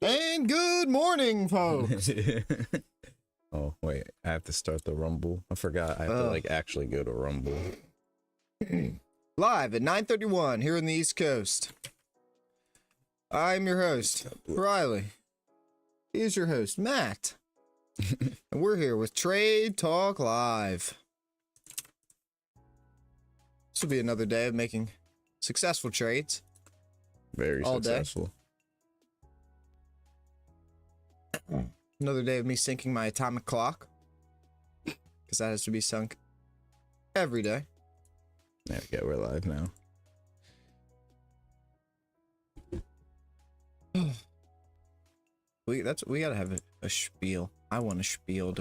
And good morning, folks. Oh, wait, I have to start the Rumble. I forgot I have to, like, actually go to Rumble. Live at 9:31 here on the East Coast. I'm your host, Riley. He's your host, Matt. And we're here with Trade Talk Live. This will be another day of making successful trades. Very all successful. Day. Another day of me syncing my atomic clock, because that has to be sunk every day. There we go, we're live now. We gotta have a spiel. I want a spiel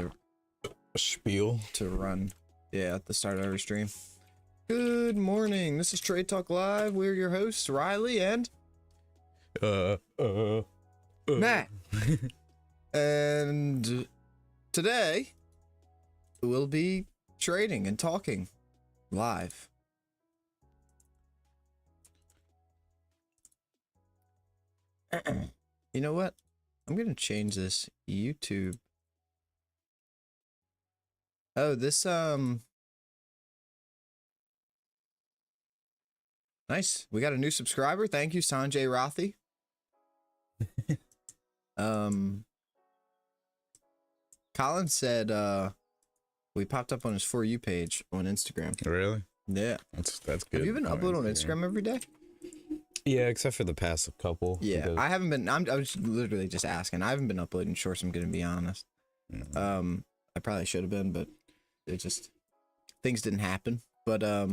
to run. Yeah, at the start of every stream. Good morning. This is Trade Talk Live. We're your hosts, Riley and Matt. And today we'll be trading and talking live. You know what? I'm gonna change this YouTube. Oh, this nice. We got a new subscriber. Thank you, Sanjay Rathi. Colin said we popped up on his For You page on Instagram. Really? Yeah. That's good. Have you been uploading on Instagram every day? Yeah, except for the past couple. Yeah, I haven't been. I was literally just asking. I haven't been uploading shorts, I'm gonna be honest. I probably should have been, but it just things didn't happen. But I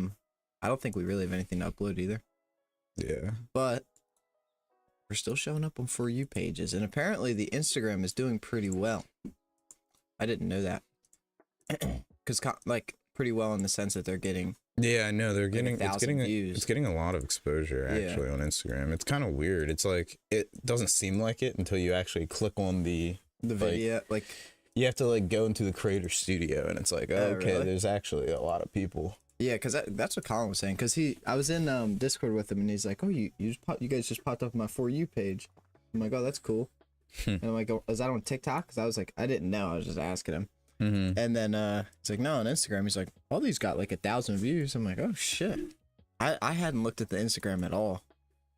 don't think we really have anything to upload either. Yeah. But we're still showing up on For You pages, and apparently the Instagram is doing pretty well. I didn't know that. Because like pretty well in the sense that they're getting. Yeah, I know they're like getting views. It's getting a lot of exposure actually on Instagram. It's kind of weird. It's like it doesn't seem like it until you actually click on the video. Like you have to like go into the creator studio, and it's like okay, really? There's actually a lot of people. Yeah, because that's what Colin was saying. Because I was in Discord with him, and he's like, "Oh, you guys just popped up on my For You page." I'm like, "Oh, that's cool." And I'm like, "Oh, is that on TikTok?" Because I was like, I didn't know. I was just asking him. And then it's like, no, on Instagram. He's like, all these got like 1,000 views. I'm like, oh shit. I hadn't looked at the Instagram at all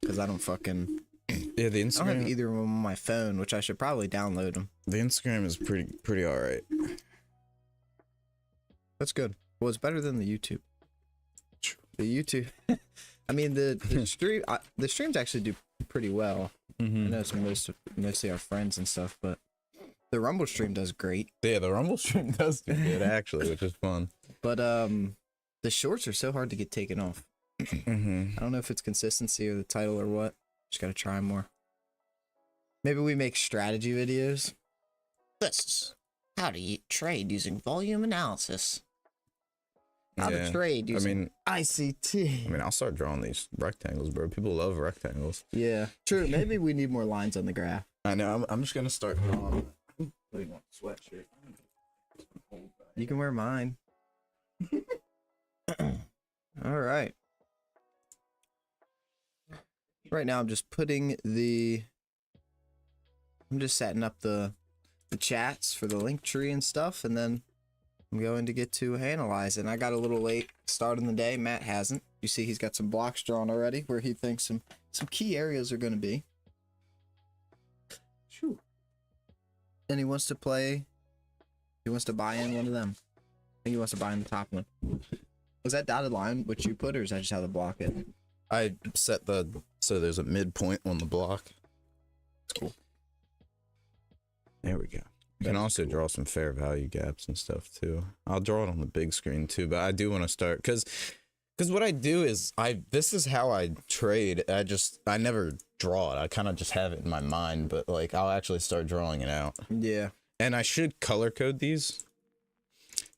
because I don't fucking. Yeah, the Instagram. I don't have either of them on my phone, which I should probably download them. The Instagram is pretty all right. That's good. Well, it's better than the YouTube. The YouTube. I mean, the streams actually do pretty well. I know it's mostly our friends and stuff, but. The Rumble stream does great. Yeah, the Rumble stream does do good actually, which is fun. But the shorts are so hard to get taken off. I don't know if it's consistency or the title or what. Just gotta try more. Maybe we make strategy videos. This is how to trade using volume analysis. How to trade using ICT. I mean, I'll start drawing these rectangles, bro. People love rectangles. Yeah, true. Maybe we need more lines on the graph. I know. I'm just gonna start drawing. Sweatshirt. You can wear mine. All right. Right now, I'm just setting up the chats for the link tree and stuff, and then I'm going to get to analyze it. And I got a little late start in the day. Matt hasn't. You see, he's got some blocks drawn already where he thinks some key areas are going to be. Shoo. And he wants to buy in one of them. I think he wants to buy in the top one. Was that dotted line what you put, or is that just how to block it? I set so there's a midpoint on the block. It's cool. There we go. You can also draw some fair value gaps and stuff too. I'll draw it on the big screen too, but I do want to start because what I do is this is how I trade. I never draw it. I kind of just have it in my mind, but like I'll actually start drawing it out. Yeah. And I should color code these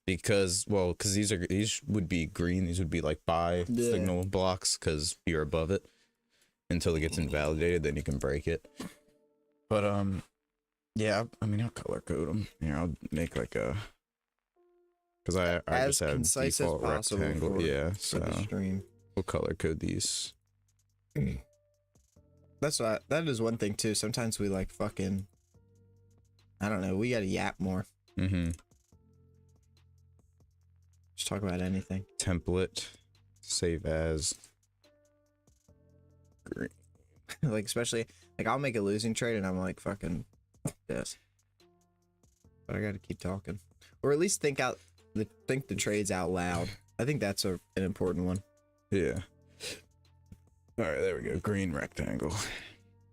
because these would be green. These would be like buy signal blocks because you're above it until it gets invalidated. Then you can break it. But yeah. I mean, I'll color code them. Here, I'll make like a. Because I just have default rectangle. Yeah, so we'll color code these. that is one thing too. Sometimes we like fucking, I don't know, we gotta yap more. Mm-hmm. Just talk about anything. Template, save as. Green. Like, especially, like, I'll make a losing trade and I'm like, fucking, this. But I gotta keep talking. Or at least think the trades out loud. I think that's an important one. Yeah. All right, there we go. Green rectangle.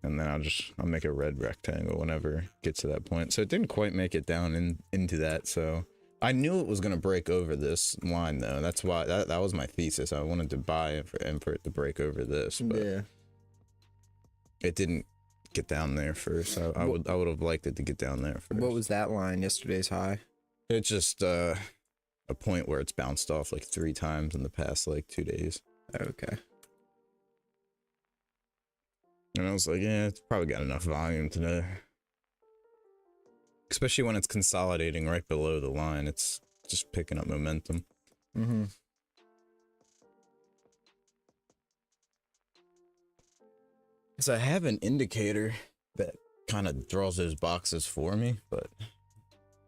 And then I'll make a red rectangle whenever it gets to that point. So it didn't quite make it down into that. So I knew it was going to break over this line though. That's why that was my thesis. I wanted to buy it for it to break over this, but Yeah. it didn't get down there first. I would have liked it to get down there first. What was that line? Yesterday's high? It's just a point where it's bounced off like 3 times in the past like 2 days. Okay. And I was like, yeah, it's probably got enough volume today. Especially when it's consolidating right below the line. It's just picking up momentum. Mm-hmm. So I have an indicator that kind of draws those boxes for me, but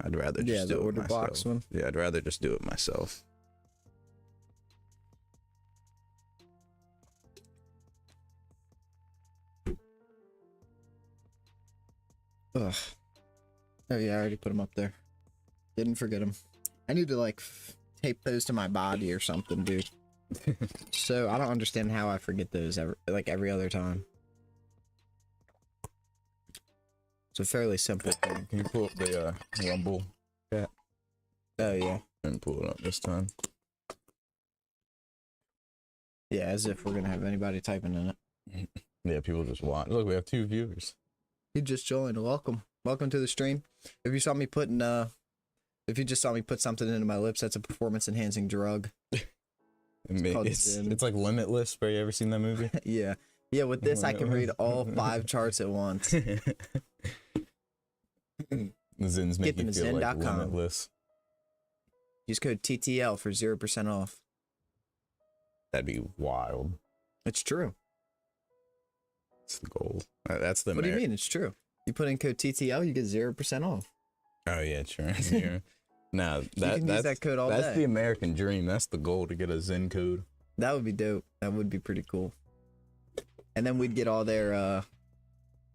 I'd rather just do it order myself. box one. Yeah, I'd rather just do it myself. Ugh. Oh yeah, I already put them up there. Didn't forget them. I need to like tape those to my body or something, dude. So I don't understand how I forget those every other time. It's a fairly simple thing. Can you pull up the Rumble chat? Oh yeah. And pull it up this time. Yeah, as if we're gonna have anybody typing in it. Yeah, people just watch. Look, we have 2 viewers. You just joined. Welcome to the stream. If you just saw me put something into my lips, that's a performance enhancing drug. It's like Limitless. Have you ever seen that movie? Yeah. With this, I can read all 5 charts at once. Zin's Get making them you feel like zen.com. limitless. Use code TTL for 0% off. That'd be wild. It's true. It's the goal. That's the. What do you mean? It's true. You put in code TTL, you get 0% off. Oh yeah, sure. Sure. No, You can use that code all that's day. the American dream. That's the goal, to get a Zen code. That would be dope. That would be pretty cool. And then we'd get all their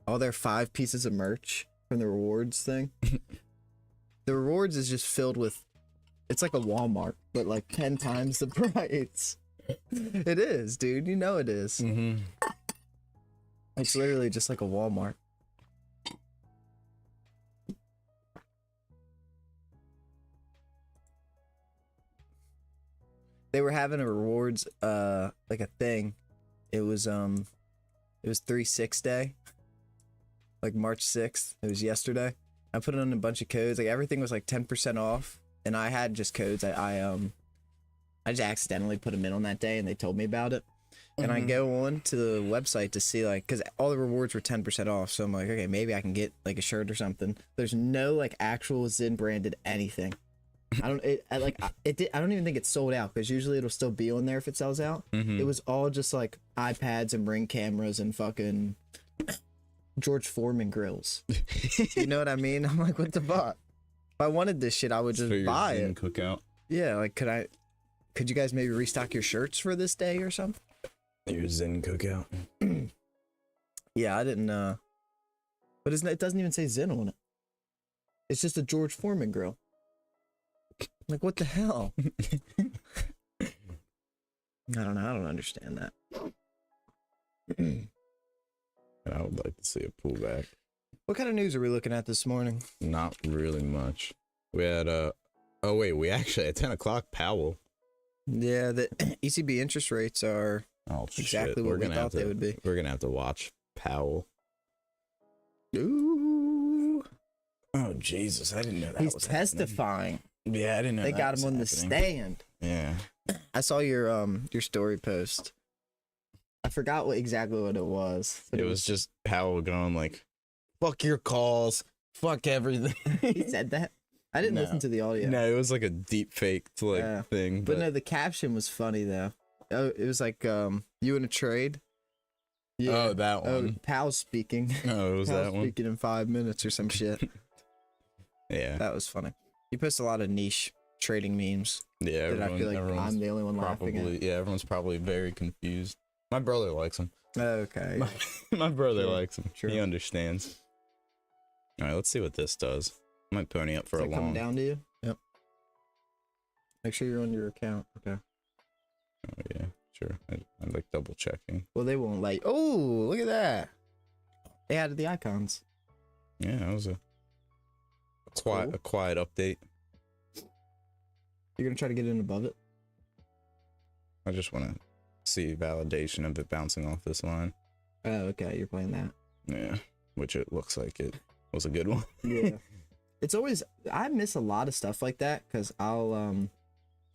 5 pieces of merch from the rewards thing. The rewards is just filled with, it's like a Walmart, but like 10 times the price. It is, dude. You know it is. Mm-hmm. It's literally just like a Walmart. They were having a rewards like a thing. It was 3/6 day. Like March 6th. It was yesterday. I put in a bunch of codes. Like everything was like 10% off. And I had just codes. I just accidentally put them in on that day and they told me about it. And I go on to the website to see like, cause all the rewards were 10% off. So I'm like, okay, maybe I can get like a shirt or something. There's no like actual Zen branded anything. I don't even think it's sold out, because usually it'll still be on there if it sells out. It was all just like iPads and Ring cameras and fucking George Foreman grills. You know what I mean? I'm like, what the fuck? If I wanted this shit, I would just buy it. Cookout. Yeah, like could you guys maybe restock your shirts for this day or something? Your Zen cookout. Yeah, I didn't but it doesn't even say Zen on it. It's just a George Foreman grill. Like, what the hell? I don't know. I don't understand that. I would like to see a pullback. What kind of news are we looking at this morning? Not really much. We had we actually at 10 o'clock Powell. Yeah, the ECB interest rates are exactly what we thought they would be. We're gonna have to watch Powell. Ooh. Oh Jesus! I didn't know that He's was testifying. Happening. Yeah, I didn't know they that got was him on the happening. stand. Yeah. I saw your story post. I forgot exactly what it was. It was just Powell going like, "Fuck your calls, fuck everything." He said that. I didn't listen to the audio. No, it was like a deep fake thing. But no, the caption was funny though. Oh, it was like you in a trade. Oh, that Oh, one. Pal's speaking. Oh, it was Pal's that one. speaking in 5 minutes or some shit. Yeah. That was funny. You post a lot of niche trading memes Yeah. that I feel like everyone's I'm the only one laughing at. probably, yeah, everyone's probably very confused. My brother likes them. Okay. My brother Sure, likes them. sure. He understands. All right, let's see what this does. I might pony up for Is a that coming long. down to you? Yep. Make sure you're on your account. Okay. Oh yeah, sure. I like double checking. Well, they won't let you. Oh, look at that. They added the icons. Yeah, that was a Cool. quiet update. You're gonna try to get in above it? I just want to see validation of it bouncing off this line. Oh, okay. You're playing that. Yeah, which it looks like it was a good one. Yeah. It's always, I miss a lot of stuff like that because I'll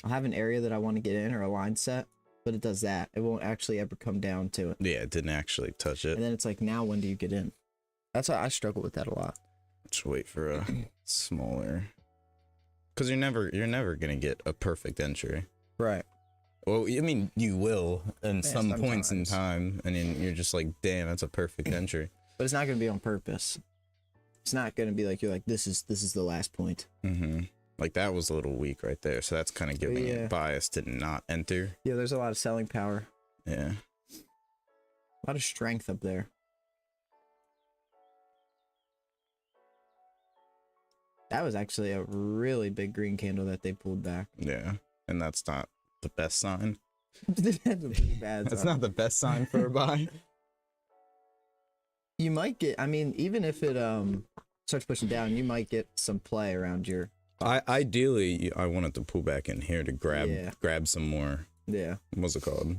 have an area that I want to get in or a line set, but it does that. It won't actually ever come down to it. Yeah, it didn't actually touch it. And then it's like, now when do you get in? That's why I struggle with that a lot. Just wait for a smaller, because you're never gonna get a perfect entry. Right. Well, I mean, you will in some points in sometimes. time, and then you're just like, damn, that's a perfect entry. But it's not going to be on purpose. It's not going to be like, you're like, this is the last point. Mm-hmm. Like that was a little weak right there, so that's kind of giving it bias to not enter. Yeah, there's a lot of selling power. Yeah. A lot of strength up there. That was actually a really big green candle that they pulled back. Yeah, and that's not the best sign. That's a pretty bad That's sign. not the best sign for a buy. You might get, I mean, even if it starts pushing down, you might get some play around your. Ideally, I wanted to pull back in here to Yeah. grab some more. Yeah. What's it called?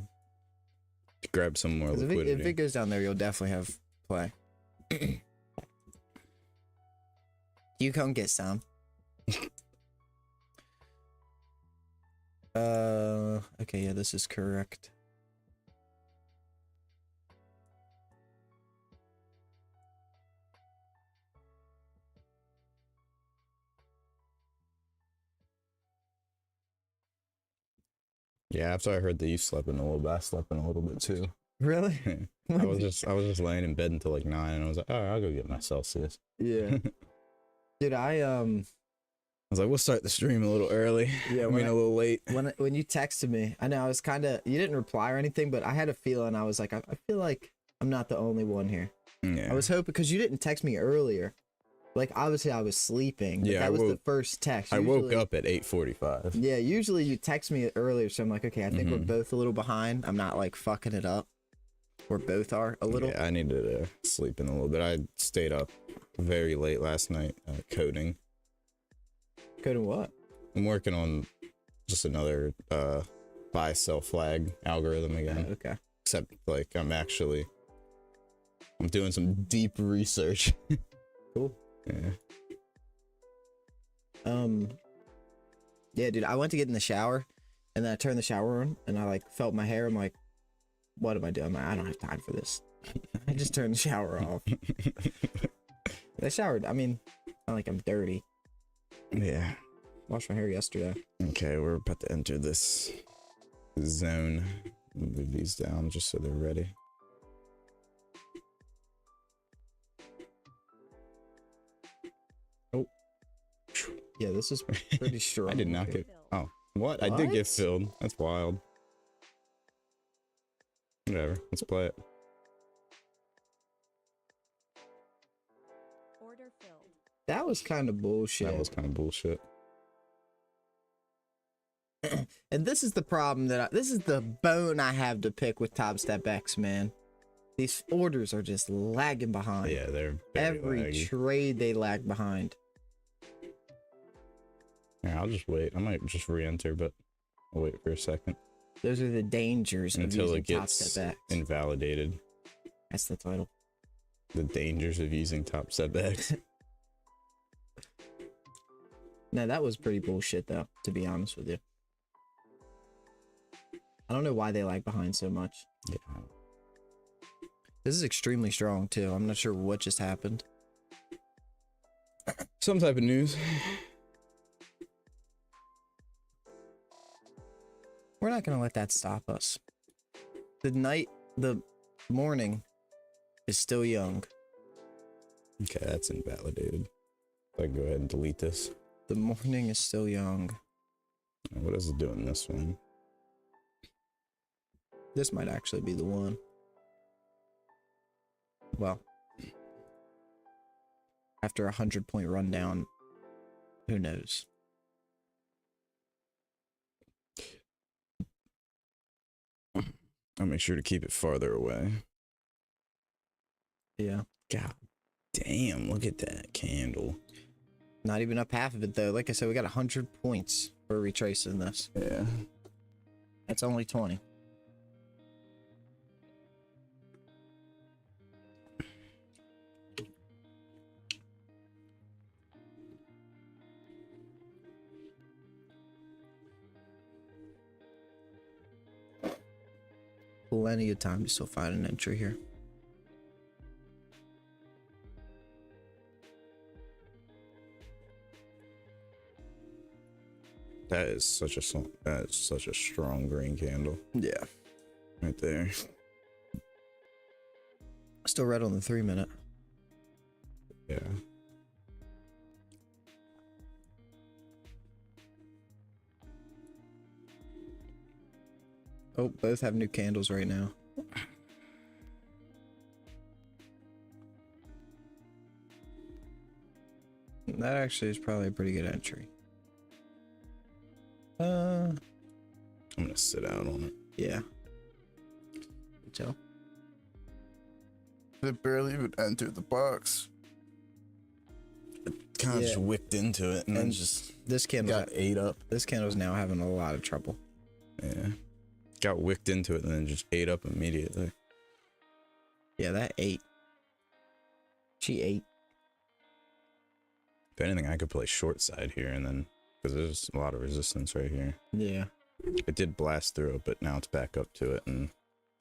To grab some more 'Cause liquidity. if it goes down there, you'll definitely have play. You come get some. Okay, yeah, this is correct. Yeah, after I heard that you slept in a little bit, I slept in a little bit too. Really? I was just laying in bed until like 9, and I was like, all right, I'll go get my Celsius. Yeah. Dude, I was like, we'll start the stream a little early. Yeah, I mean, a little late. when you texted me, I know I was kind of, you didn't reply or anything, but I had a feeling. I was like, I feel like I'm not the only one here. Yeah. I was hoping, because you didn't text me earlier. Like, obviously I was sleeping. But Yeah, that was the first text. I woke up at 8:45. Yeah, usually you text me earlier, so I'm like, okay, I think we're both a little behind. I'm not like fucking it up. We both are a little. Yeah, I needed to sleep in a little bit. I stayed up very late last night coding. Coding what? I'm working on just another buy sell flag algorithm again. Okay. Except like I'm doing some deep research. Cool. Yeah. Yeah, dude, I went to get in the shower, and then I turned the shower on, and I like felt my hair. I'm like, what am I doing? I'm like, I don't have time for this. I just turned the shower off. I showered. I mean, not like I'm dirty. Yeah. Washed my hair yesterday. Okay, we're about to enter this zone. Move these down just so they're ready. Oh. Yeah, this is pretty strong. I did not get. Oh, what? I did get What? filled. That's wild. Whatever. Let's play it. Order filled. That was kind of bullshit. That was kind of bullshit. And this is the problem this is the bone I have to pick with Top Step X, man. These orders are just lagging behind. Yeah, they're very Every laggy. trade they lag behind. Yeah, I'll just wait. I might just re-enter, but I'll wait for a second Those are the dangers of until using it Top gets Step X. invalidated. That's the title. The dangers of using Top Step X. No, that was pretty bullshit though, to be honest with you. I don't know why they lag behind so much. Yeah. This is extremely strong too. I'm not sure what just happened. Some type of news. We're not gonna let that stop us. The morning is still young. Okay, that's invalidated. So I can go ahead and delete this. The morning is still young. What is it doing this one? This might actually be the one. Well, after a 100-point rundown, who knows? I'll make sure to keep it farther away. Yeah. God damn, look at that candle. Not even up half of it, though. Like I said, we got 100 points for retracing this. Yeah. That's only 20. Plenty of time to still find an entry here. That is such a strong green candle. Yeah. Right there. Still red on the 3-minute. Yeah. Oh, both have new candles right now. That actually is probably a pretty good entry. I'm gonna sit out on it. Yeah. So. It barely even entered the box. It kind of just wicked into it and then just this candle got ate up. This candle's now having a lot of trouble. Yeah. Got wicked into it and then just ate up immediately. Yeah, that ate. She ate. If anything, I could play short side here and then, because there's a lot of resistance right here. Yeah. It did blast through it, but now it's back up to it and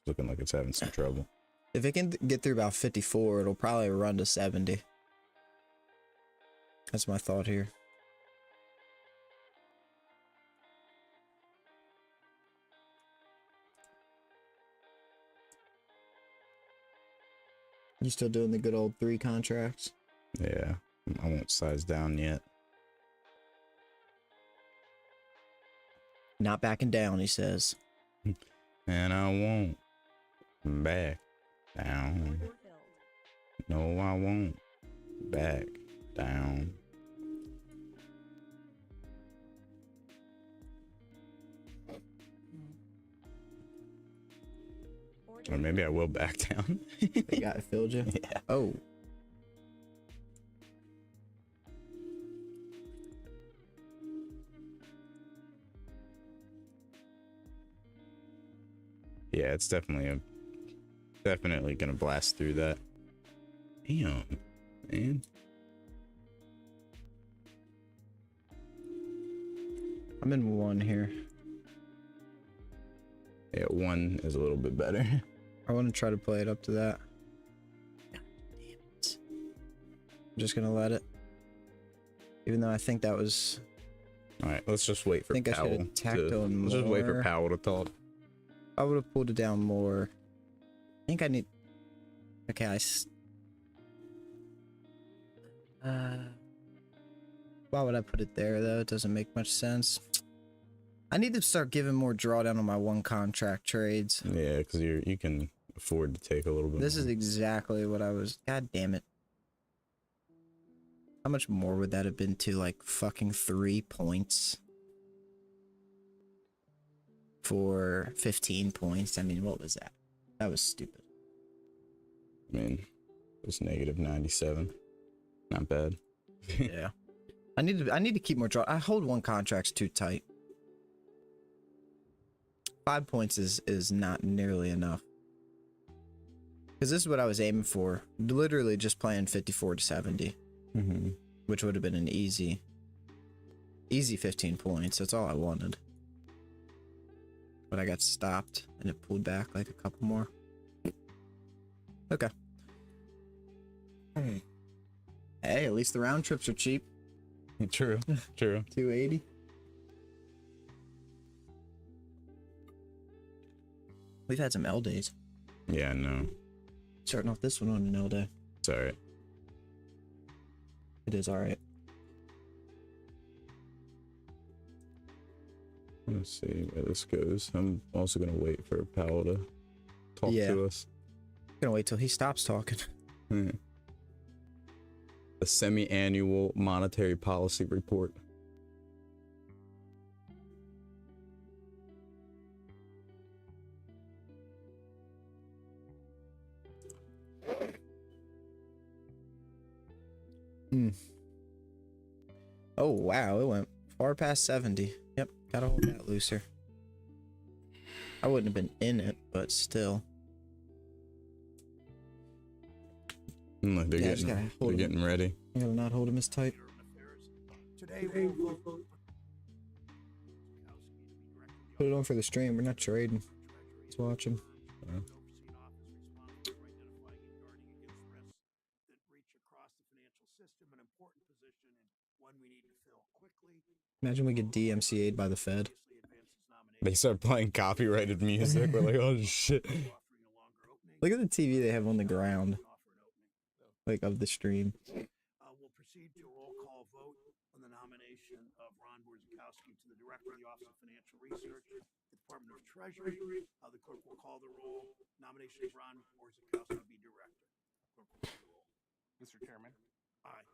looking like it's having some trouble. If it can get through about 54, it'll probably run to 70. That's my thought here. You still doing the good old 3 contracts? Yeah. I won't size down yet. Not backing down, he says. And I won't back down. No, I won't back down. Or maybe I will back down. They got it filled you? Yeah. Oh. Yeah, it's definitely gonna blast through that. Damn, man. I'm in 1 here. Yeah, 1 is a little bit better. I want to try to play it up to that. God damn it. I'm just gonna let it. Even though I think that was... Alright, let's just wait for I think Powell. I should have tacked on Let's just wait for more. Powell to talk. I would have pulled it down more. I think I need... Okay, why would I put it there, though? It doesn't make much sense. I need to start giving more drawdown on my 1 contract trades. Yeah, because you can afford to take a little bit This more. is exactly what I was... God damn it. How much more would that have been to, like, fucking 3 points? For 15 points? I mean, what was that? That was stupid. I mean, it was negative 97. Not bad. Yeah. I need to keep more draw. I hold 1 contracts too tight. 5 points is not nearly enough. Because this is what I was aiming for. Literally just playing 54 to 70. Mm-hmm. Which would have been an easy 15 points. That's all I wanted. But I got stopped and it pulled back like a couple more. Okay. Hey, at least the round trips are cheap. True. True. 280. We've had some L days. Yeah, no. Starting off this one on an L day. It's all right. It is all right. Let's see where this goes. I'm also gonna wait for Powell to talk to us. Gonna wait till he stops talking. A semi-annual monetary policy report. Oh wow, it went far past 70. Yep, gotta hold that looser. I wouldn't have been in it, but still. Look, they're getting ready. I gotta not hold him as tight. Today we'll vote. Put it on for the stream. We're not trading. Let's watch him. Imagine we get DMCA'd by the Fed. They start playing copyrighted music. We're like, oh shit. Look at the TV they have on the ground, like of the stream. We'll proceed to a roll call vote on the nomination of Ron Borzakowski to the Director of the Office of Financial Research, the Department of Treasury. The clerk will call the roll. Nomination of Ron Borzakowski to be Director. Clerk will call the roll. Mr. Chairman. Aye.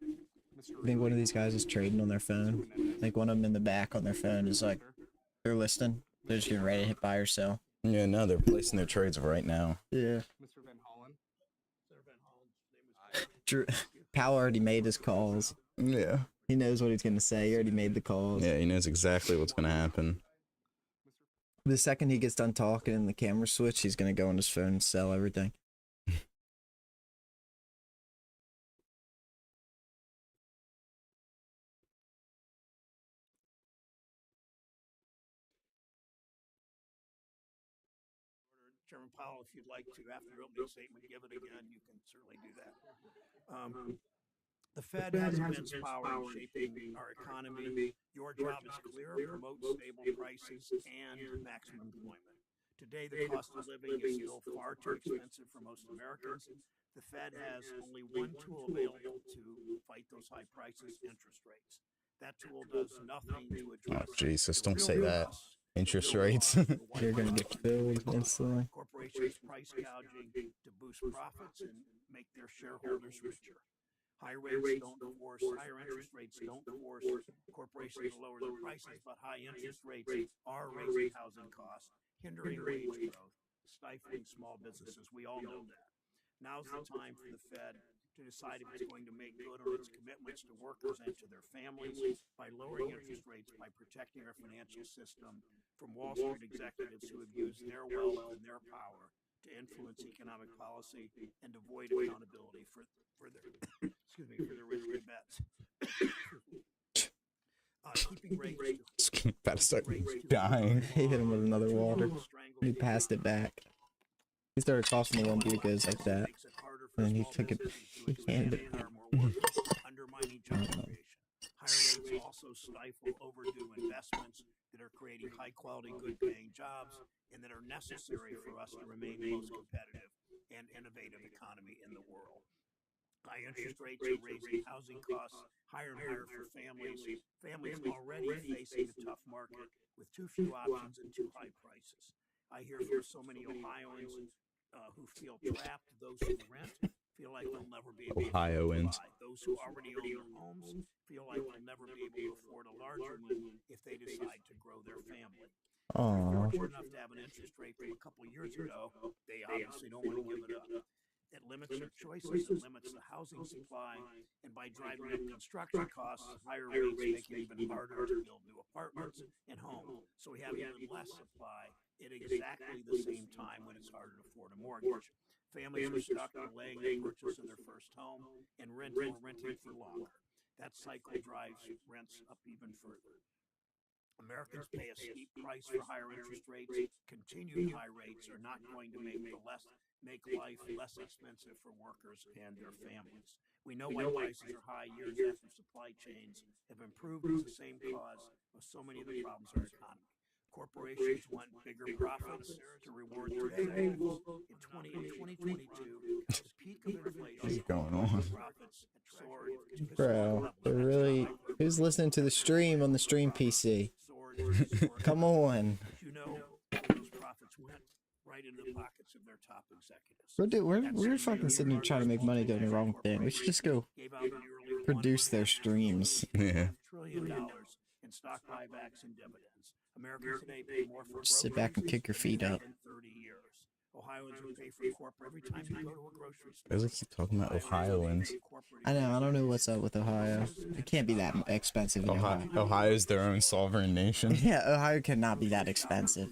I think one of these guys is trading on their phone. I think one of them in the back on their phone is like, they're listening. They're just getting ready to hit buy or sell. Yeah, no, they're placing their trades right now. Yeah. Mr. Van Hollen. Senator Van Hollen's name is Drew, Powell already made his calls. Yeah. He knows what he's going to say. He already made the calls. Yeah, he knows exactly what's going to happen. The second he gets done talking and the camera switch, he's going to go on his phone and sell everything. Chairman Powell, if you'd like to, after your opening statement, give it again, you can certainly do that. The Fed has immense power in shaping our economy. Your job is clear: promote stable prices and maximum employment. Today, the cost of living is still far too expensive for most Americans. The Fed has only one tool available to fight those high prices: interest rates. That tool does nothing to address. Oh, Jesus, don't say that. Interest rates. You're going to get filled instantly. Corporations price gouging to boost profits and make their shareholders richer. Higher interest rates don't force corporations to lower their prices, but high interest rates are raising housing costs, hindering wage growth, stifling small businesses. We all know that. Now's the time for the Fed to decide if it's going to make good on its commitments to workers and to their families by lowering interest rates, by protecting our financial system from Wall Street executives who have used their wealth and their power to influence economic policy and avoid accountability for their for their risky bets. Keeping rates About to start dying. He hit him with another water. He passed it back. He started tossing the one because like that. And then he took it. He handed it. Undermining job creation. Higher rates also stifle overdue investments that are creating high-quality, good-paying jobs and that are necessary for us to remain the most competitive and innovative economy in the world. High interest rates are raising housing costs higher and higher for families. Families already facing a tough market with too few options and too high prices. I hear from so many Ohioans who feel trapped. Those who rent feel like they'll never be able to buy. Those who already own their homes feel like they'll never be able to afford a larger one if they decide to grow their family. If they're fortunate enough to have an interest rate from a couple of years ago, they obviously don't want to give it up. It limits their choices, it limits the housing supply, and by driving up construction costs, higher rates make it even harder to build new apartments and homes. So we have even less supply at exactly the same time when it's harder to afford a mortgage. Families are stuck delaying the purchase of their first home and renting for longer. That cycle drives rents up even further. Americans pay a steep price for higher interest rates. Continued high rates are not going to make life less expensive for workers and their families. We know why prices are high years after supply chains have improved. It's the same cause of so many of the problems in our economy. Corporations want bigger profits to reward their moves. In 2022, at the peak of inflation, What's going on? profits had soared to historic Bro, levels. they're really. Who's listening to the stream on the stream PC? Soared to historic Come on. But you know where those profits went? Right into the pockets of their top executives. We're fucking sitting here trying to make money doing the wrong thing. We should just go Gave out nearly produce their streams. Yeah. $1.5 trillion in stock buybacks and dividends. Americans today pay more for Just sit back and kick your feet up. in 30 years. Ohioans would pay for corporate every time you go to a grocery store. Why does it keep talking about Ohioans? I know. I don't know what's up with Ohio. It can't be that expensive in Ohio. Ohio's their own sovereign nation. Yeah, Ohio cannot be that expensive.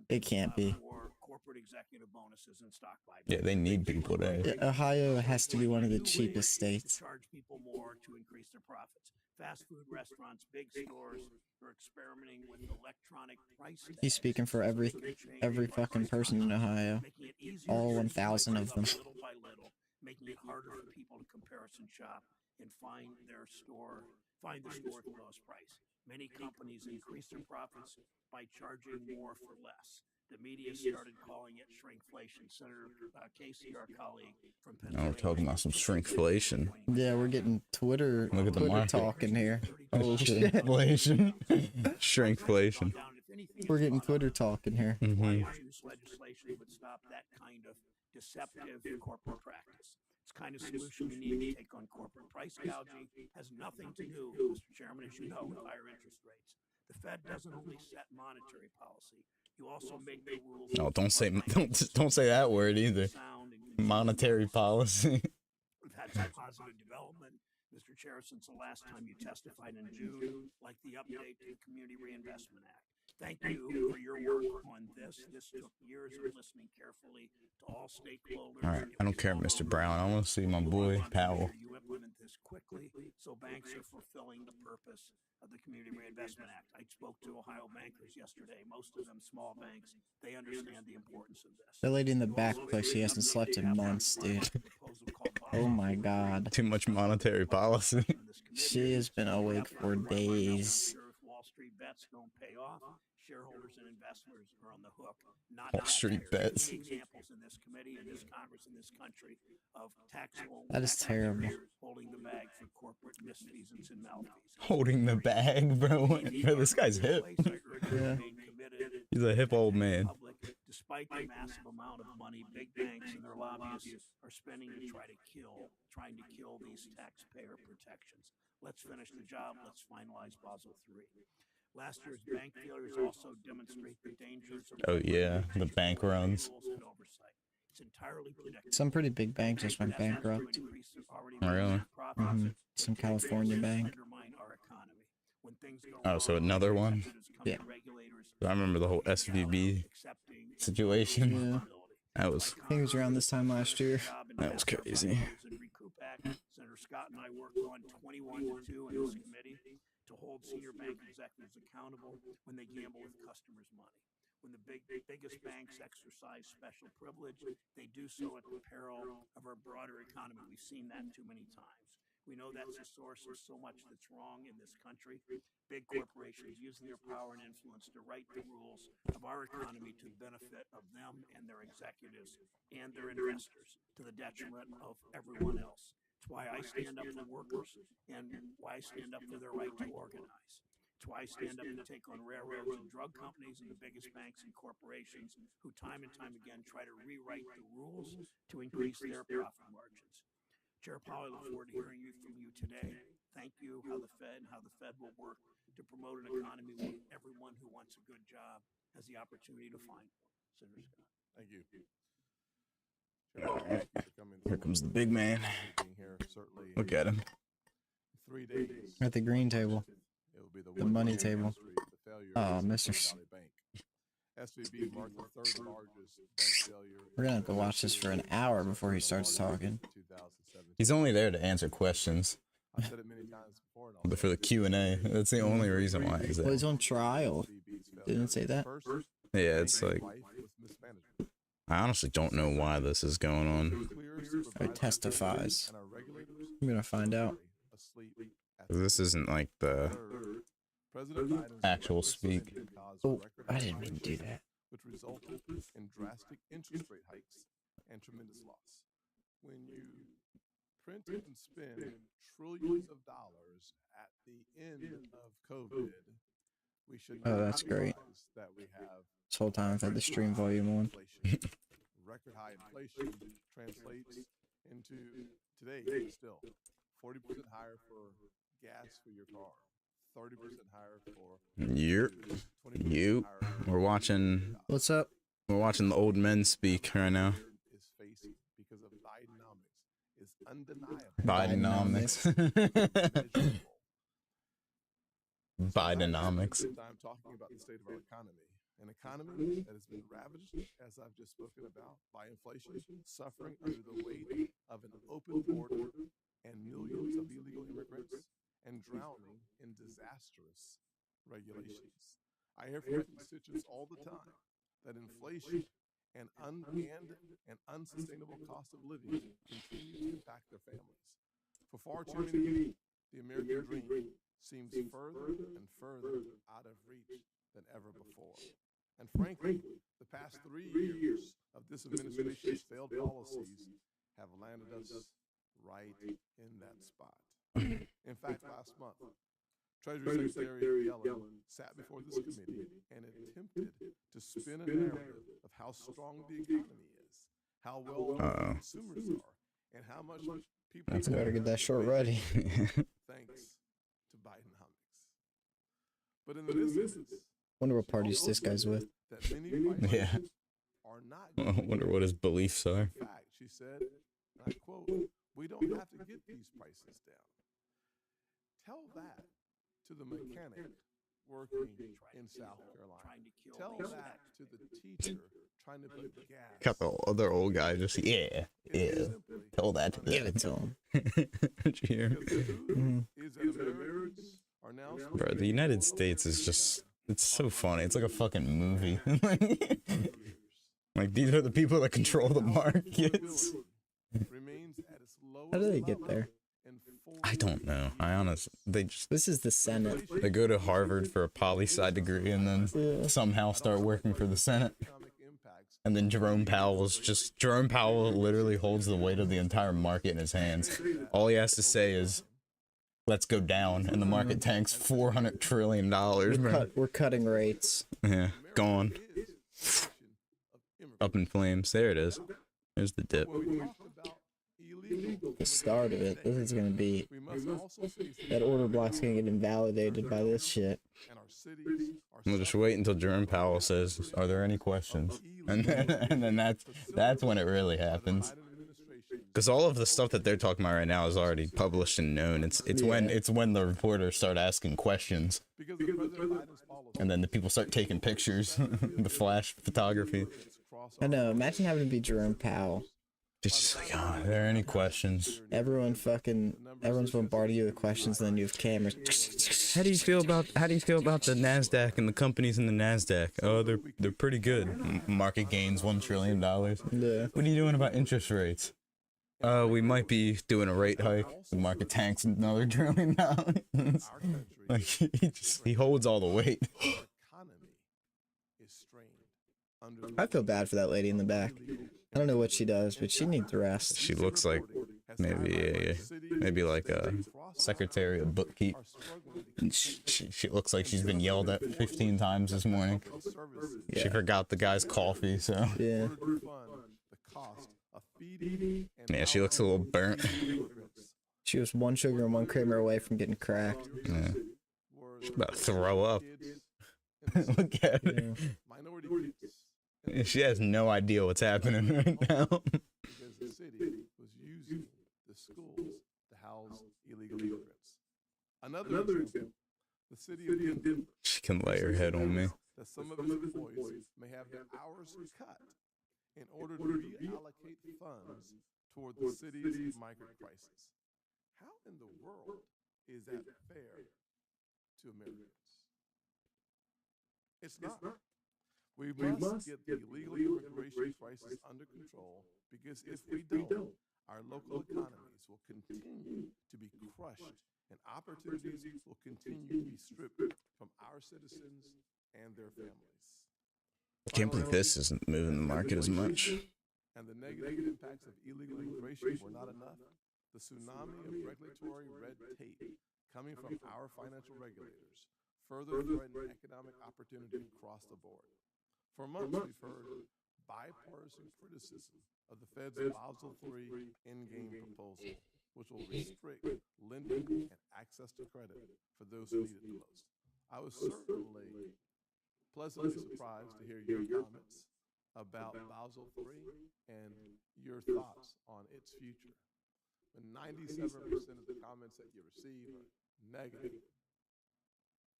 It can't be. For corporate executive bonuses and stock buybacks. Yeah, they need people there. Yeah, Ohio has to be one of the cheapest states. Charge people more to increase their profits. Fast food restaurants, big stores are experimenting with electronic price tags. He's speaking for every fucking person in Ohio. Making it easier All to 1,000 of them. little by little, making it harder for people to comparison shop and find the store at the lowest price. Many companies increase their profits by charging more for less. The media started calling it shrinkflation. Senator Casey, our colleague from Now Pennsylvania, we're talking about some shrinkflation. Yeah, we're getting Twitter Look at the market. talk in here. Oh shit. Shrinkflation. Shrinkflation. We're getting Twitter talk in here. Mm-hmm. Legislation would stop that kind of deceptive corporate practice. It's the kind of solution we need to take on corporate price gouging. Has nothing to do, Mr. Chairman, as you know, with higher interest rates. The Fed doesn't only set monetary policy. You also make the rules. No, don't say that word either. Monetary policy. We've had some positive development, Mr. Chair, since the last time you testified in June, like the update to the Community Reinvestment Act. Thank you for your work on this. This took years of listening carefully to all stakeholders. All right, I don't care, Mr. Brown. I want to see my boy Powell. You implement this quickly so banks are fulfilling the purpose of the Community Reinvestment Act. I spoke to Ohio bankers yesterday, most of them small banks. They understand the importance of this. The lady in the back looks like she hasn't slept in months, dude. Oh my god. Too much monetary policy. She has been awake for days. Wall Street bets don't pay off. Shareholders and investors are on the hook. Wall Street bets. Examples in this committee, in this Congress, in this country of That is terrible. holding the bag for corporate misfeasance and malfeasance. Holding the bag, bro. Bro, this guy's hip. Yeah. He's a hip old man. Despite the massive amount of money big banks and their lobbyists are spending to trying to kill these taxpayer protections. Let's finish the job. Let's finalize Basel III. Last year's bank failures also demonstrate the dangers of Oh yeah, the bank runs. and oversight. It's entirely predictable. Some pretty big banks just went bankrupt. Really? Some California bank. Oh, so another one? Yeah. I remember the whole SVB situation. Yeah. That was I think it was around this time last year. That was crazy. Senator Scott and I worked on 21-2 in this committee to hold senior bank executives accountable when they gamble with customers' money. When the biggest banks exercise special privilege, they do so at the peril of our broader economy. We've seen that too many times. We know that's the source of so much that's wrong in this country. Big corporations using their power and influence to write the rules of our economy to the benefit of them and their executives and their investors to the detriment of everyone else. It's why I stand up for workers and why I stand up for their right to organize. It's why I stand up to take on railroads and drug companies and the biggest banks and corporations who time and time again try to rewrite the rules to increase their profit margins. Chair Powell, I look forward to hearing from you today. Thank you. How the Fed will work to promote an economy where everyone who wants a good job has the opportunity to find one. Senator Scott. Thank you. Here comes the big man. Look at him. 3 days. At the green table. It will be The money table. Oh, Mr. SVB marked the third largest bank failure. We're gonna have to watch this for an hour before he starts talking. He's only there to answer questions. I've said it many times before. But for the Q&A, that's the only reason why he's Well, there. he's on trial. Didn't say that. Yeah, it's like, I honestly don't know why this is going on. He testifies. I'm gonna find out. This isn't like the actual speak. Oh, record I high didn't mean to do inflation, that. which resulted in drastic interest rate hikes and tremendous loss. When you print and spend trillions of dollars at the end of COVID, we should Oh, not that's be great. surprised that we have This whole time I've had the stream record high volume on. inflation. Record high inflation translates into today still 40% higher for gas for your car, 30% higher for Yep. 20% You. higher for We're watching. What's up? We're watching the old men speak right now. is facing because of Bidenomics is undeniable. Bidenomics. Measurable. Bidenomics. I'm talking about the state of our economy. An economy that has been ravaged, as I've just spoken about, by inflation, suffering under the weight of an open border and millions of illegal immigrants, and drowning in disastrous regulations. I hear from my constituents all the time that inflation and unsustainable cost of living continue to impact their families. For far too many, the American dream seems further and further out of reach than ever before. And frankly, the past 3 years of this administration's failed policies have landed us right in that spot. In fact, last month, Treasury Secretary Yellen sat before this committee and attempted to spin a narrative of how strong the economy is, how well consumers are, and how much people I gotta get that short ready. thanks to Bidenomics. But in the midst of this, Wonder what parties this guy's with. that many prices Yeah. are not I going wonder what his beliefs are. In fact, she said, and I quote, "We don't have to get these prices down." Tell that to the mechanic working in South Carolina. Tell that to the teacher trying to put gas. Got the other old guy just, yeah. Tell that to Give it to him. Did you hear? Is that Americans are now Bro, the United States is just, it's so funny. It's like a fucking movie. Like, these are the people that control the markets. remains at its lowest How do they get there? in 40 I don't know. I honestly, This is the Senate. they go to Harvard for a poli-sci degree and then somehow start working for the Senate. economic impacts. And then Jerome Powell literally holds the weight of the entire market in his hands. All he has to say is, let's go down, and the market tanks $400 trillion, bro. We're cutting rates. Yeah, gone. Of immigrants. Up in flames. There it is. There's the dip. When we talk about illegal The start of it. This is gonna be we must also face that order block's gonna get invalidated by this shit. and our cities are We'll just wait until Jerome Powell says, "Are there any questions?" And then that's when it really happens. Biden administration Because all of the stuff that they're talking about right now is already published and known. It's when the reporters start asking questions, because of President Biden's policy and then the people start taking pictures, the flash photography. across I know. Imagine having to be Jerome Powell. It's just like, oh, are there any questions? Everyone's bombarding you with questions, and then you have cameras. How do you feel about the Nasdaq and the companies in the Nasdaq? Oh, they're pretty good. Market gains $1 trillion. Yeah. What are you doing about interest rates? We might be doing a rate hike. The market tanks another $1 trillion. our country. Like he holds all the weight. Our economy is strained under I feel bad for that lady in the back. I don't know what she does, but she needs rest. She looks like maybe like a secretary of bookkeep. She looks like she's been yelled at 15 times this morning. She Yeah. forgot the guy's coffee, so Yeah. yeah, she looks a little burnt. She was one sugar and one creamer away from getting cracked. Yeah. She's about to throw up. Look at her. Minority kids. She has no idea what's happening right now. Because the city was using the schools to house illegal immigrants. Another example, the city of Denver, She can lay her head on me. that some of its employees may have their hours cut in order to reallocate funds toward the city's migrant crisis. How in the world is that fair to Americans? It's not. We must get the illegal immigration crisis under control, because if we don't, our local economies will continue to be crushed and opportunities will continue to be stripped from our citizens and their families. I can't believe this isn't moving the market as much. And the negative impacts of illegal immigration were not enough. The tsunami of regulatory red tape coming from our financial regulators further threatened economic opportunity across the board. For months, we've heard bipartisan criticism of the Fed's Basel III endgame proposal, which will restrict lending and access to credit for those who need it the most. I was certainly pleasantly surprised to hear your comments about Basel III and your thoughts on its future. When 97% of the comments that you receive are negative,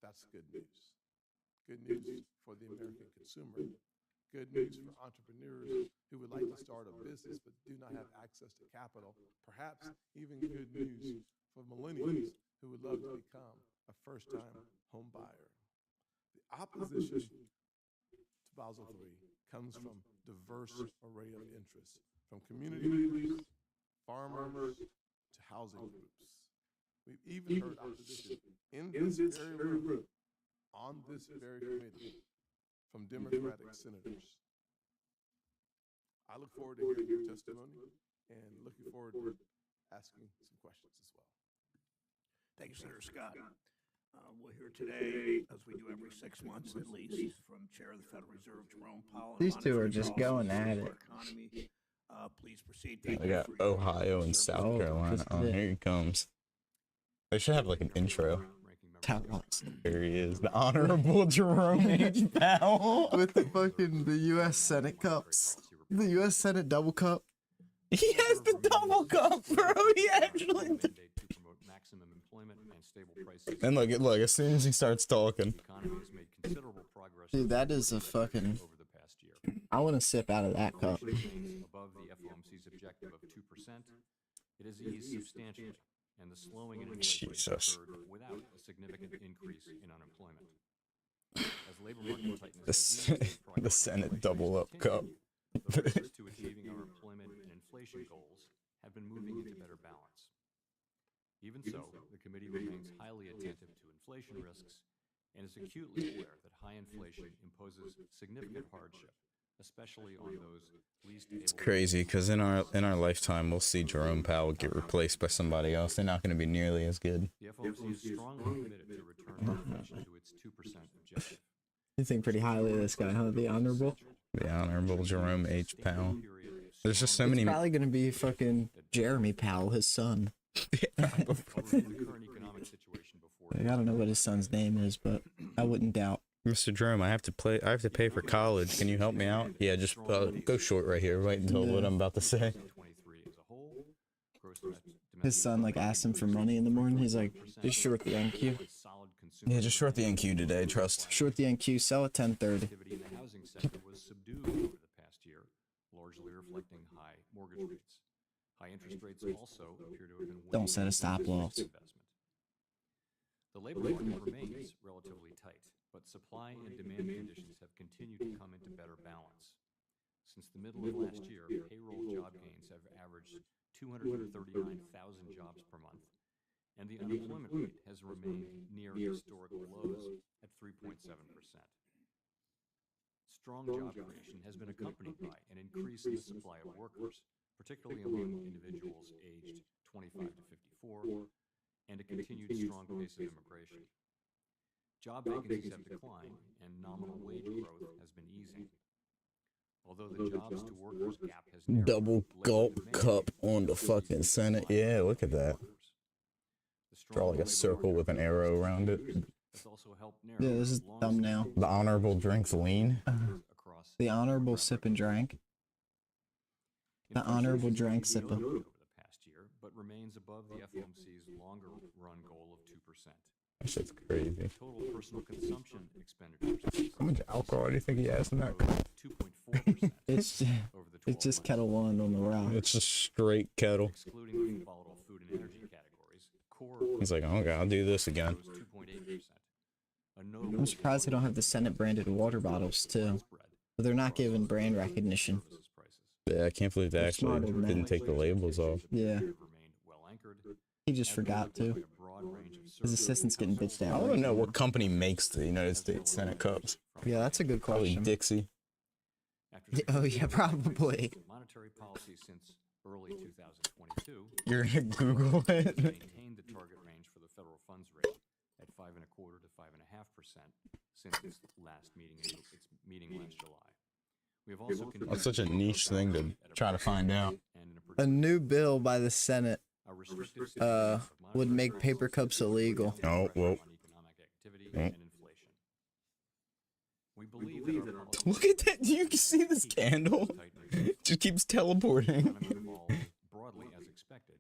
that's good news. Good news for the American consumer. Good news for entrepreneurs who would like to start a business but do not have access to capital. Perhaps even good news for millennials who would love to become a first-time home buyer. The opposition to Basel III comes from diverse array of interests, from community leaders, farmers, to housing groups. We've even heard opposition in this very room, on this very committee, from Democratic senators. I look forward to hearing your testimony and looking forward to asking some questions as well. Thank you, Senator Scott. We'll hear today, as we do every 6 months at least, from Chair of the Federal Reserve, Jerome Powell. These two are just going at it. Please proceed. We got Ohio and South Carolina. Oh, here he comes. They should have like an intro. There he is, the Honorable Jerome H. Powell. With the U.S. Senate cups. The U.S. Senate double cup. He has the double cup, bro. He actually did. And look, as soon as he starts talking. Dude, that is a fucking... I want to sip out of that cup. Above the FOMC's objective of 2%, it has eased substantially, and the slowing in inflation occurred without a significant increase in unemployment. As labor market tightness The Senate double up cup. The roads to achieving our employment and inflation goals have been moving into better balance. Even so, the committee remains highly attentive to inflation risks and is acutely aware that high inflation imposes significant hardship, especially on those least able. It's crazy because in our lifetime we'll see Jerome Powell get replaced by somebody else. They're not going to be nearly as good. The FOMC is strongly committed to return inflation to its 2% objective. You think pretty highly of this guy, huh? The Honorable? The Honorable Jerome H. Powell. There's just so many. It's probably going to be fucking Jeremy Powell, his son. I don't know what his son's name is, but I wouldn't doubt. Mr. Jerome, I have to pay for college. Can you help me out? Yeah, just go short right here. Wait until what I'm about to say. His son like asked him for money in the morning. He's like, just short the NQ. Yeah, just short the NQ today. Trust. Short the NQ. Sell at 10:30. Activity in the housing sector was subdued over the past year, largely reflecting high mortgage rates. High interest rates also appear to have been. Don't set a stop loss. The labor market remains relatively tight, but supply and demand conditions have continued to come into better balance. Since the middle of last year, payroll job gains have averaged 239,000 jobs per month, and the unemployment rate has remained near historical lows at 3.7%. Strong job creation has been accompanied by an increase in the supply of workers, particularly among individuals aged 25 to 54, and a continued strong pace of immigration. Job vacancies have declined, and nominal wage growth has been easing. Although the jobs to workers gap has narrowed, Double gulp cup on the fucking Senate. Yeah, look at that. Draw like a circle with an arrow around it. Yeah, this is the thumbnail. The Honorable drinks lean. The Honorable sip and drank. The Honorable drank sipper. Over the past year, but remains above the FOMC's longer run goal of 2%. That shit's crazy. Total personal consumption expenditures. How much alcohol do you think he has in that? 2.4%. It's just Kettle One on the rock. It's just straight kettle. Excluding volatile food and energy categories, core. He's like, okay, I'll do this again. rose 2.8%. I'm surprised they don't have the Senate branded water bottles too. But they're not giving brand recognition. Yeah, I can't believe they actually didn't take the labels off. Yeah. He just forgot to. broad range of His assistant's getting services, bitched I out. want to know what company makes the United States Senate cups. Yeah, that's a good Probably question. Dixie. After Oh, yeah, significant probably. increases in monetary policy since early 2022, You're gonna Google has it. maintained the target range for the federal funds rate at 5.25% to 5.5% since its last meeting, its meeting last July. We have also continued That's such a to niche thing to try to find out. and in A new bill by the Senate a restrictive situation of would monetary make paper cups illegal. Oh, well. on economic activity and inflation. We believe that our policy Look at that. Do you see this candle? It just keeps teleporting. evolves broadly as expected.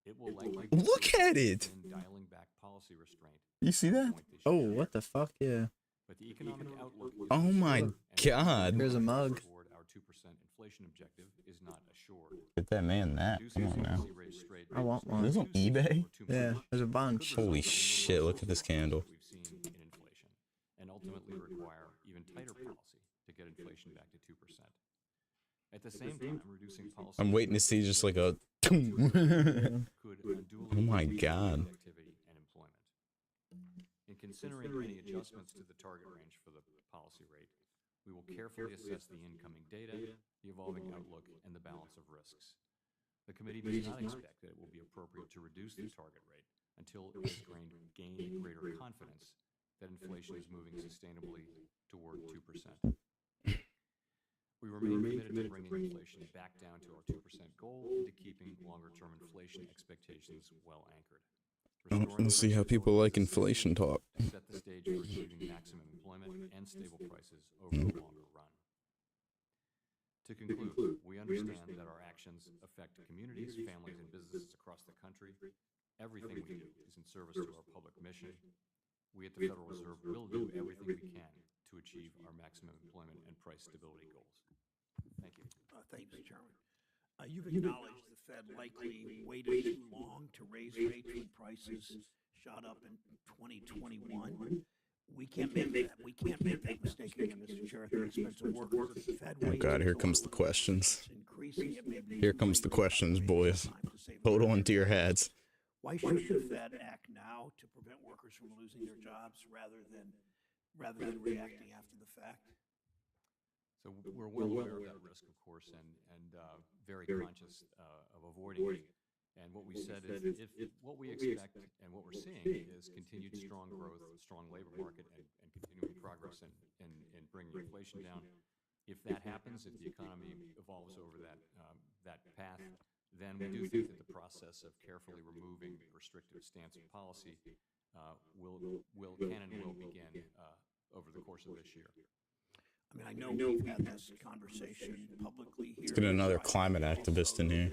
It will likely Look at it. in dialing back policy restraint You see that? point this Oh, year. what the fuck? Yeah. But the economic outlook is Oh my uncertain, and God. Here's a mug. toward our 2% inflation objective is not assured. Get that man that. Come on now. Policy rates straight I want one. Is this on eBay? Yeah, there's a bunch. Holy shit, look at this candle. we've seen in inflation, and ultimately require even tighter policy to get inflation back to 2%. At the same time, reducing policy I'm waiting to see just like a. could unduly Oh my reduce God. activity and employment. In considering any adjustments to the target range for the policy rate, we will carefully assess the incoming data, the evolving outlook, and the balance of risks. The committee does not expect that it will be appropriate to reduce the target rate until it has gained greater confidence that inflation is moving sustainably toward 2%. We remain committed to bringing inflation back down to our 2% goal and to keeping longer-term inflation expectations well anchored. Let's see how people like inflation talk. Set the stage for achieving maximum employment and stable prices over the longer run. To conclude, we understand that our actions affect communities, families, and businesses across the country. Everything we do is in service to our public mission. We at the Federal Reserve will do everything we can to achieve our maximum employment and price stability goals. Thank you. Thank you, Mr. Chairman. You've acknowledged the Fed likely waited too long to raise rates when prices shot up in 2021. We can't make that. We can't make that mistake again, Mr. Chair, at the expense of workers. If the Fed Oh waits God, here too comes the long, questions. it's increasing, it may be Here comes the questions, boys. Hold on to your hats. Why should the Fed act now to prevent workers from losing their jobs rather than reacting after the fact? So we're well aware of that risk, of course, and very conscious of avoiding it. And what we said is if what we expect and what we're seeing is continued strong growth, strong labor market, and continuing progress in bringing inflation down, if that happens, if the economy evolves over that path, then we do think that the process of carefully removing the restrictive stance of policy can and will begin over the course of this year. I mean, I know we've had this conversation publicly here. Let's get another climate activist in here.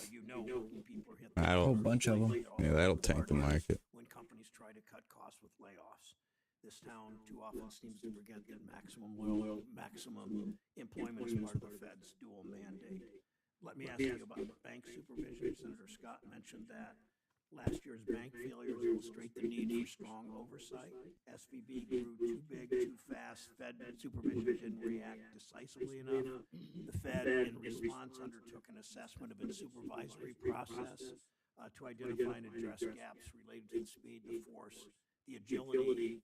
You know, when people are hit A That'll- whole bunch of them. Yeah, that'll tank the market. When companies try to cut costs with layoffs, this town too often seems to forget that maximum employment is part of the Fed's dual mandate. Let me ask you about bank supervision. Senator Scott mentioned that. Last year's bank failures illustrate the need for strong oversight. SVB grew too big, too fast. Fed supervision didn't react decisively enough. The Fed, in response, undertook an assessment of its supervisory process to identify and address gaps related to the speed, the force, the agility,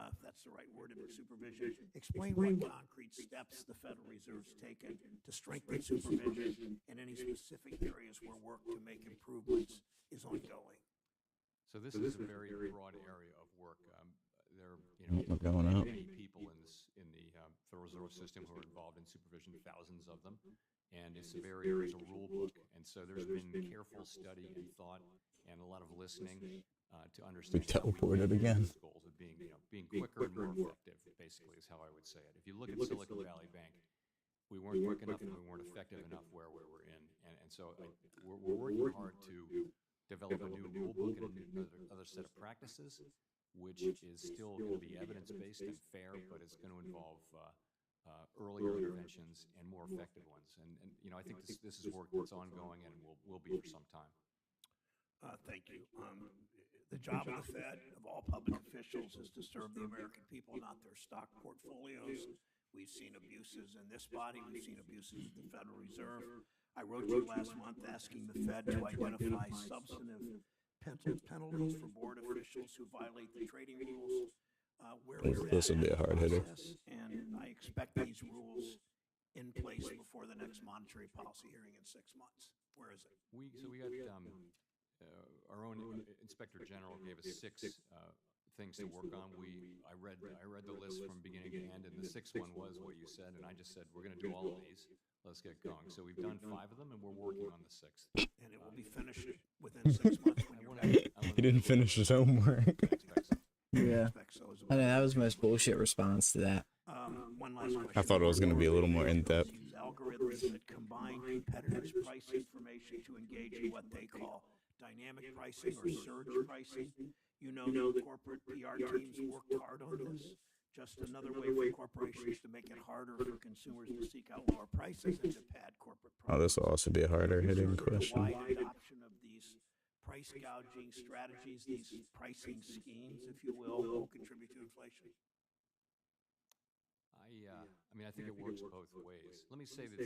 if that's the right word, of its supervision. Explain what concrete steps the Federal Reserve's taken to strengthen supervision in any specific areas where work to make improvements is ongoing. So this is a very broad area of work. There are We're going up. many people in the Federal Reserve System who are involved in supervision, thousands of them, and it's a rule book. And so there's been careful study and thought and a lot of listening to understand. We teleported again. Those goals of being quicker and more effective, basically, is how I would say it. If you look at Silicon Valley Bank, we weren't quick enough and we weren't effective enough where we were in, and so we're working hard to develop a new rule book and another set of practices, which is still going to be evidence-based and fair, but it's going to involve earlier interventions and more effective ones. And I think this is work that's ongoing and will be for some time. Thank you. The job of the Fed, of all public officials, is to serve the American people, not their stock portfolios. We've seen abuses in this body. We've seen abuses at the Federal Reserve. I wrote you last month asking the Fed to identify substantive substantive penalties for board officials who violate the trading rules. Where This- we're this at will be in a the hard hitter. process, and I expect these rules in place before the next monetary policy hearing in 6 months. Where is it? So we got our own inspector general gave us 6 things to work on. I read the list from beginning to end, and the 6th one was what you said, and I just said we're going to do all of these. Let's get going. So we've done 5 of them, and we're working on the 6th. And it will be finished within 6 months when you're back. He didn't finish his homework. Yeah. Expect so as I know that was the most bullshit response to that. One last question. I thought it was going to be a little more in depth. Use algorithms that combine competitors' price information to engage in what they call dynamic pricing or surge pricing. You know, the corporate PR teams worked hard on this. Just another way for corporations to make it harder for consumers to seek out lower prices and to pad corporate Oh, this will also be a harder hitting The question. wide adoption of these price gouging strategies, these pricing schemes, if you will contribute to inflation. I mean, I think it works both ways. Let me say that,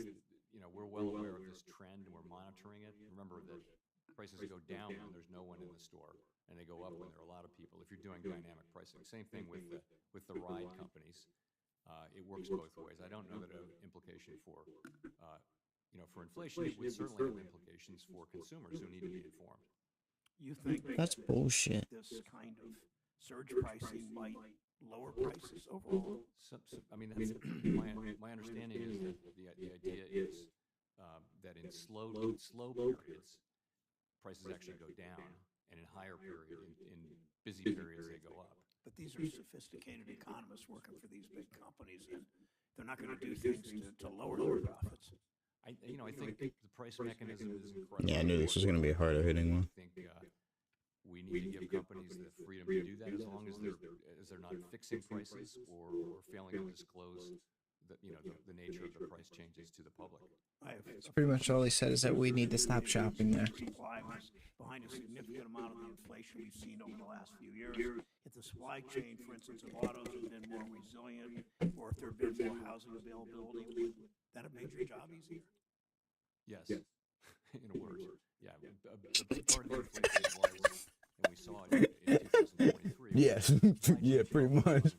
we're well aware of this trend and we're monitoring it. Remember that prices go down when there's no one in the store, and they go up when there are a lot of people. If you're doing dynamic pricing, same thing with the ride companies. It works both ways. I don't know that an implication for, for inflation. It would certainly have implications for consumers who need to be informed. You think That's bullshit. this kind of surge pricing might lower prices overall? I mean, that's my understanding is that the idea is that in slow periods, prices actually go down, and in higher periods, in busy periods, they go up. But these are sophisticated economists working for these big companies, and they're not going to do things to lower their profits. I think the price mechanism is incredible. Yeah, I knew this was going to be a harder hitting one. I think we need to give companies the freedom to do that as long as they're not fixing prices or failing to disclose the nature of the price changes to the public. That's pretty much all he said is that we need to stop shopping there. Supply was behind a significant amount of the inflation we've seen over the last few years. If the supply chain, for instance, of autos had been more resilient, or if there had been more housing availability, would that have made your job easier? Yes, in a word. Yeah, a big part of the inflation was, and we saw it in 2023. Yes, yeah, pretty much.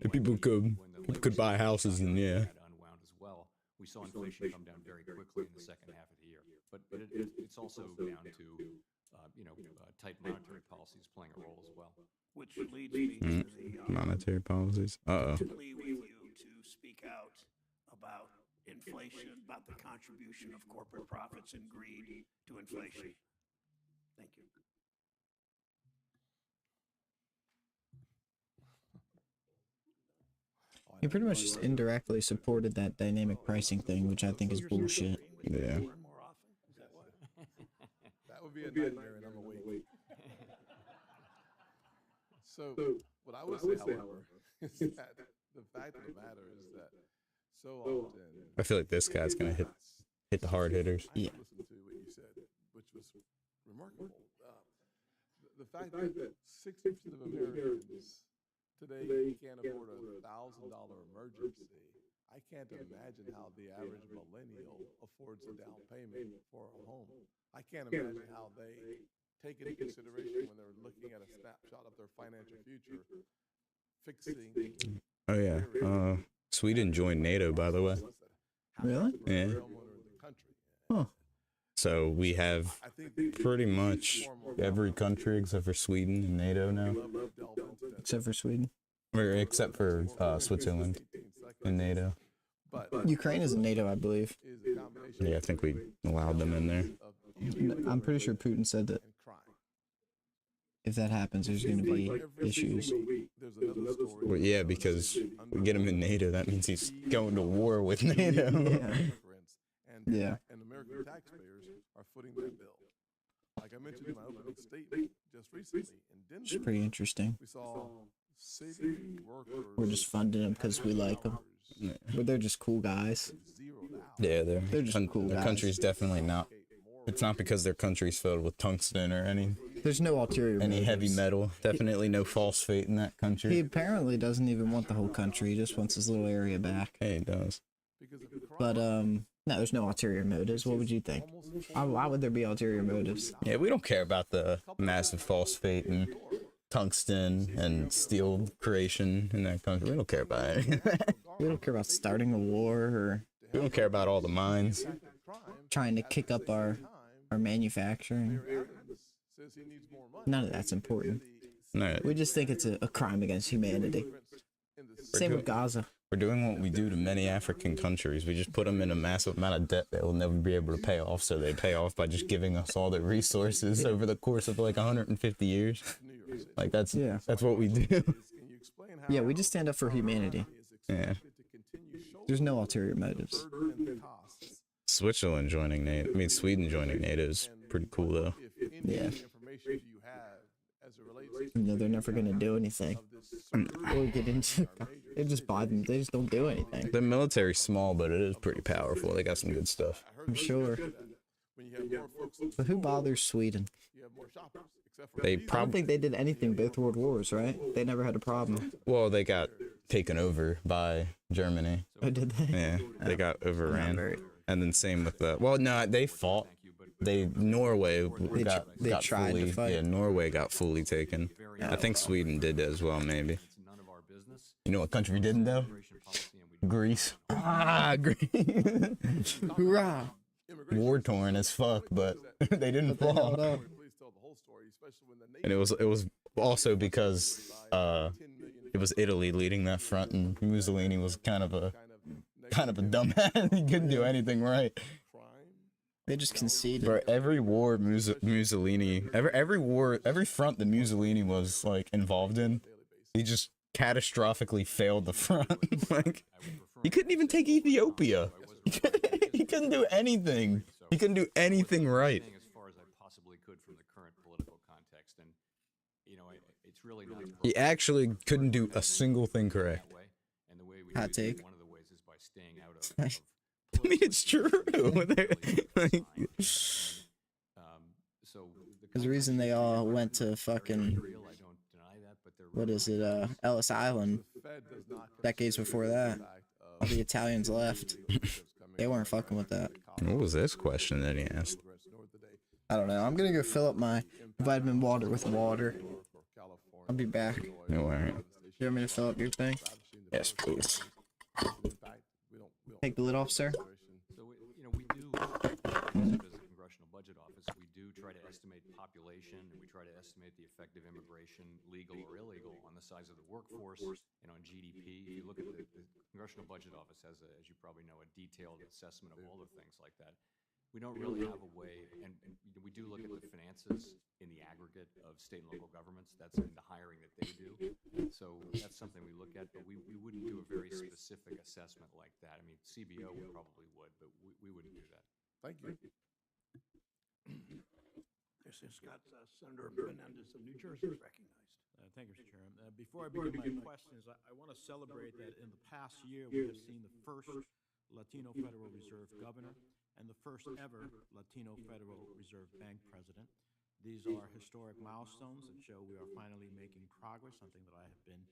And people could buy houses and yeah. Unwound as well. We saw inflation come down very quickly in the second half of the year. But it's also down to tight monetary policies playing a role as well. Which leads me to the Monetary policies. to plea with you to speak out about inflation, about the contribution of corporate profits and greed to inflation. Thank you. He pretty much just indirectly supported that dynamic pricing thing, which I think is bullshit. Yeah. More often? Is that what? That would be a nightmare, and I'm awake. So, what I would say, however, is that the fact of the matter is that so often I feel like this guy's going to hit the hard hitters. Yeah. I listened to what you said, which was remarkable. The fact that 60% of Americans today can't afford $1,000 emergency. I can't imagine how the average millennial affords a down payment for a home. I can't imagine how they take into consideration when they're looking at a snapshot of their financial future, fixing. Oh, yeah. Sweden joined NATO, by the way. Really? Yeah. Huh. So we have I think pretty much every country except for Sweden in NATO now. Except for Sweden. Or except for Switzerland in NATO. But Ukraine is in NATO, I believe. is a combination Yeah, I think we allowed them in there. of I'm pretty sure Putin said that and crime. if that happens, there's going to be Every issues. single week, there's another story. Well, yeah, because we get him in NATO, that means he's going to war with NATO. And, Yeah. and American taxpayers are footing that bill. Like I mentioned in my opening statement, just recently in It's Denver, pretty interesting. we saw city workers. We're just funding them because we like them. But they're just cool guys. zeroed out. Yeah, They're just cool their guys. country's definitely not. It's not because their country's filled with tungsten or any There's no ulterior heavy motives. metal. Definitely no phosphate in that He country. apparently doesn't even want the whole country. He just wants his little area back. Hey, it does. Because of the crime. But No, there's no ulterior motives. What would you think? Why would there be ulterior motives? Yeah, we don't care about the massive phosphate and tungsten and steel creation in that country. We don't care about it. We don't care about starting a war or We don't care about all the mines. trying to kick up our manufacturing. None of that's important. No, We just think it's a crime against humanity. Same with Gaza. we're doing what we do to many African countries. We just put them in a massive amount of debt that will never be able to pay off. So they pay off by just giving us all the resources over the course of like 150 years. Like that's what we do. Yeah, we just stand up for humanity. Yeah. There's no ulterior motives. Switzerland joining NATO. I mean, Sweden joining NATO is pretty cool though. Yeah. You know, they're never gonna do anything. Or get into. They just buy them. They just don't do anything. The military's small, but it is pretty powerful. They got some good stuff. I'm sure. But who bothers Sweden? They I don't probably think they did anything both world wars, right? They never had a problem. well, they got taken over by Germany. Oh, did they? Yeah, they got overran. very- And then same with the well, no, they fought. Norway they got tried to fully, fight. yeah, Norway got fully taken. I think Sweden did as well, maybe. It's none of our business. You know what country didn't though? Immigration policy, and we Greece. Ah, Greece. Hoorah! War torn as fuck, but they didn't fall. And it was also because it was Italy leading that front, and Mussolini was kind of a dumbass. He couldn't do anything right. They just conceded. Bro, every war Mussolini, every front that Mussolini was like involved in, he just catastrophically failed the front. Like he couldn't even take Ethiopia. He couldn't do anything. He couldn't do anything right. as far as I possibly could from the current political context, and it's really not He actually couldn't do a single thing correct. that way. And the way we Hot do take. it, one of the ways is by staying out of I mean, it's true. Like, so There's a reason they all went to fucking, real, I don't deny that, but they're what is it, Ellis Island, decades before that. All the Italians left. They weren't fucking with that. what was this question that he asked? I don't know. I'm gonna go fill up my vitamin water with water. I'll be back. No, all right. You want me to fill up your thing? Yes, please. Take the lid off, sir. So we do, as a congressional budget office, we do try to estimate population, and we try to estimate the effect of immigration, legal or illegal, on the size of the workforce and on GDP. If you look at the congressional budget office has, as you probably know, a detailed assessment of all the things like that. We don't really have a way, and we do look at the finances in the aggregate of state and local governments. That's in the hiring that they do. So that's something we look at, but we wouldn't do a very specific assessment like that. I mean, CBO probably would, but we wouldn't do that. Thank you. This is Scott, Senator Menendez of New Jersey is recognized. Thank you, Mr. Chairman. Before I begin my questions, I want to celebrate that in the past year we have seen the first Latino Federal Reserve governor and the first ever Latino Federal Reserve Bank president. These are historic milestones that show we are finally making progress, something that I have been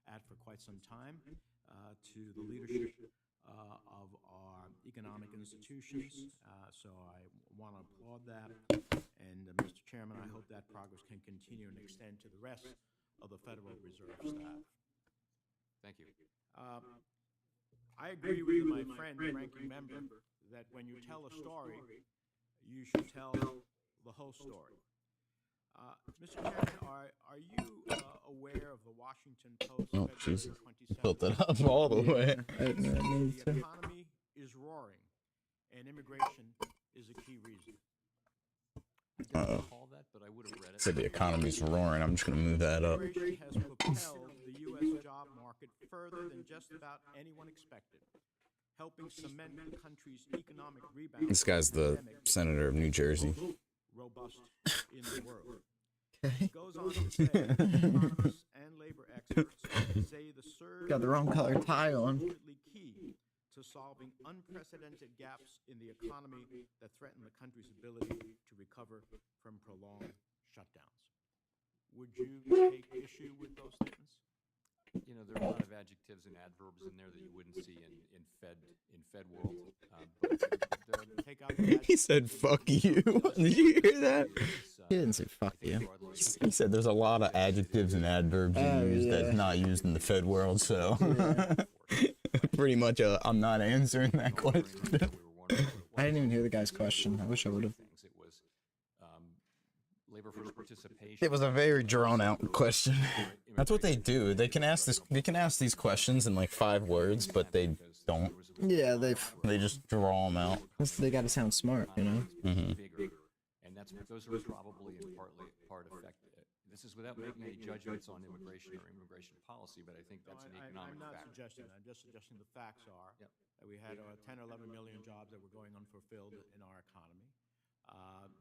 at for quite some time, to the leadership of our economic institutions. So I want to applaud that. And Mr. Chairman, I hope that progress can continue and extend to the rest of the Federal Reserve staff. Thank you. I agree with my friend, ranking member, that when you tell a story, you should tell the whole story. Mr. Chairman, are you aware of the Washington Post? Oh, February Jesus. 27th? Built it up all the way. The economy is roaring, and immigration is a key reason. I don't recall that, but I would have read it. Said the economy's roaring. I'm just gonna move that up. Immigration has propelled the U.S. job market further than just about anyone expected, helping cement the country's economic rebound. This guy's the senator of New Jersey. Robust in the world. It goes on to say, economists and labor experts say the surge Got the wrong color tie on. is absolutely key to solving unprecedented gaps in the economy that threaten the country's ability to recover from prolonged shutdowns. Would you take issue with those statements? there are a lot of adjectives and adverbs in there that you wouldn't see in Fed world. But Take out the He said, "Fuck you." Did you hear that? He didn't say fuck you. He said there's a lot of adjectives and adverbs used that's not used in the Fed world, so pretty much I'm not answering that question. I didn't even hear the guy's question. I wish I would have. It was labor force participation. It was a very drawn out question. That's what they do. They can ask these questions in like 5 words, but they don't. Yeah, They just draw them out. they got to sound smart, you know. Bigger, and those are probably in part effect. This is without making any judgments on immigration or immigration policy, but I think that's an economic I'm not factor. suggesting that. I'm just suggesting the facts are Yep. that we had 10 or 11 million jobs that were going unfulfilled in our economy.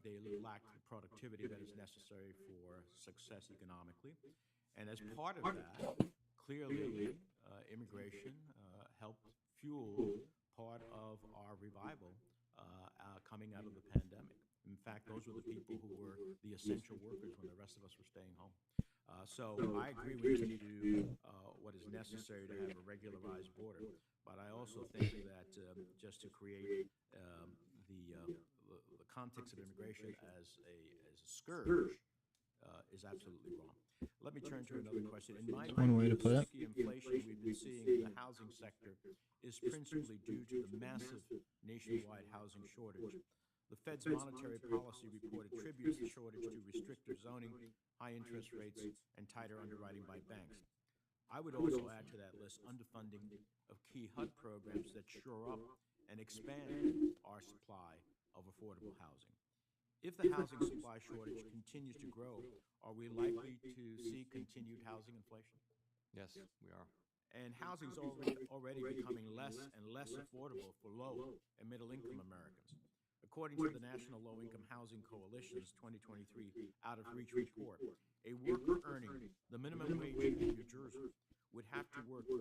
They lacked the productivity that is necessary for success economically. And as part of that, clearly, immigration helped fuel part of our revival coming out of the pandemic. In fact, those were the people who were the essential workers when the rest of us were staying home. So I agree we need to do what is necessary to have a regularized border. But I also think that just to create the context of immigration as a scourge is absolutely wrong. Let me turn to another question. In my One way to put it. sticky inflation we've been seeing in the housing sector is principally due to the massive nationwide housing shortage. The Fed's monetary policy report attributes the shortage to restrictive zoning, high interest rates, and tighter underwriting by banks. I would also add to that list underfunding of key HUD programs that shore up and expand our supply of affordable housing. If the housing supply shortage continues to grow, are we likely to see continued housing inflation? Yes, we are. And housing's already becoming less and less affordable for low and middle income Americans. According to the National Low Income Housing Coalition's 2023 Out of Reach report, a worker earning the minimum wage in New Jersey would have to work 2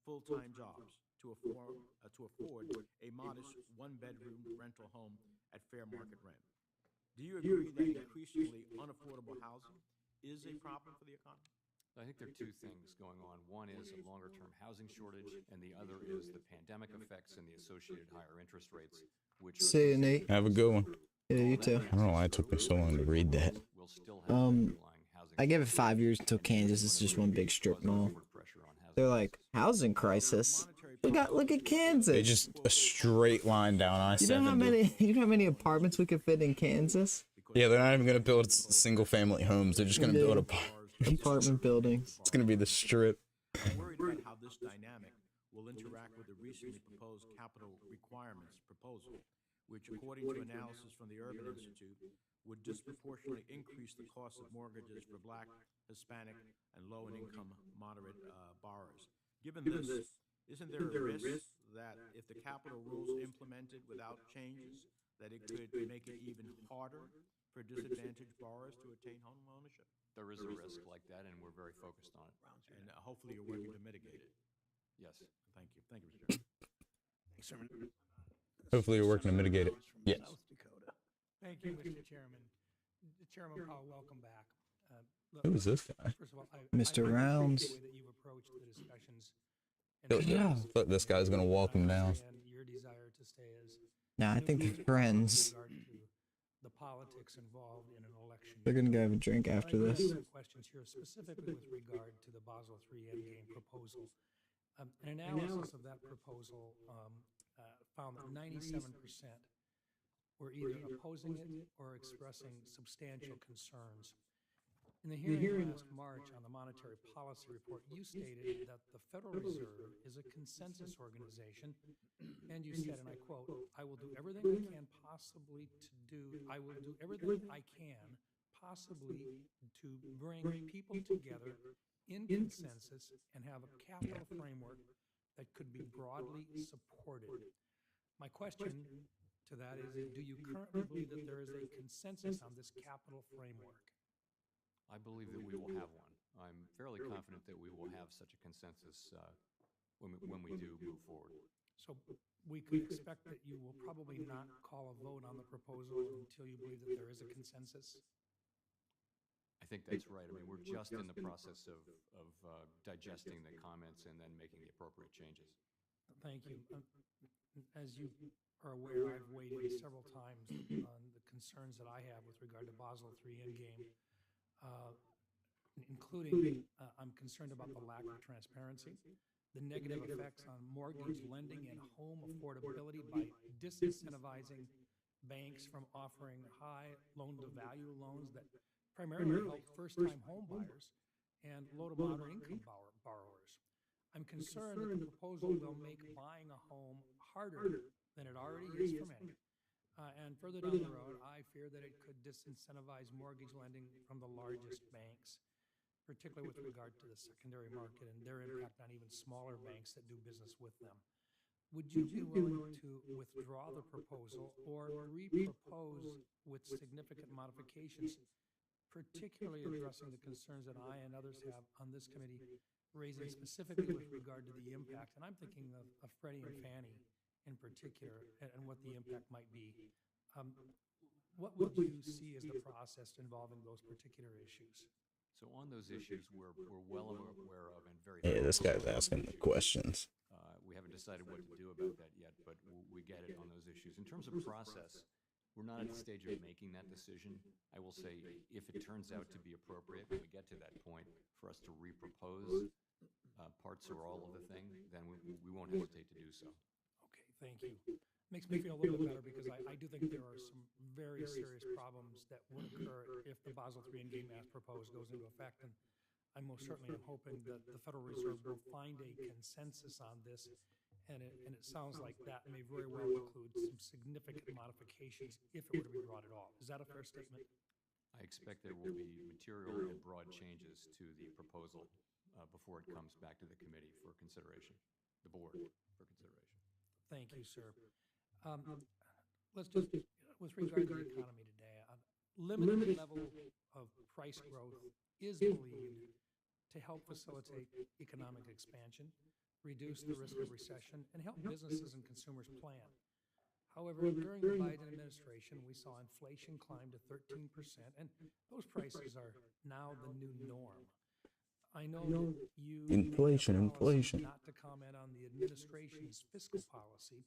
full-time jobs to afford a modest 1-bedroom rental home at fair market rent. Do you agree that increasingly unaffordable housing is a problem for the economy? I think there are 2 things going on. One is a longer-term housing shortage, and the other is the pandemic effects and the associated higher interest rates, which See you, Nate. Have a good one. Yeah, you too. I don't know why it took me so long to read that. will still have underlying housing I give it 5 years until Kansas is just one big strip mall. pressure on housing. They're like, housing crisis. Look at Kansas. They just a straight line down You know how I-70. many apartments we could fit in Kansas? Yeah, they're not even gonna build single family homes. They're just gonna build Apartment buildings. It's gonna be the strip. I'm worried about how this dynamic will interact with the recently proposed capital requirements proposal, which, according to analysis from the Urban Institute, would disproportionately increase the cost of mortgages for Black, Hispanic, and low and income moderate borrowers. Given this, isn't there a risk that if the capital rules implemented without changes, that it could make it even harder for disadvantaged borrowers to attain home ownership? There is a risk like that, and we're very focused on it. And hopefully you're working to mitigate it. Yes. Thank you. Thank you, Mr. Chairman. Thanks, Chairman. Hopefully you're working to mitigate it. From Yes. South Dakota. Thank you, Mr. Chairman. Chairman Powell, welcome back. Look, Who is this guy? First of all, Mr. I Rounds. appreciate the way that you've approached the discussions. and Yeah. Look, this guy's gonna walk him down. And your desire to stay as Nah, I think they're friends. with regard to the politics involved in an election. They're gonna go have a drink after I have this. some questions here, specifically with regard to the Basel III Endgame proposal. An analysis of that proposal found that 97% were either opposing it or expressing substantial concerns. In the hearing last March on the Monetary Policy Report, you stated that the Federal Reserve is a consensus organization, and you said, and I quote, I will do everything I can possibly to bring people together in consensus and have a capital framework that could be broadly supported. My question to that is, do you currently believe that there is a consensus on this capital framework? I believe that we will have one. I'm fairly confident that we will have such a consensus when we do move forward. So we could expect that you will probably not call a vote on the proposal until you believe that there is a consensus? I I think that's right. I mean, we're just in the process of digesting the comments and then making the appropriate changes. Thank you. As you are aware, I've weighed in several times on the concerns that I have with regard to Basel III Endgame, including I'm concerned about the lack of transparency, the negative effects on mortgage lending and home affordability by disincentivizing banks from offering high loan-to-value loans that primarily help first-time home buyers and low to moderate income borrowers. I'm concerned that the proposal will make buying a home harder than it already is for many. And further down the road, I fear that it could disincentivize mortgage lending from the largest banks, particularly with regard to the secondary market and their impact on even smaller banks that do business with them. Would you be willing to withdraw the proposal or re-propose with significant modifications, particularly addressing the concerns that I and others have on this committee, raising specifically with regard to the impact? And I'm thinking of Freddie and Fannie in particular and what the impact might be. What would you see as the process involving those particular issues? So on those issues, we're well aware of and very. Yeah, this guy's asking the questions. We haven't decided what to do about that yet, but we get it on those issues. In terms of process, we're not at the stage of making that decision. I will say, if it turns out to be appropriate, when we get to that point, for us to repropose parts or all of the thing, then we won't hesitate to do so. Okay, thank you. Makes me feel a little bit better because I do think there are some very serious problems that would occur if the Basel III Endgame as proposed goes into effect. And I most certainly am hoping that the Federal Reserve will find a consensus on this. And it sounds like that may very well include some significant modifications if it were to be brought at all. Is that a fair statement? I expect there will be material and broad changes to the proposal before it comes back to the committee for consideration, the board for consideration. Thank you, sir. Let's just, with regard to the economy today, a limited level of price growth is believed to help facilitate economic expansion, reduce the risk of recession, and help businesses and consumers plan. However, during the Biden administration, we saw inflation climb to 13%, and those prices are now the new norm. I know that you Inflation. not to comment on the administration's fiscal policy,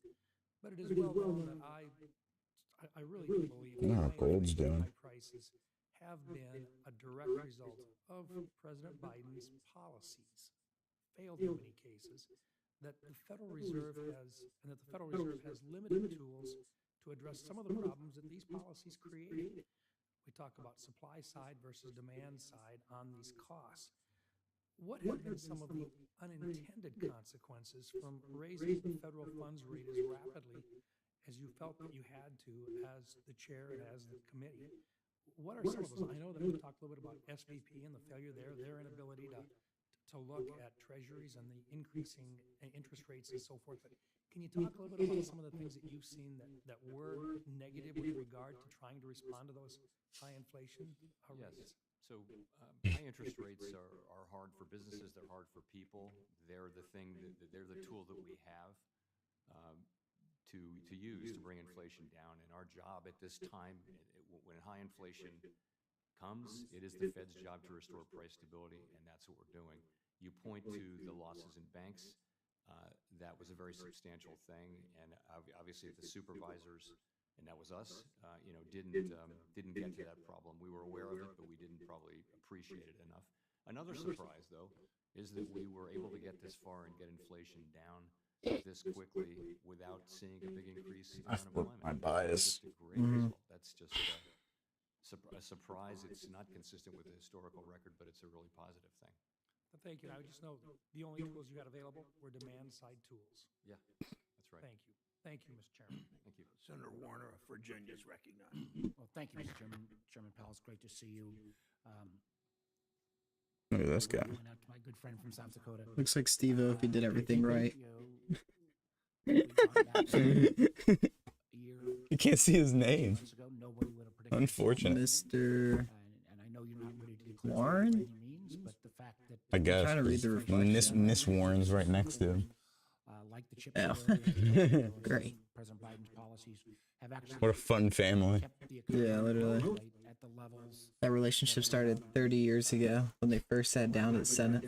but it is well known that I really do believe that gold's doing. high prices have been a direct result of President Biden's policies, failed in many cases, that the Federal Reserve has limited tools to address some of the problems that these policies created. We talk about supply side versus demand side on these costs. What have been some of the unintended consequences from raising the federal funds rate as rapidly as you felt that you had to as the chair and as the committee? What are some of those? I know that we've talked a little bit about SVP and the failure there, their inability to look at treasuries and the increasing interest rates and so forth. But can you talk a little bit about some of the things that you've seen that were negative with regard to trying to respond to those high inflation rates? Yes. So high interest rates are hard for businesses. They're hard for people. They're the thing. They're the tool that we have to use to bring inflation down. And our job at this time, when high inflation comes, it is the Fed's job to restore price stability, and that's what we're doing. You point to the losses in banks. That was a very substantial thing, and obviously the supervisors, and that was us, didn't get to that problem. We were aware of it, but we didn't probably appreciate it enough. Another surprise, though, is that we were able to get this far and get inflation down this quickly without seeing a big increase in unemployment. My bias. That's just a great result. That's just a surprise. It's not consistent with the historical record, but it's a really positive thing. Thank you. I would just know the only tools you had available were demand-side tools. Yeah, that's right. Thank you. Thank you, Mr. Chairman. Thank you. Senator Warner of Virginia is recognized. Well, thank you, Mr. Chairman. Chairman Powell, it's great to see you. Look at this guy. Went out to my good friend from South Dakota. Looks like Steve-O if he did everything right. You can't see his name. Nobody would have predicted. Unfortunate. Mr. And I know you're not ready to declare Warren? by any means, but the fact that I guess. trying to read the reflection. Miss Warren's right next to him. like the chip Oh. bill, Great. President Biden's policies have actually What a fun family. kept the economy Yeah, literally. afloat at at the levels. That relationship started 30 years ago when they first sat down at the Senate.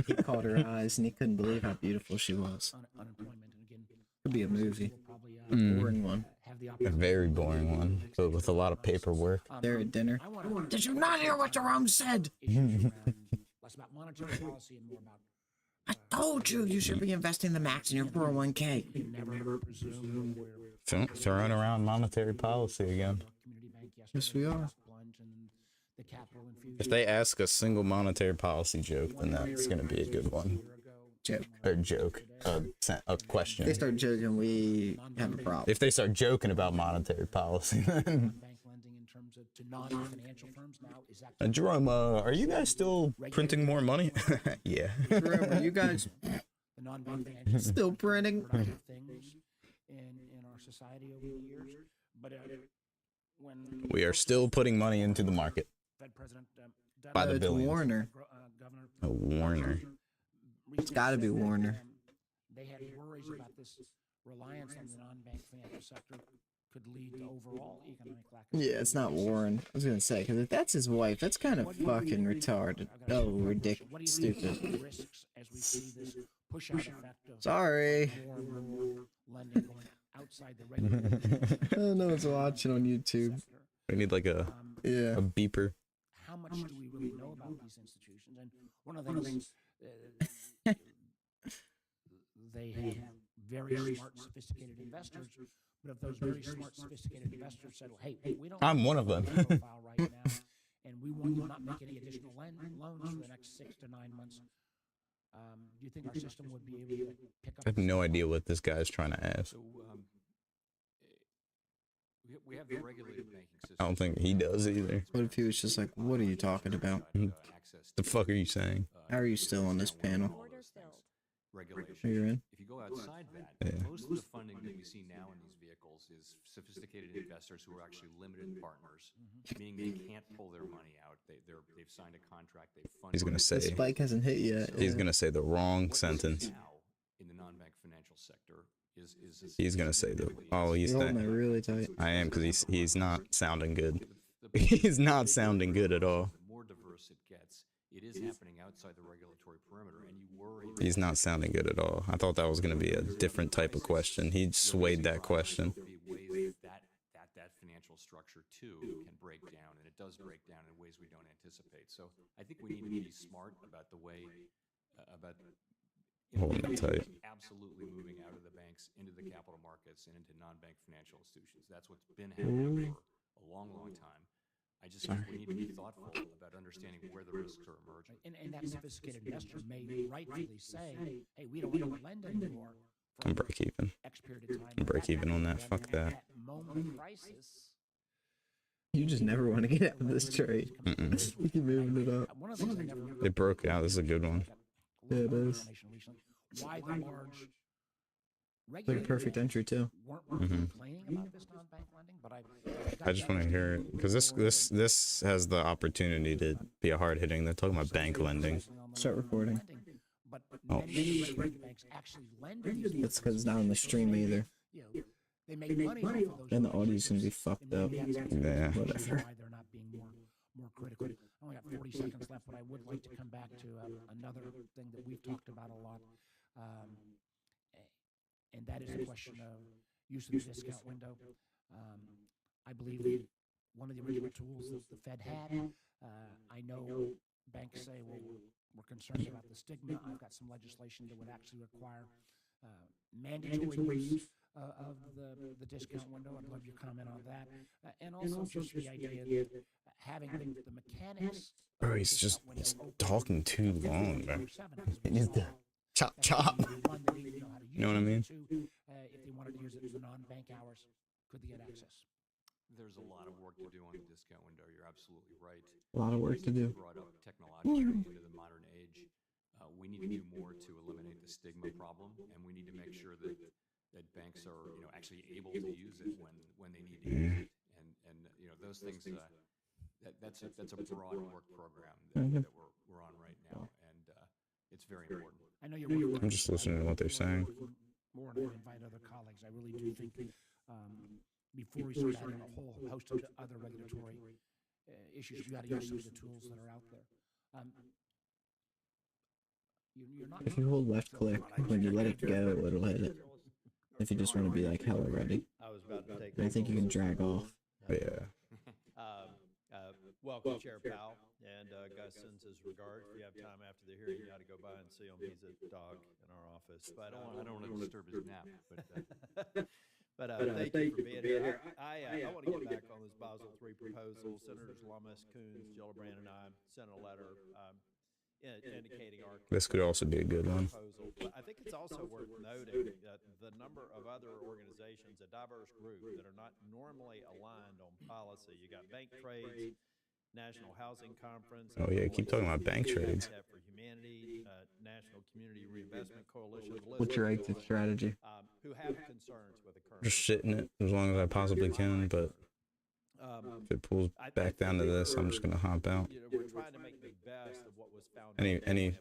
He caught her eyes and he couldn't believe how beautiful she was. Unemployment, and again, Could be a movie. will probably Boring one. have the A opportunity. very boring one, but with a lot of paperwork. They're at dinner. Did you not hear what Jerome said? Less about monetary policy and more about I told you you should be investing the max in your 401k. never presume we're Throwing around monetary policy again. community bank yesterday. Yes, we are. Plunge and the capital infusion. If they ask a single monetary policy joke, then that's going to be a good one. Joke. Or joke. A If they question. start joking, we have a problem. If they start joking about monetary policy, then. Bank lending in terms of to non-financial firms now is actually Jerome, are you guys still printing more money? Yeah. Remember, you guys the non-bank financial still printing. productive things in our society over the years. But when We are still putting money into the market. Fed President By the It's billions. Warner. Governor A Warner. It's got to be Warner. they had worries about this reliance on the non-bank financial sector could lead to overall economic lack of Yeah, it's not Warren. I was gonna say, because if that's his wife, that's kind of fucking retarded. Oh, ridiculous, stupid. risks as we see this push out effect of Sorry. more and more lending going outside the regular No one's watching on YouTube. sector. We need like a Yeah. beeper. How much do we really know about these institutions? And one of the things they have very smart, sophisticated investors. But if those very smart, sophisticated investors said, well, "Hey, we don't I'm one of them." profile right now, and we want you to not make any additional loans for the next 6 to 9 months," do you think our system would be able to pick up? I have no idea what this guy's trying to ask. So we have the regulated banking system. I don't think he does either. What if he was just like, "What are you talking about? Access The fuck are you saying? How are you still on this panel?" regulation. You're in. If you go outside that, Yeah. most of the funding that we see now in these vehicles is sophisticated investors who are actually limited partners, meaning they can't pull their money out. They've signed a contract. They've funded. He's gonna The say. spike hasn't hit yet. He's gonna say the wrong What we see sentence. now in the non-bank financial sector is He's gonna say the. Oh, he's You're holding saying. it really tight. I am because he's not sounding good. The He's not sounding good at all. The more diverse it gets, it is happening outside the regulatory perimeter, and you worry. He's not sounding good at all. I thought that was gonna be a different type of question. He swayed that question. There'll be ways that financial structure too can break down, and it does break down in ways we don't anticipate. So I think we need to be smart about the way about Holding it tight. absolutely moving out of the banks into the capital markets and into non-bank financial institutions. That's what's been happening for a long, long time. I just think we need to be thoughtful about understanding where the risks are emerging. And that sophisticated investor may rightfully say, "Hey, we don't want to lend anymore I'm for break even. X period of time." I'm break even on that. Then Fuck at that. moment of crisis, You just never want to get out of this trade. Mm-mm. You keep moving it up. one of the things I never It broke out. This is a good one. Yeah, it is. Why the large Like a perfect entry too. weren't Mhm. complaining about this non-bank lending, but I just want to hear it because this has the opportunity to be a hard hitting. They're talking about bank lending. Start recording. But Oh. many regulated banks actually lend to these That's because it's not on the stream either. you know, they make money off of those. Then the audio's gonna be fucked up. And maybe that's Yeah. Whatever. why they're not being more critical. I only got 40 seconds left, but I would like to come back to another thing that we've talked about a lot, and that is the question of use of the discount window. I believe one of the original tools that the Fed had. I know banks say, well, we're concerned about the stigma. I've got some legislation that would actually require mandatory use of the discount window. I'd love your comment on that. And also just the idea that having the mechanics. Bro, he's talking too long, bro. He needs to chop chop. You know what I mean? If they wanted to use it for non-bank hours, could they get access? There's a lot of work to do on the discount window. You're absolutely right. A lot of work to do. Brought up technologically into the modern age. We need to do more to eliminate the stigma problem, and we need to make sure that banks are actually able to use it when they need to use it. And those things. That's a broad work program that we're on right now, and it's very important. I know you're. I'm just listening to what they're saying. More and invite other colleagues. I really do think before we start adding a whole host of other regulatory issues, we got to use some of the tools that are out there. You're not. If you hold left click, when you let it go, it'll hit it. If you just want to be like hella ready. I was about to take. And I think you can drag off. Yeah. Welcome, Chair Powell, and Gus sends his regards. If you have time after the hearing, you ought to go by and see him. He's a dog in our office. But I don't want to disturb his nap, but but thank you for being here. I want to get back on this Basel III proposal. Senators Lummis, Coons, Gillibrand, and I sent a letter indicating our. This could also be a good one. Proposal. But I think it's also worth noting that the number of other organizations, a diverse group that are not normally aligned on policy. You got bank trades, National Housing Conference. Oh yeah, keep talking about bank trades. For Humanity, National Community Reinvestment Coalition. What's your exit strategy? Who have concerns with the current. Just shitting it as long as I possibly can, but if it pulls back down to this, I'm just gonna hop out. You know, we're trying to make the best of what was found. Any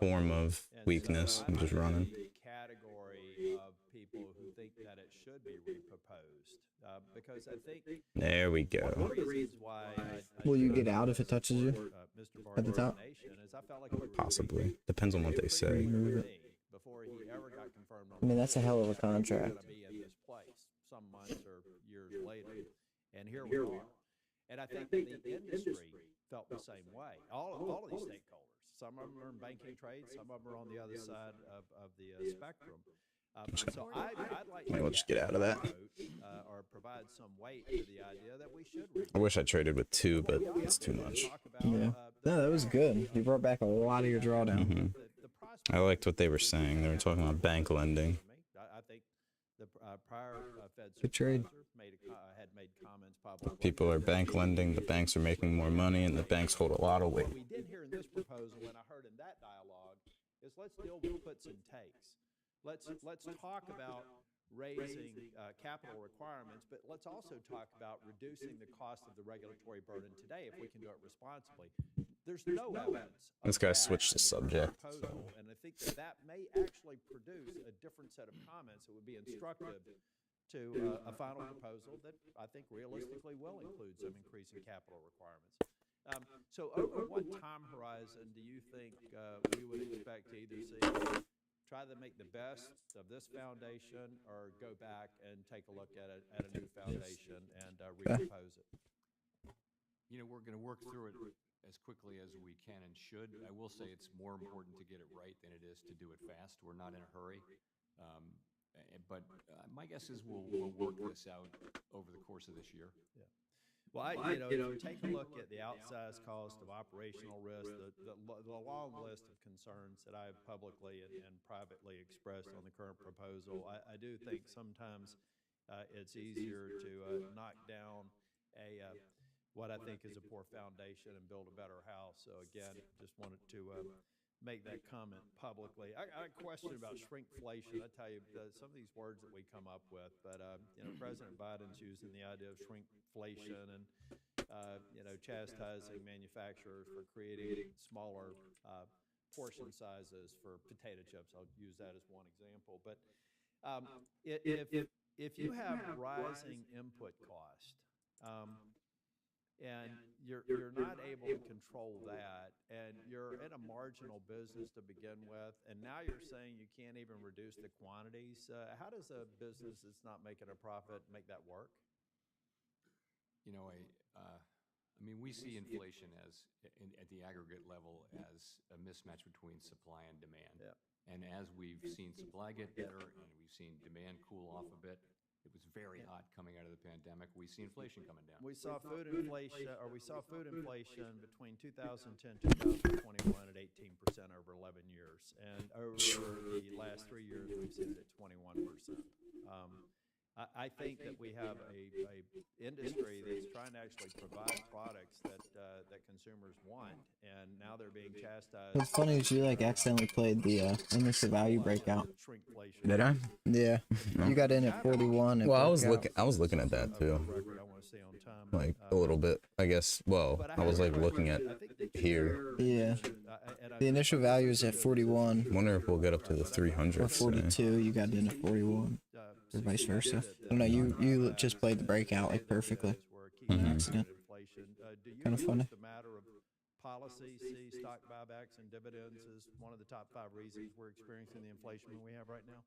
form of weakness, I'm just running. The category of people who think that it should be reproposed, because I think There we go. one of the reasons why Will you get out if it touches you? Mr. At the top? Is I felt like we were Possibly. Depends on what they say. before he ever got confirmed on I mean, that's a hell of a contract. going to be in this place some months or years later, and here we are. And I think the industry felt the same way. All of these stakeholders. Some of them are in banking trade. Some of them are on the other side of the spectrum. So I'd like Might as well just get out of that. Or provide some weight to the idea that we should. I wish I traded with 2, but it's too much. Yeah. No, that was good. You brought back a lot of your drawdown. Mhm. I liked what they were saying. They were talking about bank lending. I think the prior Fed Good trade. had made comments publicly. People are bank lending, the banks are making more money, and the banks hold a lot of weight. What we did hear in this proposal, and I heard in that dialogue, is let's deal with puts and takes. Let's talk about raising capital requirements, but let's also talk about reducing the cost of the regulatory burden today if we can do it responsibly. There's no evidence. This guy switched the subject. And I think that may actually produce a different set of comments that would be instructive to a final proposal that I think realistically will include some increase in capital requirements. So over what time horizon do you think we would expect to either see try to make the best of this foundation or go back and take a look at a new foundation and repropose it? You know, we're going to work through it as quickly as we can and should. I will say it's more important to get it right than it is to do it fast. We're not in a hurry. But my guess is we'll work this out over the course of this year. Yeah. Well, if you take a look at the outsized cost of operational risk, the long list of concerns that I've publicly and privately expressed on the current proposal, I do think sometimes it's easier to knock down what I think is a poor foundation and build a better house. So again, just wanted to make that comment publicly. I got a question about shrinkflation. I tell you, some of these words that we come up with, but President Biden's using the idea of shrinkflation and chastising manufacturers for creating smaller portion sizes for potato chips. I'll use that as one example. But if you have rising input cost, and you're not able to control that, and you're in a marginal business to begin with, and now you're saying you can't even reduce the quantities. How does a business that's not making a profit make that work? You know, I mean, we see inflation as at the aggregate level as a mismatch between supply and demand. Yeah. And as we've seen supply get better and we've seen demand cool off a bit, it was very hot coming out of the pandemic. We see inflation coming down. We saw food inflation, between 2010 and 2021 at 18% over 11 years, and over the last 3 years we've seen it at 21%. I think that we have a industry that's trying to actually provide products that consumers want, and now they're being chastised. What's funny is you accidentally played the initial value breakout. Shrinkflation. Did I? Yeah, No. you got in at 41. And Well, I was broke out. looking at that too, Record, I want to stay on time. like a little bit, I guess. Well, But I was like have a looking at question. I think that here. Yeah. and The initial value is at 41 Wonder if we'll get up to the 300. or 42. You got in at 41. or vice versa. I don't know. You just played the breakout like perfectly. Accident. Kind of funny. The matter of policy, see stock buybacks and dividends is one of the top 5 reasons we're experiencing the inflation we have right now.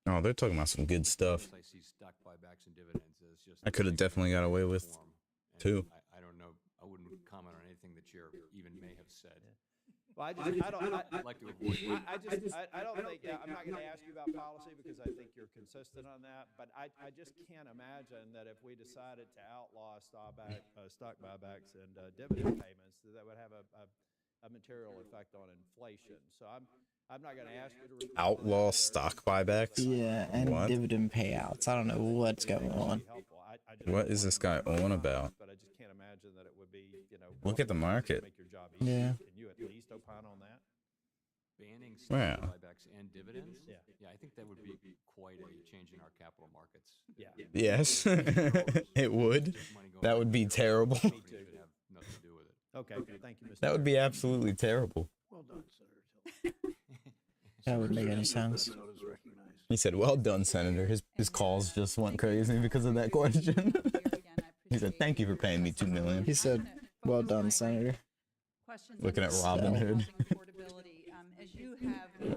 Oh, they're talking about some good stuff. I see stock buybacks and dividends as just. I could have definitely got away with too. I don't know. I wouldn't comment on anything the chair even may have said. Well, I don't think, I'm not going to ask you about policy because I think you're consistent on that, but I just can't imagine that if we decided to outlaw stock buybacks and dividend payments, that would have a material effect on inflation. So I'm not going to ask you to Outlaw stock buybacks? Yeah, and What? dividend payouts. I don't know what's going on. What is this guy on about? But I just can't imagine that it would be, Look at the market. make your job easier. Yeah. Can you at least opine on that? Banning stock Wow. buybacks and dividends? Yeah. Yeah, I think that would be quite a change in our capital markets. Yeah. Yes, it would. That would be terrible. It would have nothing to do with it. Okay, thank you, Mr. That would be absolutely terrible. Well done, Senator Tillman. That wouldn't make any sense. Minnesota's recognized. He said, "Well done, Senator." His calls just went crazy because of that question. He said, "Thank you for paying me $2 million." He said, "Well done, Senator." Looking at Robin Hood.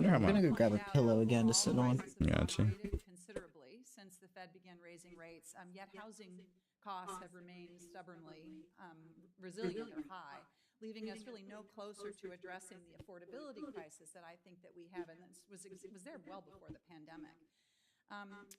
I'm gonna go grab a pillow again to sit on. Gotcha. Considerably since the Fed began raising rates, yet housing costs have remained stubbornly resilient or high, leaving us really no closer to addressing the affordability crisis that I think that we have, and this was there well before the pandemic.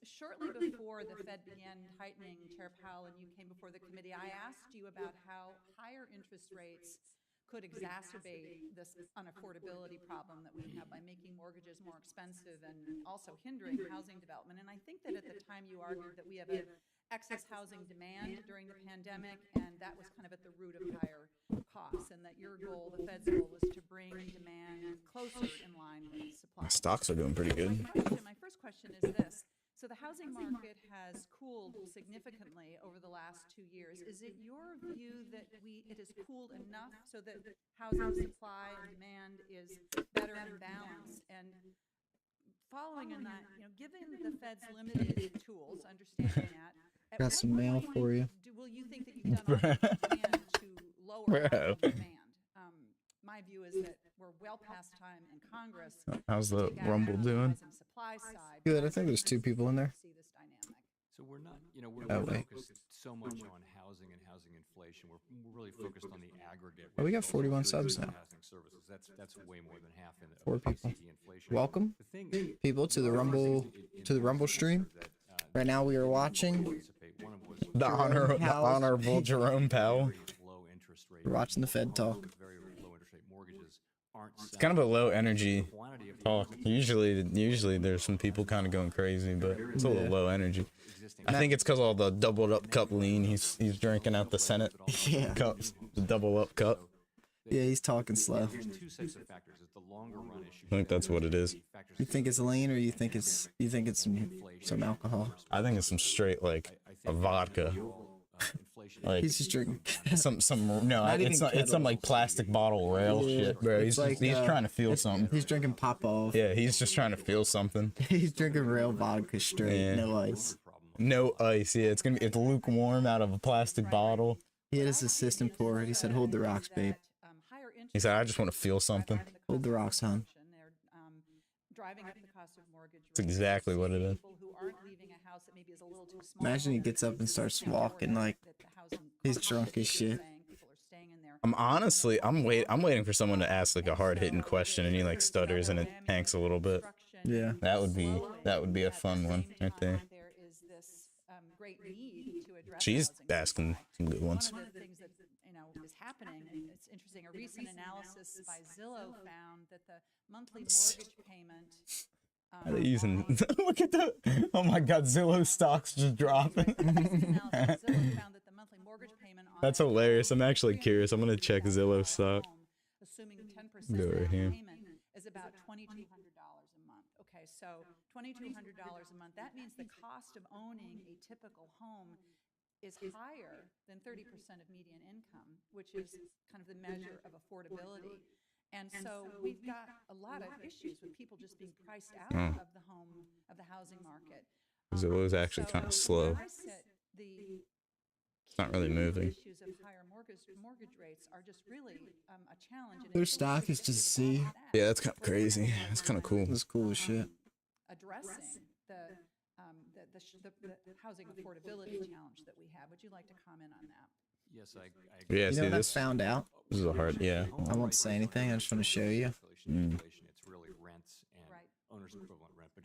Shortly before the Fed began tightening, Chair Powell, and you came before the committee, I asked you about how higher interest rates could exacerbate this unaffordability problem that we have by making mortgages more expensive and also hindering housing development. And I think that at the time you argued that we have an excess housing demand during the pandemic, and that was kind of at the root of higher costs, and that your goal, the Fed's goal, was to bring demand closer in line with supply. Stocks are doing pretty good. My first question is this. So the housing market has cooled significantly over the last 2 years. Is it your view that it has cooled enough so that housing supply and demand is better and balanced? And following on that, given the Fed's limited tools, understanding that, at Got what some mail point for you. will you think that you've done all you can to lower housing demand? My view is that we're well past time in Congress. How's to the take action Rumble on the doing? housing supply side, Good. but I think there's 2 people in there. see this dynamic. So we're not, we're Oh, wait. focused so much on housing and housing inflation. We're really focused on the aggregate. Oh, we got which is 41 also subs goods and now. Housing services. That's way more than half in the 4 people. PCE inflation. Welcome, The thing, people, to the Rumble stream. Right now we are watching one of was The honorable Jerome Powell. very low interest rate. We're watching the Fed talk. With very low interest rate mortgages aren't It's kind of a low energy quantity of talk. Usually there's some people kind of going crazy, but it's a little low energy. I think it's because all the doubled up cup lean he's drinking out the Senate Yeah. cups, the double up cup. Yeah, he's talking slow. There's 2 sets of factors. It's the longer run issue. I think that's what it is. You think it's lean, or you think it's some alcohol? I think it's some straight like a vodka. Like He's just drinking. some no, Not it's even not, it's some like plastic bottle rail Yeah, shit, bro. it's like, He's trying to feel something. He's drinking Popov. Yeah, he's just trying to feel something. He's drinking real vodka straight, Yeah. no ice. No ice. Yeah, it's lukewarm out of a plastic bottle. He had his assistant pour it. He said, "Hold the rocks, babe." He said, "I just want to feel something." Hold the rocks, hon. Driving up the cost of mortgage That's exactly what it is. People who aren't leaving a house that maybe is a little too small. Imagine he gets up and starts walking like he's drunk as shit. I'm waiting for someone to ask like a hard hitting question and he like stutters and it hanks a little bit. Yeah. That would be a fun one right there. There is this great need to address She's housing asking some good ones. One of the things that is happening, and it's interesting. A recent analysis by Zillow found that the monthly mortgage payment. Are they using? Look at that! Oh my God, Zillow stocks just dropping. Zillow found that the monthly mortgage payment on That's hilarious. I'm actually curious. I'm gonna check Zillow stock. assuming 10% Go right down here. payment is about $2,200 a month. Okay, so $2,200 a month. That means the cost of owning a typical home is higher than 30% of median income, which is kind of the measure of affordability. And so we've got a lot of issues with people just being priced out of the housing market. 'Cause it was actually kind of slow. where I sit, It's not really key moving. issues of higher mortgage rates are just really a challenge. And Their until we stock is get to just the bottom C. of that, Yeah, that's kind of we're gonna have a crazy. hard That's kind of time, cool. That's cool as shit. Addressing the housing affordability challenge that we have. Would you like to comment on that? Yes, I agree. Yeah, You see know what I this. found out? This is a hard. Yeah. I won't say anything. I just want to show you. It's really rents and Right. owner's equivalent rent. But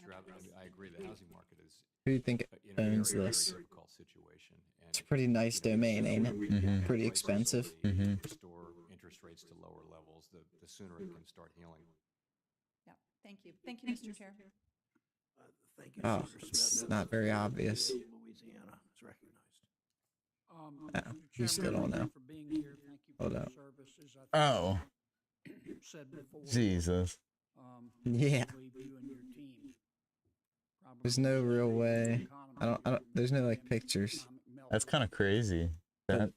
I agree, the housing market is Who do you think in a owns very, this? very difficult situation. And It's a pretty nice domain, ain't it? Mhm. Pretty expensive. Restore interest rates to lower levels, the sooner it can start healing. Yeah, thank you. Thank you, Mr. Chair. Thank you, Oh, Mr. it's Smith. not very obvious. Louisiana is recognized. Oh, you still don't know. Hold up. Oh, Said before, Jesus. Yeah. believe you and your team There's no real way. I don't. There's no like pictures. That's kind of crazy. That,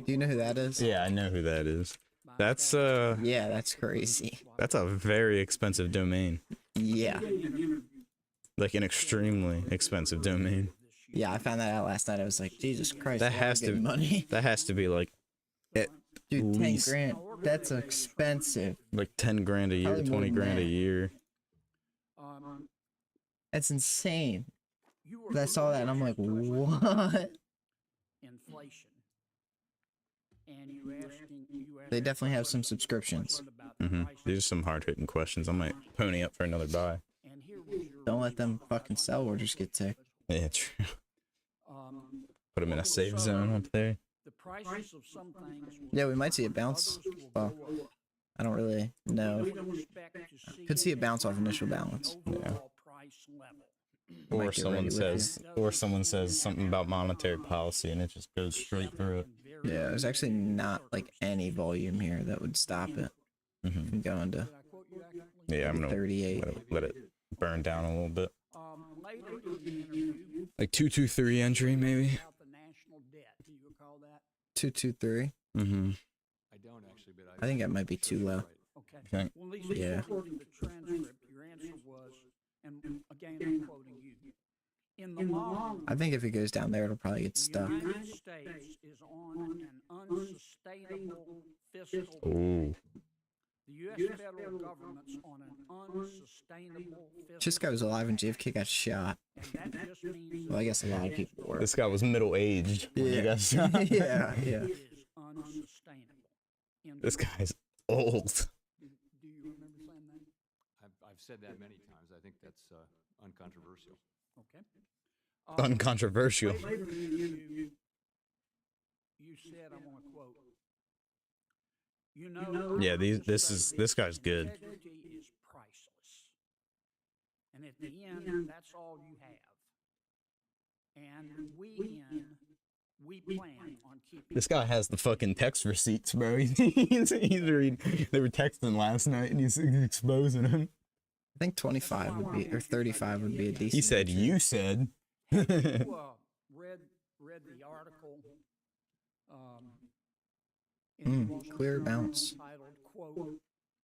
Do you know who that is? yeah, I know who that is. That's Yeah, that's crazy. that's a very expensive domain. Yeah. Like an extremely expensive domain. Yeah, I found that out last night. I was like, Jesus Christ, That a lot has of to good money. That has to be like at Dude, 10 least grand. That's expensive. like 10 grand a year, Probably more 20 than grand a that. year. That's insane. You But I saw that and I'm like, what? inflation. And you asking, They definitely have some subscriptions. These are some hard hitting questions. I might pony up for another buy. Don't let them fucking sell orders get ticked. Yeah, true. Put them in a safe zone up there. The prices of some things Yeah, we might see it bounce. Well, I don't really know. Could see it bounce off initial balance. Yeah. Might Or get someone ready with says something about monetary policy and it just goes straight through it. Yeah, there's actually not like any volume here that would stop it from going to Yeah, I'm gonna 38. let it burn down a little bit. Later in the interview, Like 223 entry maybe. about the national debt. Do you recall that? 223. Mm-hmm. I don't actually, but I think that might be too low. Okay. Okay. Well, at least Yeah. according to the transcript, your answer was, and again, I'm quoting you, in the long I think if it goes down there, it'll probably get the stuck. United States is on an unsustainable fiscal Ooh. The U.S. federal government's on an unsustainable fiscal This guy was alive and JFK got shot. and that just means Well, I guess a lot of people were. This guy was middle aged. Yeah. Yeah, yeah. it is unsustainable. This guy's old. Do you remember saying that? I've said that many times. I think that's uncontroversial. Okay. Uncontroversial. Later in the interview, you said, I want to quote, you know, Yeah, this guy's good. integrity is priceless. And at the end, that's all you have. And we plan on keeping This guy has the fucking text receipts, bro. He's reading. They were texting last night and he's exposing him. I think 25 would be, or 35 would be a decent. He said, entry. "You said." you read the article in the Wall Street clear Journal bounce. entitled, quote,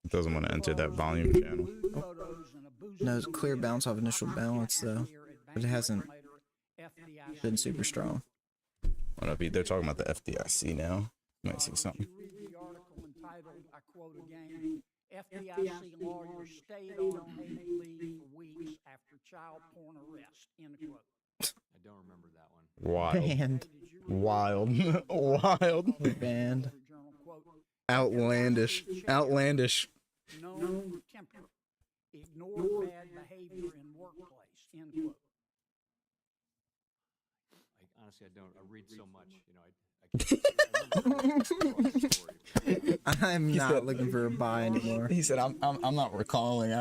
Doesn't want to enter that volume channel. "Nude photos and a boozy No, it's clear bounce off initial balance though, but it hasn't FDIC been super strong. What up? They're talking about the FDIC now. Might see something. You read the article entitled, I quote again, FDIC lawyer stayed on paid leave for weeks after child porn arrest, end quote. I don't remember that one. Wild. Banned. Wild. Wild. Banned. Journal, quote, Outlandish. Outlandish. known temper, ignore bad behavior in workplace, end quote. Honestly, I don't. I read so much, I can't. I'm not looking for a buy anymore. He said, "I'm not recalling.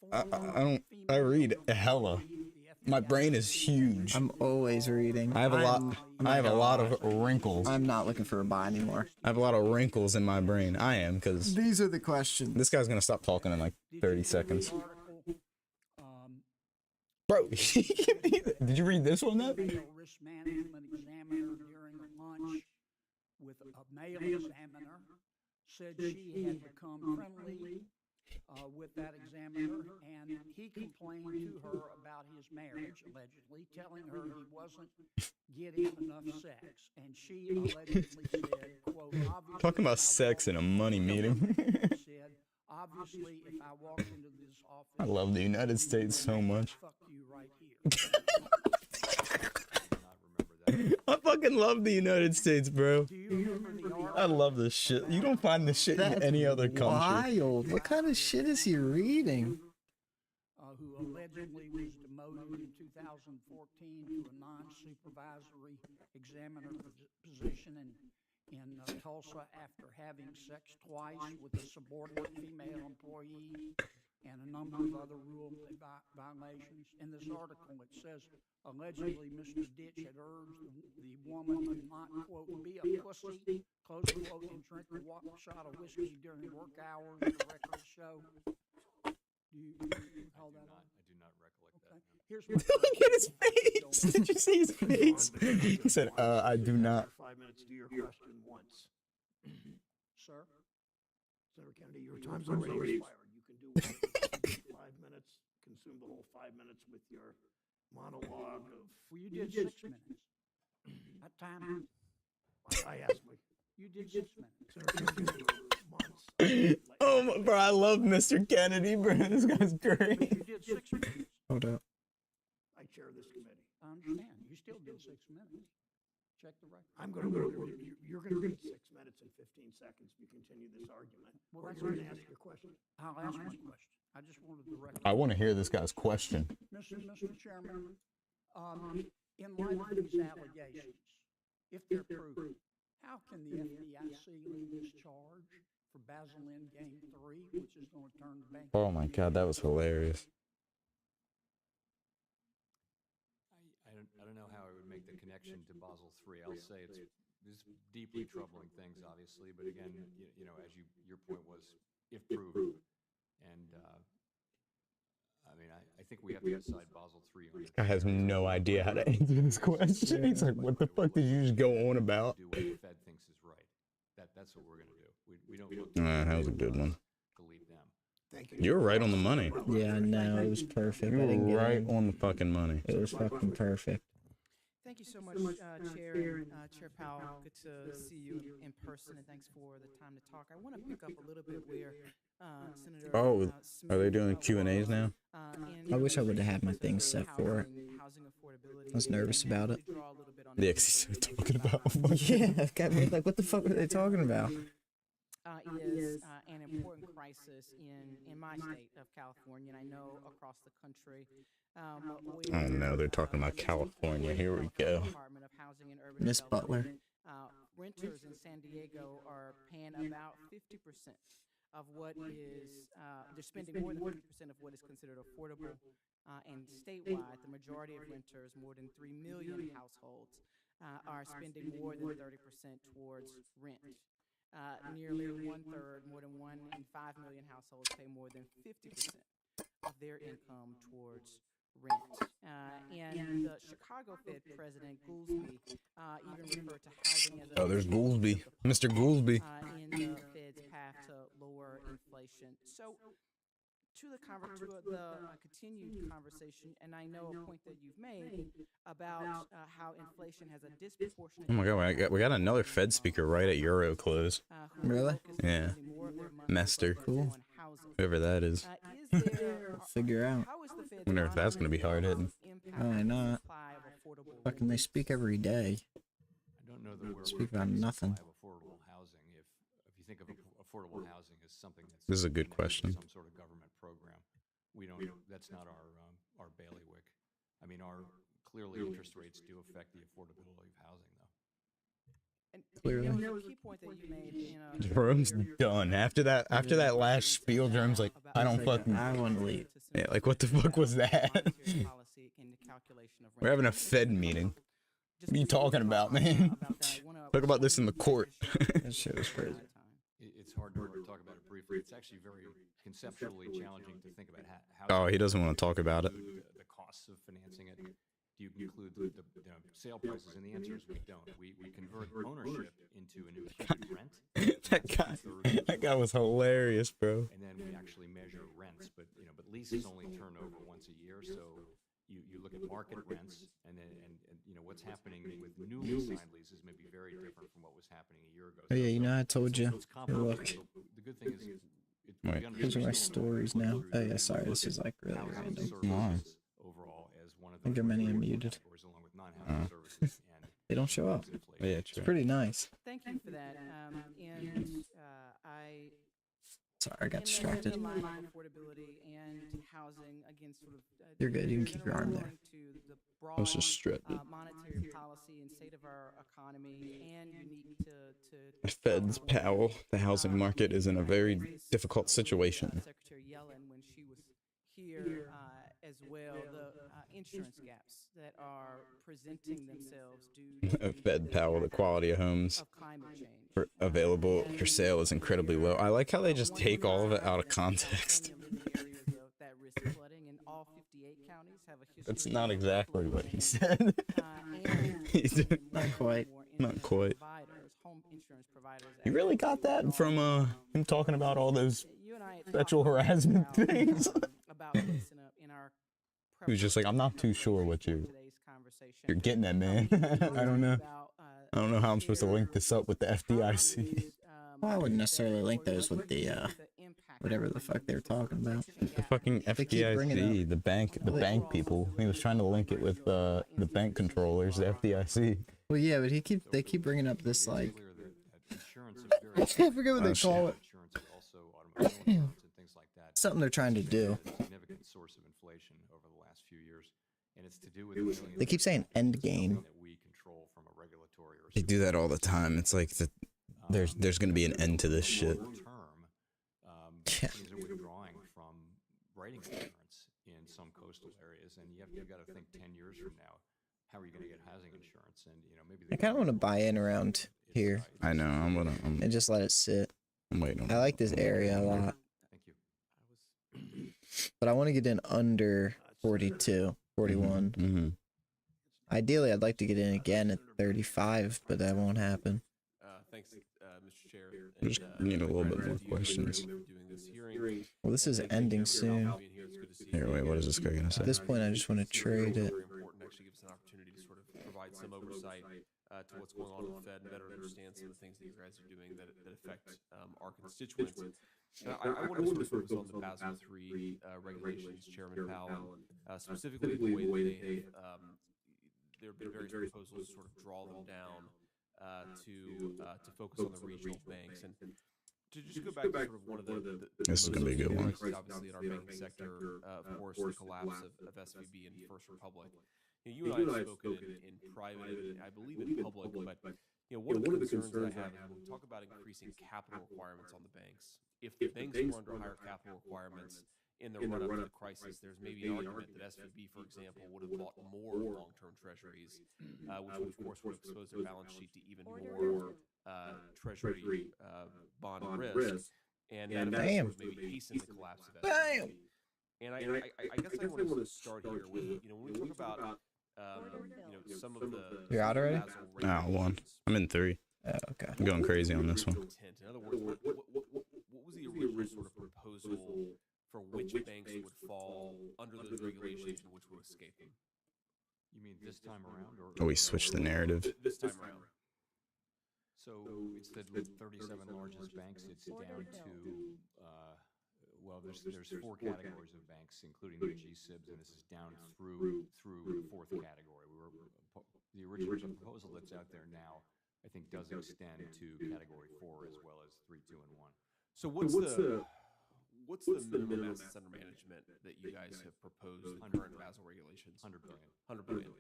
I read hella. My brain is huge. I'm always reading. I have a lot. I have a lot of wrinkles. I'm not looking for a buy anymore. I have a lot of wrinkles in my brain. I am because These are the questions. this guy's gonna stop talking in like 30 seconds. Article, Bro, did you read this one up? female risk management examiner during lunch with a male examiner said she had become friendly with that examiner, and he complained to her about his marriage, allegedly, telling her he wasn't getting enough sex. And she allegedly said, quote, obviously, Talking about sex in a money meeting. said, obviously, if I walked into this office, I love the United States so much. fuck you right here. I fucking love the United States, bro. Do you remember the article? I love this shit. You don't find this shit in any other country. Wild. What kind of shit is he reading? Who allegedly was demoted in 2014 to a non-supervisory examiner position in Tulsa after having sex twice with a subordinate female employee and a number of other rule violations. In this article, it says, allegedly, Mr. Ditch had urged the woman to not, quote, be a pussy, close quote, and drink a shot of whiskey during work hours, the records show. Do you recall that? I do not recollect that. No. Here's my Look at his face. Did you see his face? He said, I do not. 5 minutes to your question once. Sir? Senator Kennedy, your time's already expired. You can do 5 minutes, consume the whole 5 minutes with your monologue of. Well, you did 6 minutes. That time, I asked my. you did 6 minutes. Senator Kennedy, months. Oh, my, bro, I love Mr. Kennedy, bro. This guy's great. You did 6 minutes. Hold up. I chair this committee. I understand. You still did 6 minutes. Check the record. I'm going to go. You're going to get 6 minutes and 15 seconds to continue this argument. Well, Or that's you're going to what- ask your question. I'll ask my question. I just wanted the record. I want to hear this guy's question. Mr. Chairman, in light of these allegations, if they're proven, how can the FDIC lead this charge for Basel in Game 3, which is going to turn the bank? Oh my God, that was hilarious. I don't know how I would make the connection to Basel III. I'll say it's deeply troubling things, obviously, but again, you know, as your point was, if proven, and I mean, I think we have to decide Basel III on. This guy has no idea how to answer this question. He's like, what the fuck did you just go on about? Do what the Fed thinks is right. That's what we're going to do. We don't look That was a good one. to lead them. Thank you. You were right on the money. Yeah, no, it was perfect. You I didn't were get right any- on the fucking money. It was fucking perfect. Thank you so much, Chair and Chair Powell. Good to see you in person, and thanks for the time to talk. I want to pick up a little bit where Senator Oh, Smith, are they doing Q&As now? I wish I would have had my things set for it. housing affordability. I was nervous about it. Draw a little bit on Yeah, it. 'cause he's talking about. Yeah, it got me like, what the fuck were they talking about? Is an important crisis in my state of California, and I know across the country. Oh no, they're talking about California. Here we go. Department of Housing and Urban Miss Butler. Development, renters in San Diego are paying about 50% of what is, they're spending more than 50% of what is considered affordable. And statewide, the majority of renters, more than 3 million households, are spending more than 30% towards rent. Nearly 1/3, more than 1 in 5 million households pay more than 50% of their income towards rent. And the Chicago Fed President Goolsbee even referred to housing as a Oh, there's Goolsbee. Mr. Goolsbee. in the Fed's path to lower inflation. So to the continued conversation, and I know a point that you've made about how inflation has a disproportionate. Oh my God, we got another Fed speaker right at Euro close. Who Really? focus on Yeah. spending more of their money Mester. on housing. Whoever that is. Is there, Figure out. how is the Fed's Wonder if that's gonna be hard hitting. impact Probably on the not. supply of affordable Fucking they speak every day. I don't know that we're Speak about affecting the nothing. supply of affordable housing. If you think of affordable housing as something that's This is a good connected to question. some sort of government program, we don't. That's not our bailiwick. I mean, clearly interest rates do affect the affordability of housing, though. And Clearly. there was a key point that you made. Jerome's done. After that last spiel, Jerome's like, I don't fucking. I want to leave. Yeah, like what the fuck was that? We're having a Fed meeting. What are you talking about, man? Talk about this in the court. That shit was crazy. It's hard to talk about it briefly. It's actually very conceptually challenging to think about how. Oh, he doesn't want to talk about it. The costs of financing it. do you include the sale prices? And the answer is we don't. We convert ownership into an imputed rent. That guy was hilarious, bro. And then we actually measure rents, but leases only turn over once a year, so you look at market rents, and what's happening with newly signed leases may be very different from what was happening a year ago. Oh yeah, you know I told you. It's complicated. Look. The good thing is, These are my stories now. Oh yeah, sorry, this is like really random. overall as one of the I think many are muted. along with non-housing services and They don't show up. Yeah, It's pretty nice. Thank you for that. And Sorry, I got in distracted. the line of affordability and housing, again, sort of. You're good. You can keep your arm there. To the broad, I was just stretching. monetary policy and state of our economy, and unique to Fed's Powell, the housing market is in a very difficult situation. Secretary Yellen when she was here as well. The insurance gaps that are presenting themselves due to Fed Powell, the quality of homes of climate change. available for sale is incredibly low. I like how they just take all of it out of context. That risk flooding in all 58 counties have a history. That's not exactly what he said. Not quite. Not quite. Home insurance providers. You really got that from him talking about all those You and I had sexual talked harassment about, things. about this in our He was just like, I'm not too sure what you're getting at, man. I don't know. I don't know how I'm supposed to link this up with the FDIC. Well, I wouldn't necessarily link those with the whatever the fuck they were talking about. The fucking FDIC, the bank people. He was trying to link it with the bank controllers, the FDIC. Well, yeah, but they keep bringing up this like I forget what they call it. Something they're trying to do. Significant source of inflation over the last few years, and it's to do with They keep saying end game. that we control from a regulatory or They do that all the time. It's like there's going to be an end to this shit. Companies are withdrawing from writing insurance in some coastal areas, and you've got to think 10 years from now, how are you going to get housing insurance? And maybe I kind of want to buy in around here I know. and just let it sit. I'm waiting. I like this area a lot, Thank you. but I want to get in under 42, 41. Mm-hmm. Ideally, I'd like to get in again at 35, but that won't happen. Thanks, Mr. Chair. Just need a little bit more questions. Well, this is ending soon. Here, wait, what is this guy going to say? At this point, I just want to trade it. Actually gives us an opportunity to sort of provide some oversight to what's going on in the Fed and better understand some of the things that you guys are doing that affect our constituents. I want to sort of focus on the Basel III regulations, Chairman Powell, specifically the way that they have, there have been various proposals to sort of draw them down to focus on the regional banks. And to just go back to sort of one of the This is going to be a good one. obviously in our banking sector, of course, the collapse of SVB and First Republic. You and I have spoken in private, and I believe in public, but one of the concerns that I have is when we talk about increasing capital requirements on the banks. If the banks were under higher capital requirements in the run-up to the crisis, there's maybe an argument that SVB, for example, would have bought more long-term treasuries, which would, of course, would expose their balance sheet to even more treasury bond risk, and that would maybe hasten the collapse of SVB. And I guess I want to start here with, when we talk about some of the You're out already? One. I'm in 3. Oh, okay. I'm going crazy on this one. In other words, what was the original sort of proposal for which banks would fall under those regulations and which would escape them? You mean this time around, or Oh, we switched the narrative. This time around. So it's the 37 largest banks. It's down to there's 4 categories of banks, including the G-SIBs, and this is down through the 4th category. The original proposal that's out there now, I think, does extend to category 4 as well as 3, 2, and 1. So what's the minimum assets under management that you guys have proposed in current Basel regulations? 100 billion. 100 billion.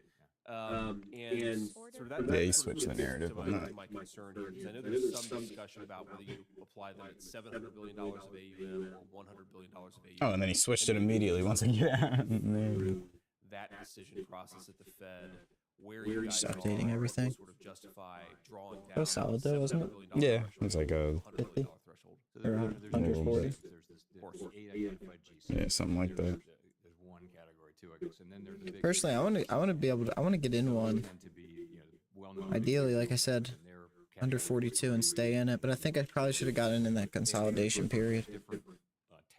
And sort of that They sort of switched the gets narrative to on that. my concern here, because I know there's some discussion about whether you apply them at $700 billion of AUM or $100 billion of AUM. Oh, and then he switched it immediately once again. That decision process at the Fed, where you guys Just updating everything. sort of justify drawing down That was solid though, wasn't it? Yeah, it's like a 50? threshold. So Around there's 140? There's 8 identified G-SIBs. yeah, something like that. There's 1 category too, I guess. And then there's the big Personally, I want to be able to. I want to get in one. tend to be, well-known. Ideally, like I said, and they're under 42 and stay in it. But I think I probably should have gotten in that consolidation period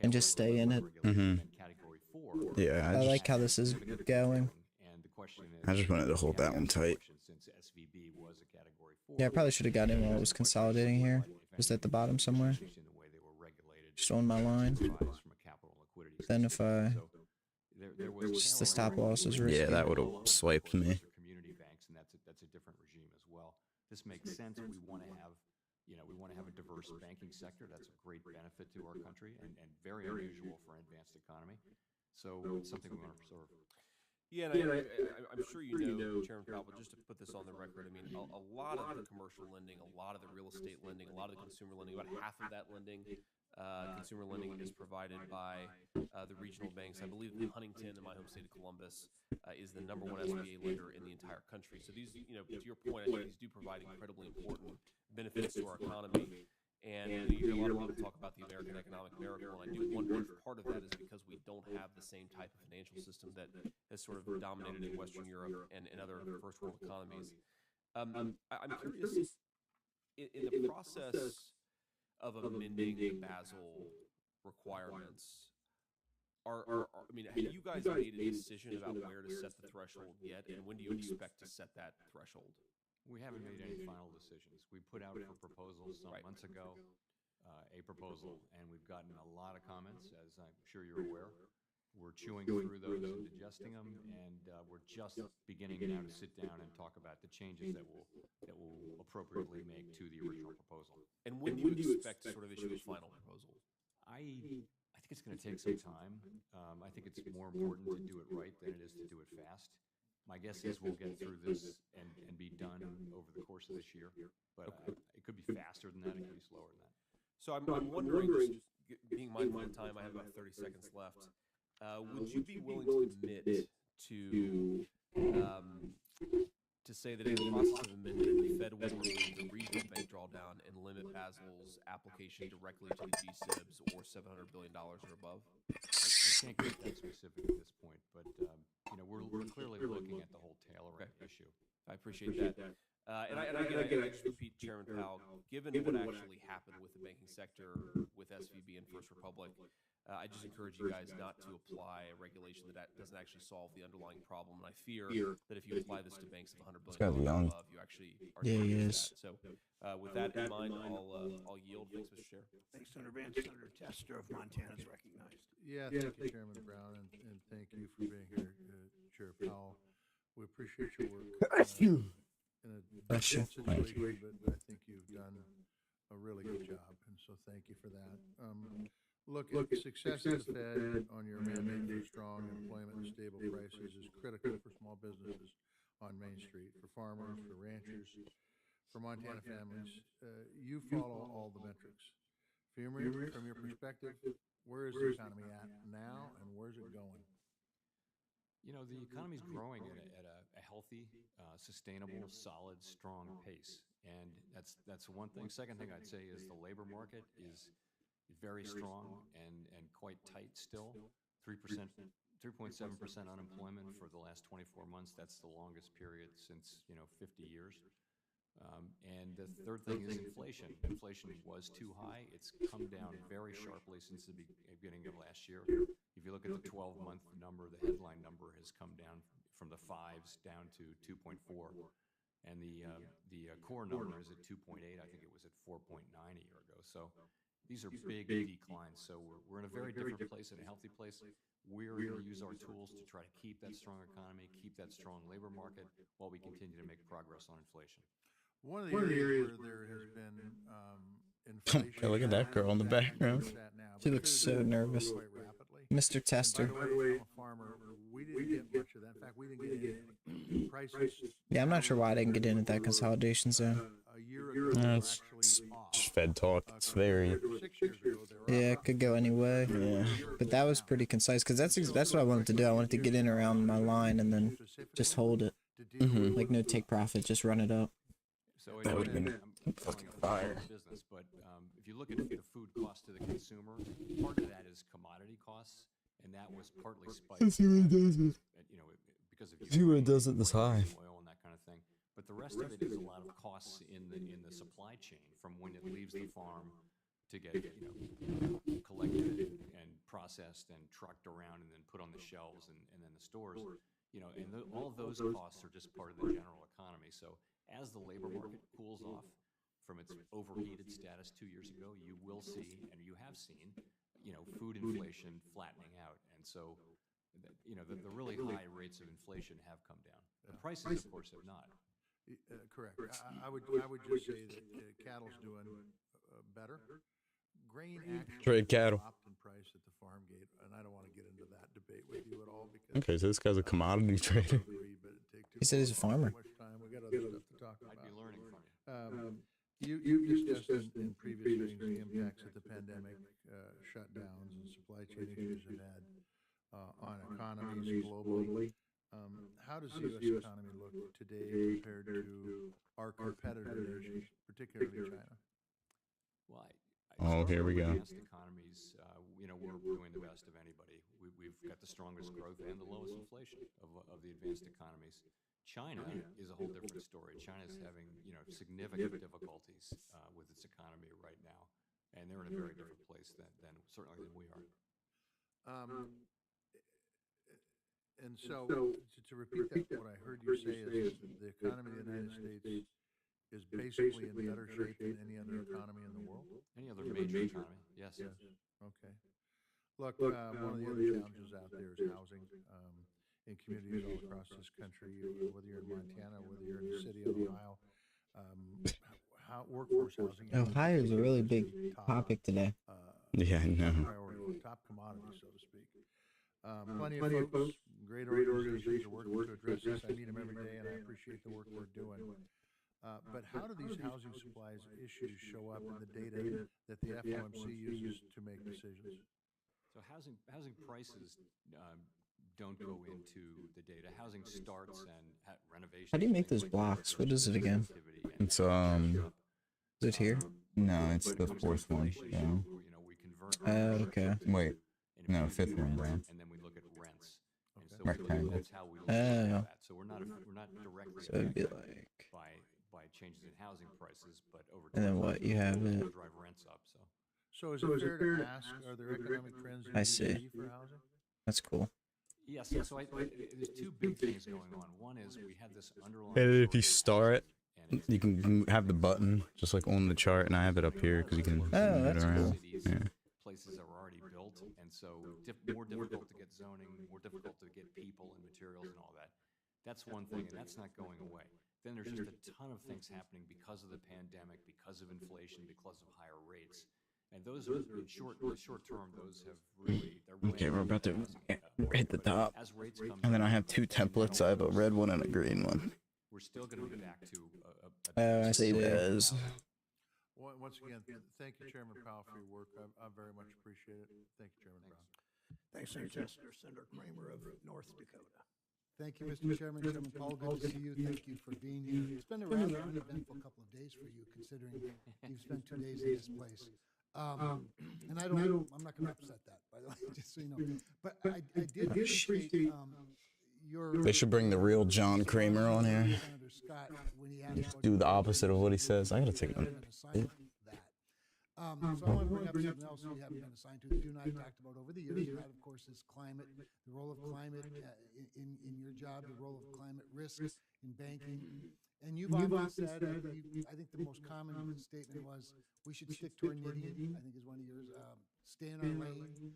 and just stay in it. Mm-hmm. Category 4. Yeah, I like how this is going. And the question is, I just wanted to hold that one tight. since SVB was a category 4. Yeah, I probably should have gotten in while it was consolidating here. Just at the bottom somewhere. in the way they were regulated, Just on my line. from a capital and liquidity Then if I So there was just the stop loss is risky. Yeah, that would have swiped me. community banks, and that's a different regime as well. This makes sense. We want to have, we want to have a diverse banking sector. That's a great benefit to our country and very unusual for an advanced economy. So it's something we want to preserve. Yeah, and I'm sure you know, Chairman Powell, but just to put this on the record, I mean, a lot of the commercial lending, a lot of the real estate lending, a lot of the consumer lending, about half of that lending, consumer lending is provided by the regional banks. I believe Huntington in my home state of Columbus is the #1 SBA lender in the entire country. So these, to your point, I think these do provide incredibly important benefits to our economy. And you hear a lot of people talk about the American economic miracle, and I do wonder if part of that is because we don't have the same type of financial system that has sort of dominated in Western Europe and other first world economies. I'm curious, in the process of amending the Basel requirements, I mean, have you guys made a decision about where to set the threshold yet, and when do you expect to set that threshold? We haven't made any final decisions. We put out for proposals some months ago, a proposal, and we've gotten a lot of comments, as I'm sure you're aware. We're chewing through those and digesting them, and we're just beginning now to sit down and talk about the changes that will appropriately make to the original proposal. And when do you expect to sort of issue a final proposal? I think it's going to take some time. I think it's more important to do it right than it is to do it fast. My guess is we'll get through this and be done over the course of this year, but it could be faster than that, it could be slower than that. So I'm wondering, just being mindful of time, I have about 30 seconds left. Would you be willing to commit to say that in the process of amending, the Fed will remove the regional bank drawdown and limit Basel's application directly to the G-SIBs or $700 billion or above? I can't get that specific at this point, but we're clearly looking at the whole tailoring issue. I appreciate that. And again, I just repeat, Chairman Powell, given what actually happened with the banking sector with SVB and First Republic, I just encourage you guys not to apply a regulation that doesn't actually solve the underlying problem. And I fear that if you apply this to banks of $100 billion and above, you actually are doing that. So with that in mind, I'll yield. Thanks, Mr. Chair. Thanks, Senator Vance. Senator Tester of Montana is recognized. Yeah, thank you, Chairman Brown, and thank you for being here, Chair Powell. We appreciate your work in a difficult situation, but I think you've done a really good job, and so thank you for that. Look, success of the Fed on your mandate for strong employment and stable prices is critical for small businesses on Main Street, for farmers, for ranchers, for Montana families. You follow all the metrics. From your perspective, where is the economy at now, and where's it going? The economy's growing at a healthy, sustainable, solid, strong pace, and that's one thing. Second thing I'd say is the labor market is very strong and quite tight still. 3.7% unemployment for the last 24 months. That's the longest period since 50 years. And the third thing is inflation. Inflation was too high. It's come down very sharply since the beginning of last year. If you look at the 12-month number, the headline number has come down from the 5s down to 2.4. And the core number is at 2.8. I think it was at 4.9 a year ago. So these are big declines. So we're in a very different place, in a healthy place. We're going to use our tools to try to keep that strong economy, keep that strong labor market, while we continue to make progress on inflation. One of the areas where there has been inflation. Look at that girl in the background. She looks so nervous. Mr. Tester. By the way, I'm a farmer. We didn't get much of that. In fact, we didn't get any prices. Yeah, I'm not sure why I didn't get in at that consolidation zone. A year ago, It's Fed talk. It's very. 6 years ago, Yeah, it could go any way. Yeah. But that was pretty concise because that's what I wanted to do. I wanted to get in around my line and then just hold it. Like no take profit, just run it up. So That would've been I'm fucking calling fire. it business, but if you look at the food cost to the consumer, part of that is commodity costs. and that was partly spiked. Let's see what it does it. You know, because of See what it does Ukraine, it this war, high. oil and that kind of thing. But the rest of it is a lot of costs in the supply chain from when it leaves the farm to get collected and processed and trucked around and then put on the shelves and then the stores. And all of those costs are just part of the general economy. So as the labor market cools off from its overheated status 2 years ago, you will see, and you have seen, food inflation flattening out. And so, the really high rates of inflation have come down. The prices, of course, have not. Correct. I would just say that cattle's doing better. Grain actually Trade cattle. dropped in price at the farm gate, and I don't want to get into that debate with you at all because. Okay, so this guy's a commodity trader. He said he's a farmer. We got other stuff to talk about. I'd be learning from You you. discussed in previous hearings the impacts that the pandemic, shutdowns, and supply chain issues have had on economies globally. How does the U.S. economy look today compared to our competitor nations, particularly China? Well, Here we go. Advanced economies, we're doing the best of anybody. We've got the strongest growth and the lowest inflation of the advanced economies. China is a whole different story. China's having, significant difficulties with its economy right now, and they're in a very different place than certainly than we are. And so, to repeat that, what I heard you say is the economy of the United States is basically in better shape than any other economy in the world? Any other major economy, yes. Okay. Look, one of the other challenges out there is housing in communities all across this country, whether you're in Montana, whether you're in the city of Ohio. Workforce housing. Ohio is a really big topic today. Yeah, I know. Priority, top commodity, so to speak. Plenty of folks, great organizations are working to address this. I meet them every day, and I appreciate the work we're doing. But how do these housing supplies issues show up in the data that the FOMC uses to make decisions? So housing prices don't go into the data. Housing starts and renovations. How do you make those blocks? What is it again? It's Is it here? No, it's the fourth one. No. Okay. Wait, no, fifth one, bro. And then we look at rents. And so Rectangle. that's how we look at that. So we're not directly So it'd be affected like. by changes in housing prices, but over And then what? You have it. drive rents up. So is it fair to ask, are there economic trends in I see. DC for housing? That's cool. Yes. So there's two big things going on. One is we have this underlying. And if you star it, you can have the button just like on the chart, and I have it up here because you can move it around. Yeah. Places that were already built, and so more difficult to get zoning, more difficult to get people and materials and all that. That's one thing, and that's not going away. Then there's just a ton of things happening because of the pandemic, because of inflation, because of higher rates. And those are, in short term, those have really, Okay, we're about to hit the top. As rates come And then I down, have two templates. I have a red one and a green one. we're still going to be back to I see. Once again, thank you, Chairman Powell, for your work. I very much appreciate it. Thank you, Chairman Brown. Thanks, Senator Kramer of North Dakota. Thank you, Mr. Chairman. Chairman Powell, good to see you. Thank you for being here. It's been a rather uneventful couple of days for you, considering you've spent 2 days in this place. And I'm not going to upset that, by the way, just so you know. But I did appreciate your. They should bring the real John Kramer on here. Senator Scott, when he asked Do the opposite of what he says. I gotta take one. So I want to bring up something else we haven't been assigned to that you and I have talked about over the years, and that, of course, is climate, the role of climate in your job, the role of climate risks in banking. And you've often said, I think the most common statement was, we should stick to our knitting, I think is one of yours, stay in our lane,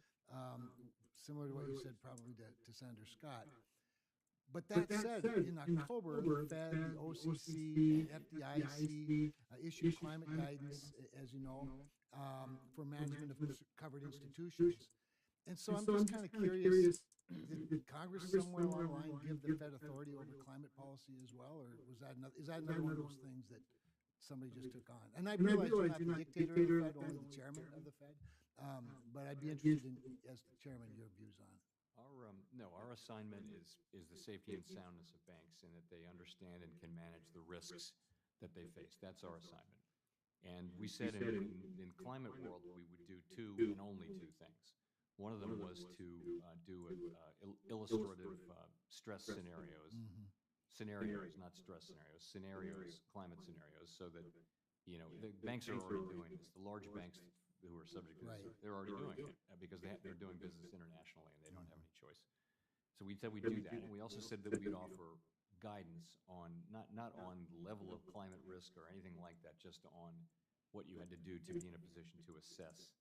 similar to what you said probably to Senator Scott. But that said, in October, the Fed, the OCC, FDIC issued climate guidance, as you know, for management of covered institutions. And so I'm just kind of curious, did Congress somewhere along the line give the Fed authority over climate policy as well, or is that another one of those things that somebody just took on? And I realize you're not the dictator of the Fed, only the chairman of the Fed, but I'd be interested in, as the chairman, your views on it. Our assignment is the safety and soundness of banks, and that they understand and can manage the risks that they face. That's our assignment. And we said in climate world we would do two and only two things. One of them was to do illustrative stress scenarios, scenarios, not stress scenarios, scenarios, climate scenarios, so that, you know, the banks are already doing this. The large banks who are subject to this, they're already doing it because they're doing business internationally and they don't have any choice. So we said we'd do that, and we also said that we'd offer guidance on not on the level of climate risk or anything like that, just on what you had to do to be in a position to assess.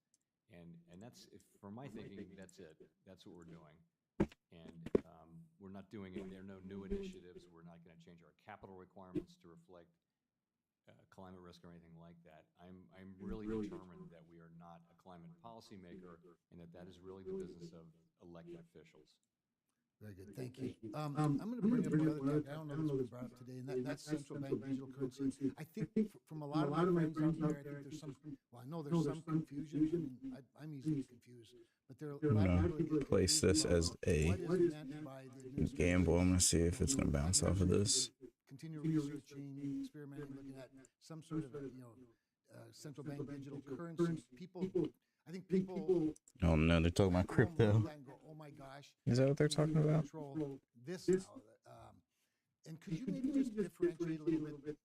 And that's, for my thinking, that's it. That's what we're doing. And we're not doing it. There are no new initiatives. We're not going to change our capital requirements to reflect climate risk or anything like that. I'm really determined that we are not a climate policymaker, and that is really the business of elected officials. Very good, thank you. I'm going to bring up the other topic. I don't know if it's been brought up today, and that's central bank digital currency. I think from a lot of my friends out there, I think there's some, well, I know there's some confusion. I mean, I'm easily confused, but there are a lot of people that Place this as a gamble. I'm going to see if it's going to bounce off of this. Continue researching, experimenting, looking at some sort of, central bank digital currency. I think people. Oh no, they're talking about crypto. Oh my gosh. Is that what they're talking about? This now, and could you maybe just differentiate a little bit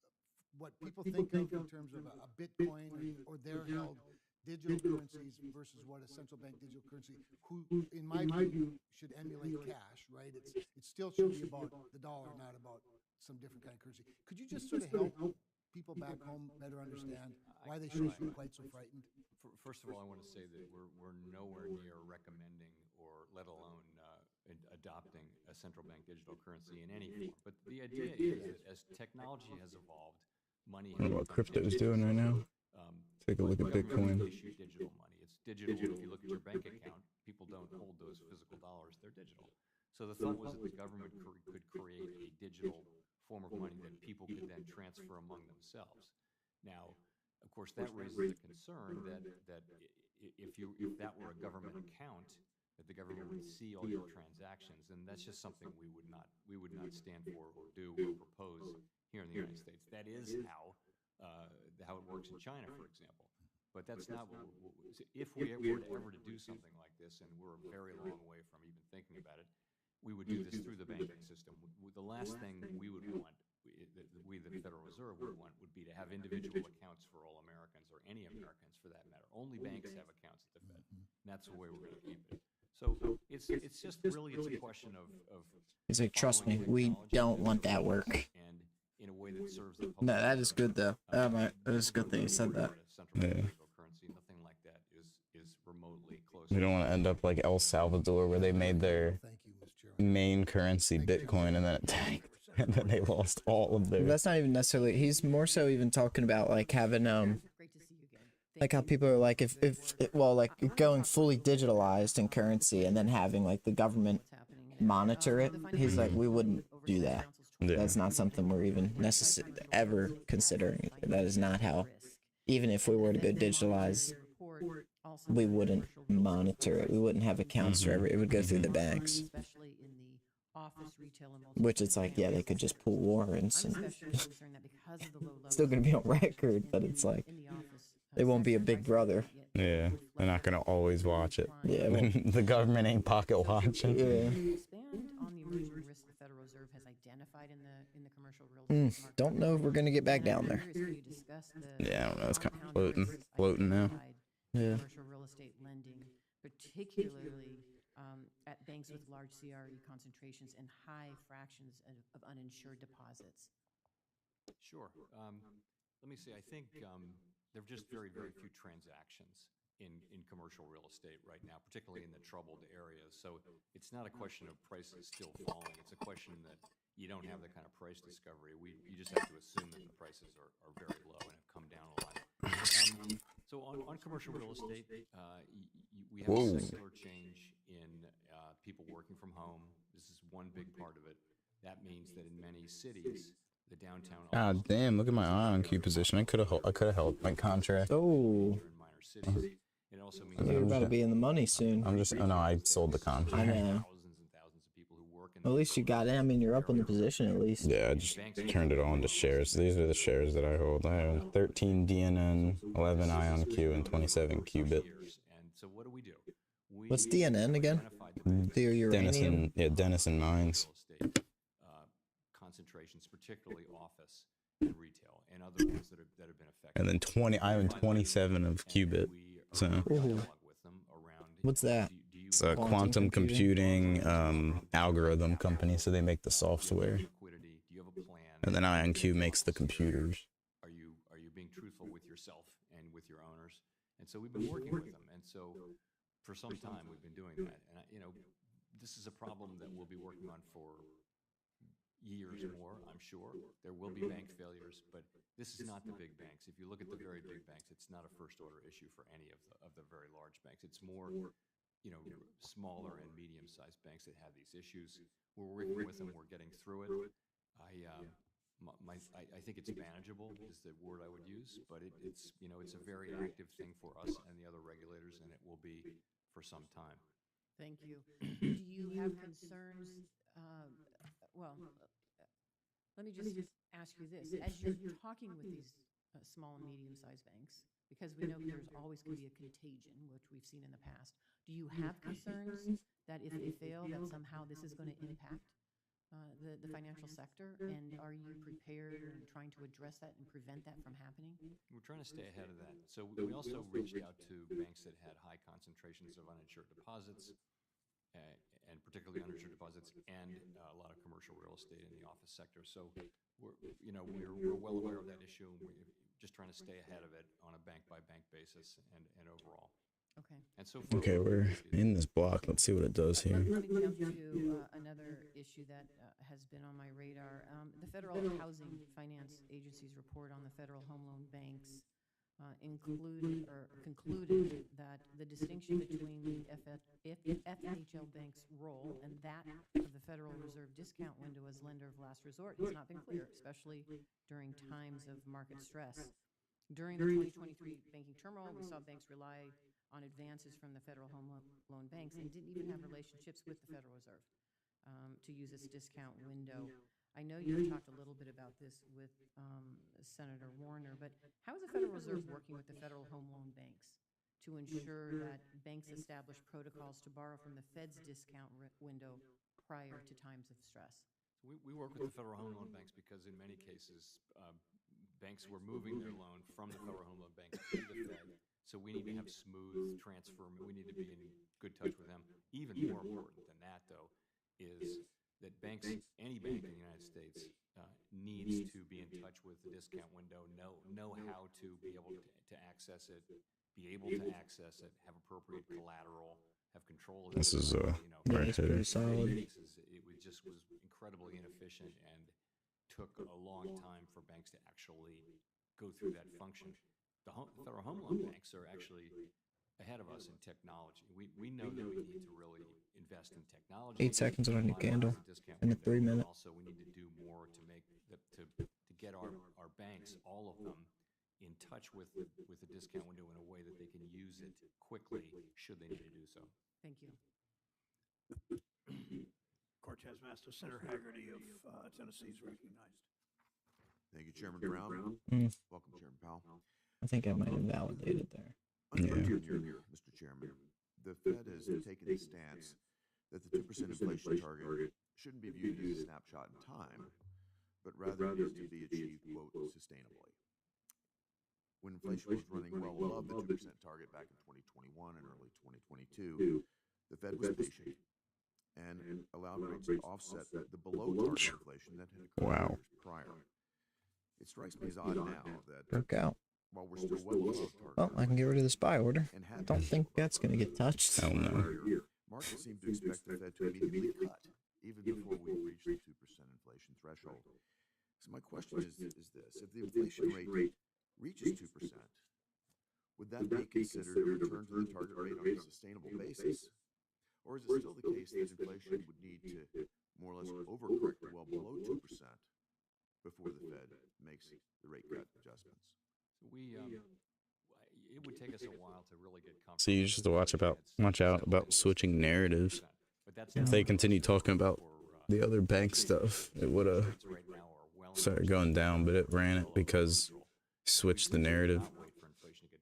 what people think of in terms of a Bitcoin or their held digital currencies versus what a central bank digital currency, who, in my view, should emulate cash, right? It still should be about the dollar, not about some different kind of currency. Could you just sort of help people back home better understand why they shouldn't be quite so frightened? First of all, I want to say that we're nowhere near recommending or let alone adopting a central bank digital currency in any form. But the idea is that as technology has evolved, money has What crypto is doing right now. Take a look at Bitcoin. Issue digital money. It's digital. If you look at your bank account, people don't hold those physical dollars. They're digital. So the thought was that the government could create a digital form of money that people could then transfer among themselves. Now, of course, that raises the concern that if that were a government account, that the government would see all your transactions, and that's just something we would not stand for or do or propose here in the United States. That is how it works in China, for example. But that's not what if we were ever to do something like this, and we're a very long way from even thinking about it, we would do this through the banking system. The last thing we would want, we the Federal Reserve would want, would be to have individual accounts for all Americans, or any Americans for that matter. Only banks have accounts at the Fed, and that's the way we're going to keep it. So it's just really a question of He's like, trust me, we don't want that work. And in a way that serves the public. No, that is good though. That is a good thing you said that. Yeah. Currency, nothing like that is remotely close. We don't want to end up like El Salvador, where they made their main currency Bitcoin and then it tanked, and then they lost all of their. That's not even necessarily. He's more so even talking about like having like how people are like if like going fully digitalized in currency and then having like the government monitor it. He's like, we wouldn't do that. Yeah. That's not something we're even ever considering. That is not how. Even if we were to go digitalize, we wouldn't monitor it. We wouldn't have accounts for it would go through the banks. Which it's like, yeah, they could just pull warrants and still gonna be on record, but it's like they won't be a big brother. Yeah, they're not gonna always watch it. Yeah, the government ain't pocket watching. Yeah. Don't know if we're gonna get back down there. Yeah, I don't know. It's kind of floating now. Yeah. Commercial real estate lending, particularly at banks with large CRE concentrations and high fractions of uninsured deposits. Sure. Let me see. I think there are just very, very few transactions in commercial real estate right now, particularly in the troubled areas. So it's not a question of prices still falling. It's a question that you don't have the kind of price discovery. You just have to assume that the prices are very low and have come down a lot. So on commercial real estate, we have a secular change in people working from home. This is one big part of it. That means that in many cities, the downtown. God damn! Look at my eye on Q position. I could have held my contract. Oh. It also means you're about to be in the money soon. I'm just. Oh no, I sold the contract. I know. At least you got in. I mean, you're up in the position at least. Yeah, I just turned it on to shares. These are the shares that I hold. I have 13 DNN, 11 IonQ, and 27 Qubit. And so what do? What's DNN again? The uranium. Denison Mines. Real estate concentrations, particularly office and retail, and other ones that have been affected. And then I own 27 of Qubit. So. What's that? It's a quantum computing algorithm company, so they make the software. And then IonQ makes the computers. Are you being truthful with yourself and with your owners? And so we've been working with them. And so for some time we've been doing that. And this is a problem that we'll be working on for years more, I'm sure. There will be bank failures, but this is not the big banks. If you look at the very big banks, it's not a first order issue for any of the very large banks. It's more, smaller and medium sized banks that have these issues. We're working with them. We're getting through it. I think it's manageable is the word I would use, but it's a very active thing for us and the other regulators, and it will be for some time. Thank you. Do you have concerns? Let me just ask you this. As you're talking with these small and medium-sized banks, because we know there's always going to be a contagion, which we've seen in the past, do you have concerns that if they fail, that somehow this is going to impact the financial sector? And are you prepared and trying to address that and prevent that from happening? We're trying to stay ahead of that. So we also reached out to banks that had high concentrations of uninsured deposits, and particularly uninsured deposits, and a lot of commercial real estate in the office sector. So we're well aware of that issue, and we're just trying to stay ahead of it on a bank-by-bank basis and overall. Okay. And so far, Okay, we're in this block. Let's see what it does here. Let me jump to another issue that has been on my radar. The Federal Housing Finance Agency's report on the federal home loan banks concluded that the distinction between the FHL bank's role and that of the Federal Reserve discount window as lender of last resort has not been clear, especially during times of market stress. During the 2023 banking turmoil, we saw banks rely on advances from the federal home loan banks and didn't even have relationships with the Federal Reserve to use its discount window. I know you've talked a little bit about this with Senator Warner, but how is the Federal Reserve working with the federal home loan banks to ensure that banks establish protocols to borrow from the Fed's discount window prior to times of stress? We work with the federal home loan banks because in many cases, banks were moving their loan from the federal home loan bank to the Fed. So we need to have smooth transfer. We need to be in good touch with them. Even more important than that, though, is that banks, any bank in the United States, needs to be in touch with the discount window, know how to be able to access it, have appropriate collateral, have control of it. This is right here. Solid. It just was incredibly inefficient and took a long time for banks to actually go through that function. The federal home loan banks are actually ahead of us in technology. We know that we need to really invest in technology. 8 seconds on a new candle in a 3 minute. Also, we need to do more to make to get our banks, all of them, in touch with the discount window in a way that they can use it quickly should they need to do so. Thank you. Cortez Master, Senator Haggerty of Tennessee is recognized. Thank you, Chairman Brown. Welcome, Chairman Powell. I think I might have validated there. Under your tenure, Mr. Chairman, the Fed has taken the stance that the 2% inflation target shouldn't be viewed as a snapshot in time, but rather needs to be achieved, quote, sustainably. When inflation was running well above the 2% target back in 2021 and early 2022, the Fed was patient and allowed rates to offset the below target inflation that had occurred years prior. It strikes me as odd now that Broke out. while we're still well above target, Well, I can get rid of this buy order. I don't think that's going to get touched. Hell no. markets seem to expect the Fed to immediately cut, even before we reach the 2% inflation threshold. So my question is this: if the inflation rate reaches 2%, would that be considered a return to the target rate on a sustainable basis? Or is it still the case that inflation would need to more or less overcorrect well below 2% before the Fed makes the rate cut adjustments? It would take us a while to really get comfortable. So you just have to watch out about switching narratives. If they continue talking about the other bank stuff, it would have started going down, but it ran it because switched the narrative.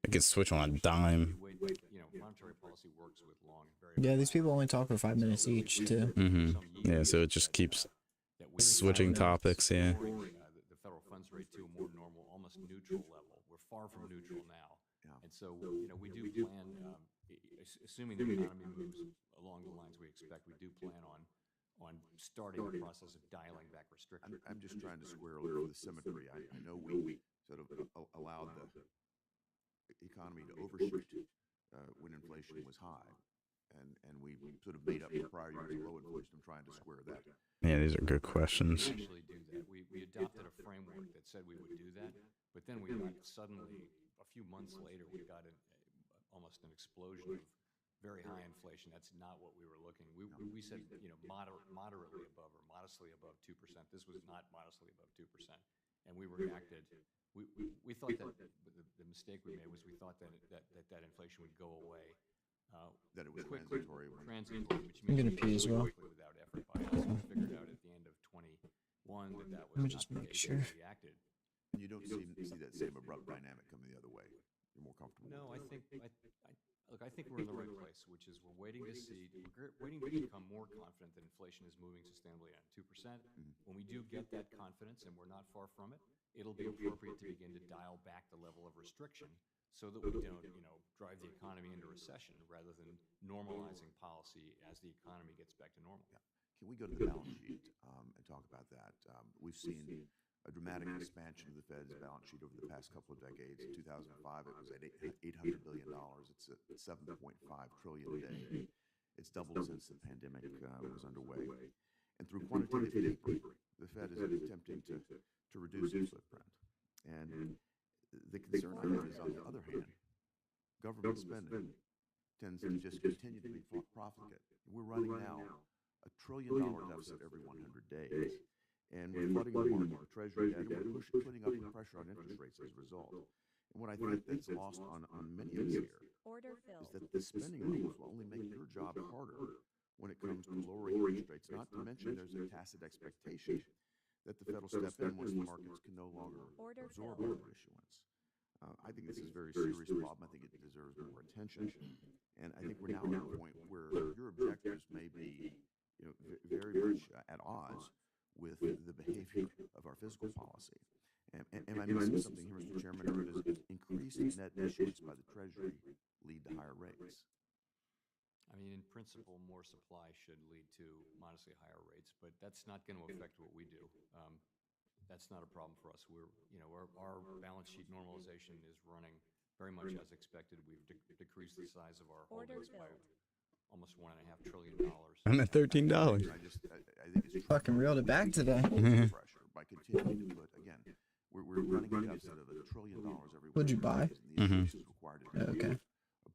It could switch on a dime. Monetary policy works with long, very Yeah, these people only talk for 5 minutes each, too. Yeah, so it just keeps switching topics. Yeah. The federal funds rate to a more normal, almost neutral level. We're far from neutral now. And so, we do plan, assuming the economy moves along the lines we expect, we do plan on starting the process of dialing back restrictions. I'm just trying to square for the symmetry. I know we sort of allowed the economy to overshoot when inflation was high, and we sort of made up for prior years of low inflation. I'm trying to square that. Yeah, these are good questions. We actually do that. We adopted a framework that said we would do that, but then we got suddenly, a few months later, we got almost an explosion of very high inflation. That's not what we were looking. We said, moderately above or modestly above 2%. This was not modestly above 2%. And we reacted. We thought that the mistake we made was we thought that inflation would go away. That it was quickly, transitory. which I'm means gonna pee as well. quickly without effort by us. We figured out at the end of 21 that was Let me not just the make case, sure. and we reacted. You don't see that same abrupt dynamic coming the other way. You're more comfortable. No, I with it. think look, I think we're in the right place, which is we're waiting to see, we're waiting to become more confident that inflation is moving sustainably at 2%. When we do get that confidence, and we're not far from it, it'll be appropriate to begin to dial back the level of restriction so that we don't, drive the economy into recession rather than normalizing policy as the economy gets back to normal. Yeah. Can we go to the balance sheet and talk about that? We've seen a dramatic expansion of the Fed's balance sheet over the past couple of decades. In 2005, it was at $800 billion. It's at $7.5 trillion today. It's doubled since the pandemic was underway. And through quantitative tapering, the Fed is attempting to reduce its footprint. And the concern I have is, on the other hand, government spending tends to just continue to be profligate. We're running now a $1 trillion deficit every 100 days. And we're flooding the market with treasury debt, and we're putting upward pressure on interest rates as a result. And what I think that's lost on many of us here is that the spending levels will only make your job harder when it comes to lowering interest rates, not to mention there's a tacit expectation that the Fed will step in once the markets can no longer absorb over issuance. I think this is a very serious problem. I think it deserves more attention. And I think we're now at a point where your objectives may be very much at odds with the behavior of our fiscal policy. Am I missing something here, Mr. Chairman, or does increased net issuance by the Treasury lead to higher rates? I mean, in principle, more supply should lead to modestly higher rates, but that's not going to affect what we do. That's not a problem for us. Our balance sheet normalization is running very much as expected. We've decreased the size of our holdings by almost $1.5 trillion. I'm at $13. I think it's Fucking reeled it back today. pressure by continuing to put, again, we're running a deficit of $1 trillion every. What'd you buy? Required to Okay.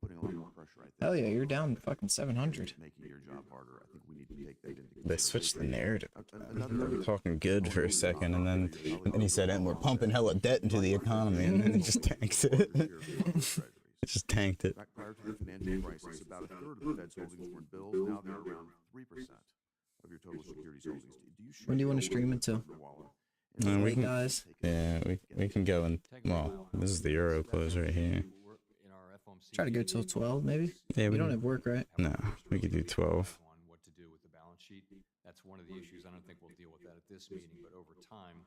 putting a lot more pressure, I think. Hell yeah, you're down fucking 700. Making your job harder. I think we need to take that into They switched the narrative. Another They were talking good for a second, and then he said, "And we're pumping hella debt into the economy," and then it just tanked it. It just tanked it. Prior to the financial crisis, about a third of the Fed's holdings were in bills. Now they're around 3% of your total securities holdings. When do you want to stream until? And we Hey, can, guys. yeah, we can go and, well, this is the Euro close right here. Try to go till 12, maybe? Yeah, You we don't can- have work, right? No, we could do 12. On what to do with the balance sheet. That's one of the issues. I don't think we'll deal with that at this meeting, but over time.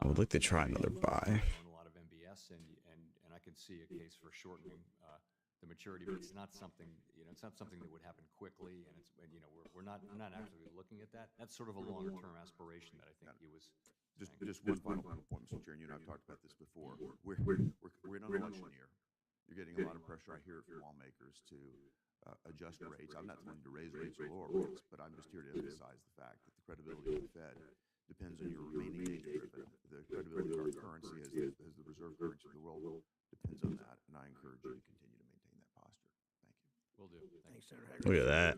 I would like to try another buy. A lot of MBS, and I could see a case for shortening the maturity, but it's not something it's not something that would happen quickly, and we're not actually looking at that. That's sort of a longer term aspiration that I think he was. Just one final point, Mr. Chair, and you and I have talked about this before. We're in an election year. You're getting a lot of pressure, I hear, from lawmakers to adjust rates. I'm not wanting to raise rates or lower rates, but I'm just here to emphasize the fact that the credibility of the Fed depends on your remaining data-driven. The credibility of our currency as the reserve currency of the world depends on that, and I encourage you to continue to maintain that posture. Thank you. Will do. Thanks, Senator. Look at that.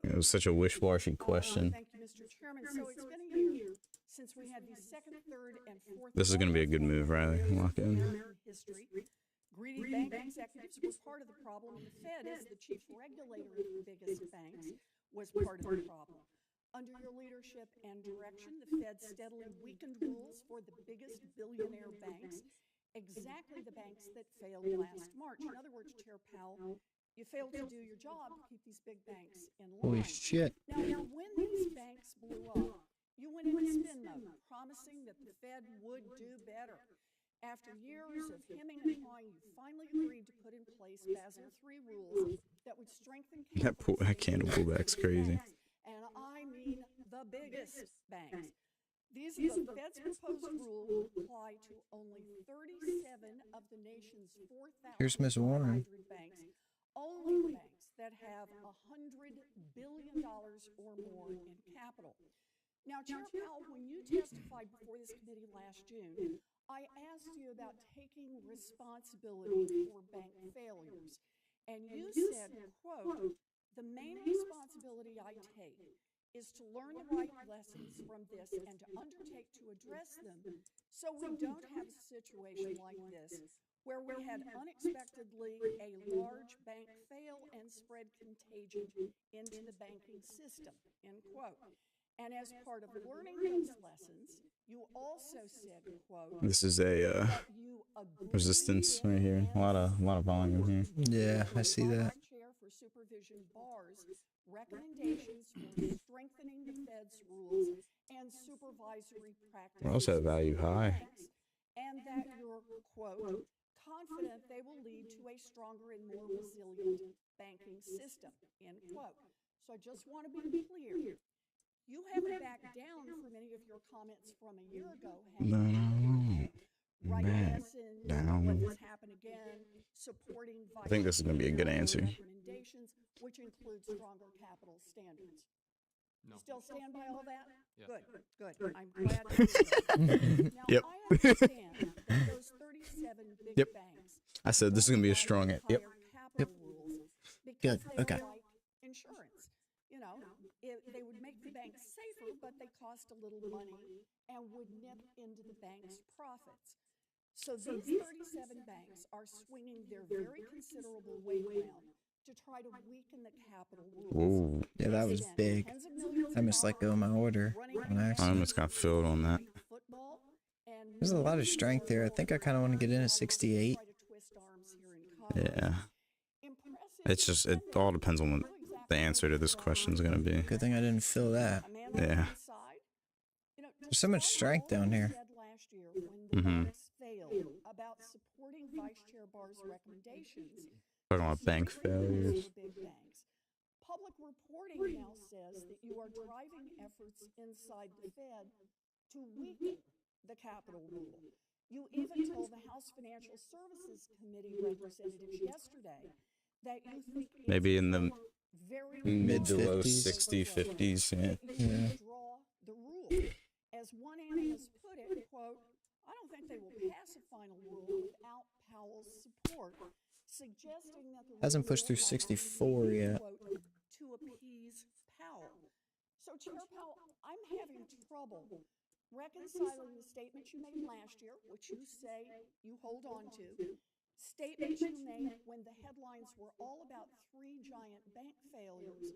It was such a wish-washy question. Thank you, Mr. Chairman. So it's been a year since we had the second, third, and fourth. This is going to be a good move, Riley. Lock in. History. Greedy bank executives were part of the problem. The Fed, as the chief regulator of the biggest banks, was part of the problem. Under your leadership and direction, the Fed steadily weakened rules for the biggest billionaire banks, exactly the banks that failed last March. In other words, Chair Powell, You failed to do your job to keep these big banks in line. Holy shit. Now, when these banks blew up, you went into spin mode, promising that the Fed would do better. After years of hemming and hawing, you finally agreed to put in place Basel III rules that would strengthen That candle pullback's crazy. and I mean the biggest banks. These the Fed's proposed rule would apply to only 37 of the nation's 4,000 Here's Miss Warren. banks, only banks that have $100 billion or more in capital. Now, Chair Powell, when you testified before this committee last June, I asked you about taking responsibility for bank failures. And you said, quote, "The main responsibility I take is to learn the right lessons from this and to undertake to address them so we don't have a situation like this where we had unexpectedly a large bank fail and spread contagion into the banking system," end quote. And as part of learning those lessons, you also said, quote, This is a resistance right here. A lot of volume here. Yeah, I see that. Chair for Supervision Barr's recommendations for strengthening the Fed's rules and supervisory practices. We also have value high. And that you're, quote, confident they will lead to a stronger and more resilient banking system, end quote. So I just want to be clear. You haven't backed down from any of your comments from a year ago, have you? Back down. Let this happen again, supporting I think this is going to be a good answer. recommendations, which include stronger capital standards. No. Still stand by all that? Yeah. Good. I'm glad to hear that. Now, Yep. I understand that those 37 big Yep. banks I said this is going to be a strong. Yep. higher capital rules because Good, they okay. are like insurance. You know, they would make the banks safer, but they cost a little money and would nip into the bank's profits. So these 37 banks are swinging their very considerable weight around to try to weaken the capital rules. Whoa. Yeah, that was big. I missed let go of my order on I accident. almost got filled on that. There's a lot of strength there. I think I kind of want to get in at 68. Yeah. It's just, it all depends on what the answer to this question is going to be. Good thing I didn't fill that. Yeah. There's so much strength down here. Mm-hmm. Failed about supporting Vice Chair Barr's recommendations. Talking about bank failures. Big banks. Public reporting now says that you are driving efforts inside the Fed to weaken the capital rule. You even told the House Financial Services Committee representatives yesterday that you think Maybe in the mid to low 50s. 50s. Yeah. yeah. Draw the rule. As one analyst put it, quote, "I don't think they will pass a final rule without Powell's support," suggesting that the Hasn't pushed through 64 yet. quote, "to appease Powell." So, Chair Powell, I'm having trouble reconciling the statements you made last year, which you say you hold on to, statements you made when the headlines were all about 3 giant bank failures,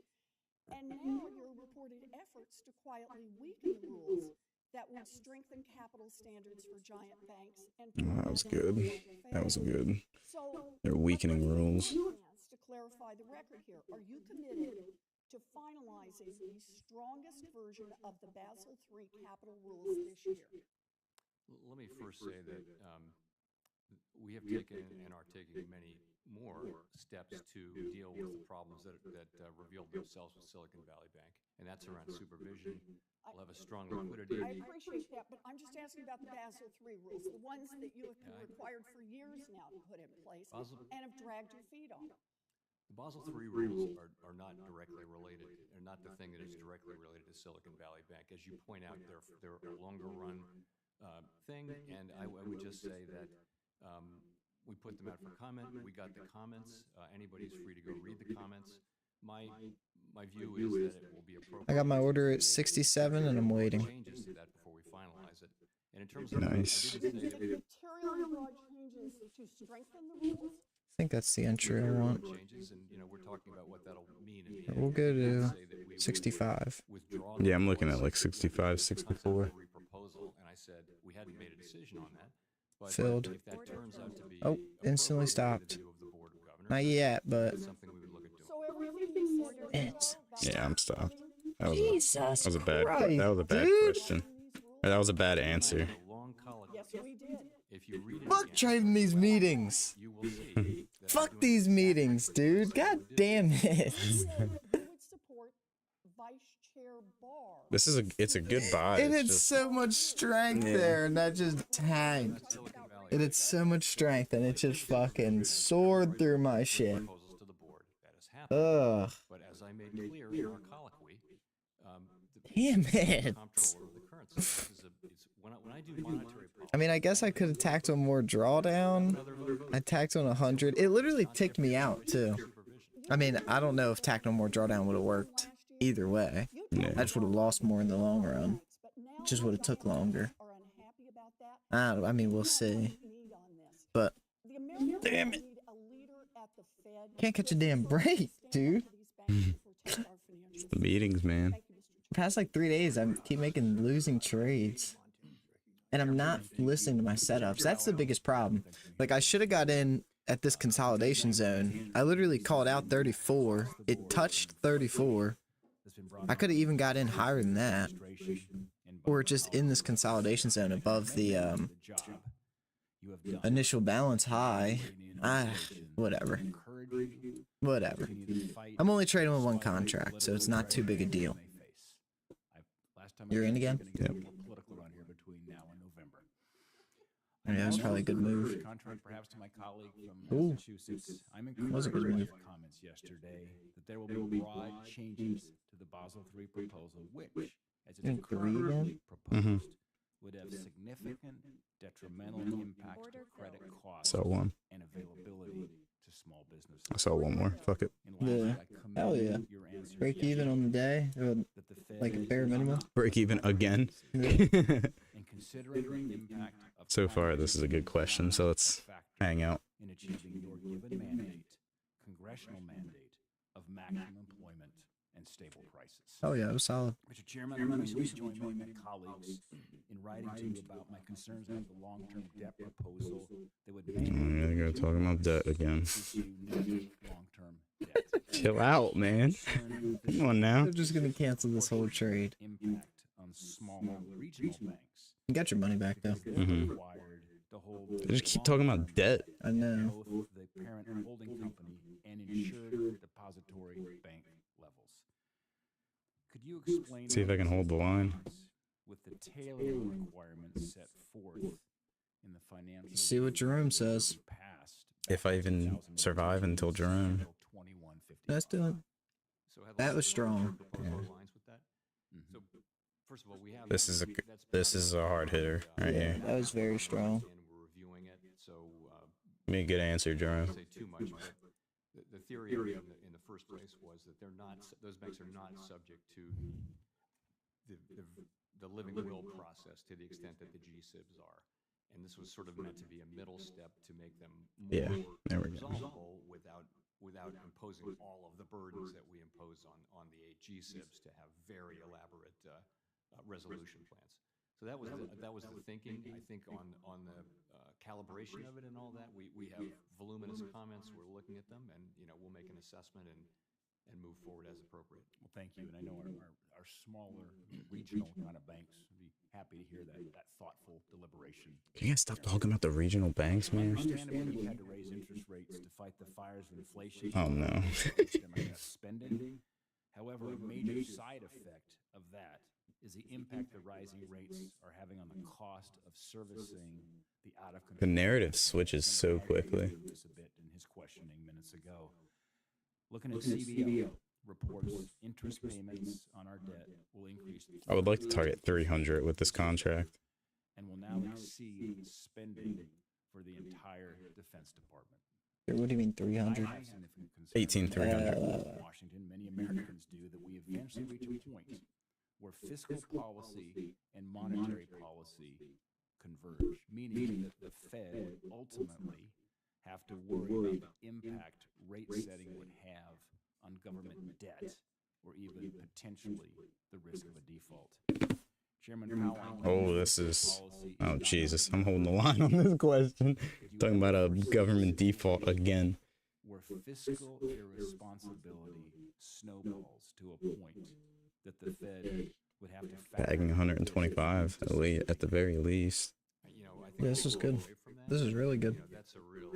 and now your reported efforts to quietly weaken the rules that would strengthen capital standards for giant banks and Oh, that was good. That was good. So, They're weakening rules. to clarify the record here, are you committed to finalizing the strongest version of the Basel III capital rules this year? Let me first say that we have taken and are taking many more steps to deal with the problems that revealed themselves with Silicon Valley Bank, and that's around supervision. We'll have a strong liquidity. I appreciate that, but I'm just asking about the Basel III rules, the ones that you have been required for years now to put in place and have dragged your feet on. The Basel III rules are not directly related. They're not the thing that is directly related to Silicon Valley Bank. As you point out, they're a longer run thing, and I would just say that we put them out for comment. We got the comments. Anybody's free to go read the comments. My view is that it will be appropriate. I got my order at 67 and I'm waiting. Changes to that before we finalize it. And in terms of Nice. Materially broad changes to strengthen the rules. I think that's the entry I want. changes, and we're talking about what that'll mean. We'll go to 65. Yeah, I'm looking at like 65, 64. Proposal, and I said we hadn't made a decision on that. But Filled. if that turns out to be Oh, instantly stopped. Not yet, but something we Yeah, I'm stopped. That was Jesus a bad. Christ, That was a bad dude. question. Or that was a bad answer. Yes, we did. If you read it Fuck again, trading these meetings. you will see that Fuck these meetings, dude. God damn it. You would support Vice Chair Barr. It's a good buy. It It's had just, so much strength there, and that just tanked. It had so much strength, and it just fucking soared through my shit. proposals to the board. That has happened. Ugh. But as I made clear in our colloquy, Damn it. comptroller of the currency. This is when I do monetary policy, I mean, I guess I could have tacked on more drawdown. I tacked on 100. It literally ticked me out, too. I mean, I don't know if tacked on more drawdown would have worked either way. Yeah. I just would have lost more in the long run. Just would have took longer. I mean, we'll see. But, damn it. Can't catch a damn break, dude. it's the meetings, man. Past like 3 days, I keep making losing trades. And I'm not listening to my setups. That's the biggest problem. Like, I should have got in at this consolidation zone. I literally called out 34. It touched 34. I could have even got in higher than that. Or just in this consolidation zone above the initial balance high. Whatever. Whatever. I'm only trading with one contract, so it's not too big a deal. You're in again? Yep. Yeah, that was probably a good move. contrary perhaps to my colleague from Ooh. Massachusetts, I'm Was a good encouraged by move. your comments yesterday that there will be broad changes to the Basel III proposal, which, as In it's three, currently then? proposed, would have significant detrimental impacts to credit costs So one. and availability to small businesses. I saw one more. Fuck it. Yeah. Hell yeah. Break even on the day, or like a bare minimum. Break even again. And considering the impact of So far, this is a good question. So let's hang out. in achieving your given mandate, congressional mandate of maximum employment and stable prices. Oh yeah, it was solid. Mr. Chairman, I recently joined my colleagues in writing to you about my concerns about the long-term debt proposal that would They're gonna talk about debt again. issue new long-term debt. Chill out, man. Come on now. They're just gonna cancel this whole trade. Impact on smaller regional banks. You got your money back though. Required to hold They just keep talking about debt. I know. both the parent holding company and insured depository bank levels. Could you explain See if I can hold the line. with the tailoring requirements set forth in the financial See what Jerome says. passed If I even survive until Jerome. Let's do it. That was strong. proposal aligns with that? So first of all, we have This is a hard hitter right here. That was very strong. and we're reviewing it. So Give me a good answer, Jerome. say too much, but the theory in the first place was that they're not, those banks are not subject to the living will process to the extent that the G-SIBs are. And this was sort of meant to be a middle step to make them Yeah, more there we go. resolvable without imposing all of the burdens that we impose on the G-SIBs to have very elaborate resolution plans. So that was the thinking. I think on the calibration of it and all that, we have voluminous comments. We're looking at them, and we'll make an assessment and move forward as appropriate. Well, thank you. And I know our smaller regional kind of banks would be happy to hear that thoughtful deliberation. Can you guys stop talking about the regional banks, man? Understandably, you've had to raise interest rates to fight the fires of inflation. Oh, no. Spending. However, a major side effect of that is the impact the rising rates are having on the cost of servicing the out of control. The narrative switches so quickly. This a bit in his questioning minutes ago. Looking at CBO reports, interest payments on our debt will increase. I would like to target 300 with this contract. And will now exceed spending for the entire Defense Department. What do you mean 300? 18,300. Washington, many Americans do, that we eventually reach a point where fiscal policy and monetary policy converge, meaning that the Fed would ultimately have to worry about the impact rate setting would have on government debt, or even potentially the risk of a default. Chairman Powell. Oh, this is. Oh, Jesus. I'm holding the line on this question. Talking about a government default again. Where fiscal irresponsibility snowballs to a point that the Fed would have to factor Bagging 125 at the very least. You know, I think Yeah, this is good. This is really good. you know, that's a real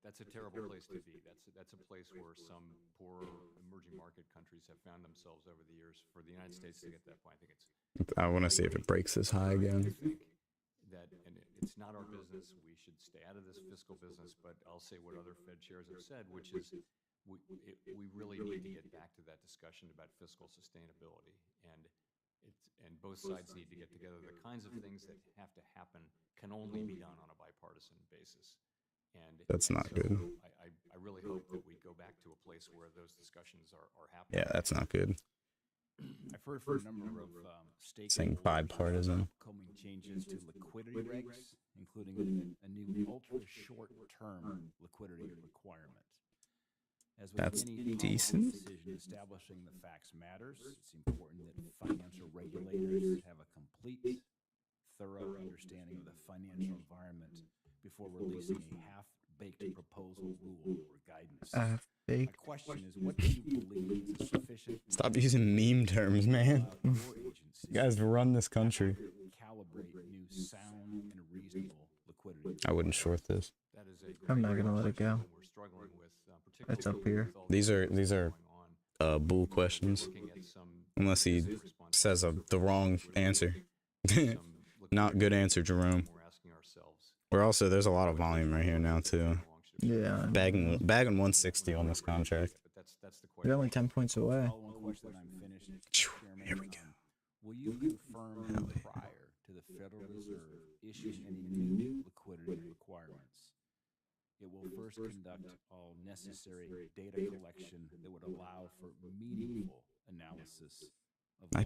that's a terrible place to be. That's a place where some poor emerging market countries have found themselves over the years. For the United States to get to that point, I think I want to see if it breaks this high again. that, and it's not our business. We should stay out of this fiscal business. But I'll say what other Fed chairs have said, which is we really need to get back to that discussion about fiscal sustainability, and both sides need to get together. The kinds of things that have to happen can only be done on a bipartisan basis. And That's not so good. I really hope that we go back to a place where those discussions are happening. Yeah, that's not good. I've heard from a number of Saying stakeholders bipartisan. upcoming changes to liquidity regs, including a new ultra-short-term liquidity requirement. As with That's any decent. decision establishing the facts matters, it's important that financial regulators have a complete, thorough understanding of the financial environment before releasing a half-baked proposal, rule, or guidance. My question is, what do you believe is a sufficient... Stop using meme terms, man. You guys run this country. ...calibrate new sound and reasonable liquidity? I wouldn't short this. I'm not gonna let it go. It's up here. These are bull questions. Unless he says the wrong answer. Not good answer, Jerome. Or also, there's a lot of volume right here now too. Yeah. Bagging 160 on this contract. You're only 10 points away. Here we go. Will you confirm prior to the Federal Reserve issuing any new liquidity requirements, it will first conduct all necessary data collection that would allow for meaningful analysis of My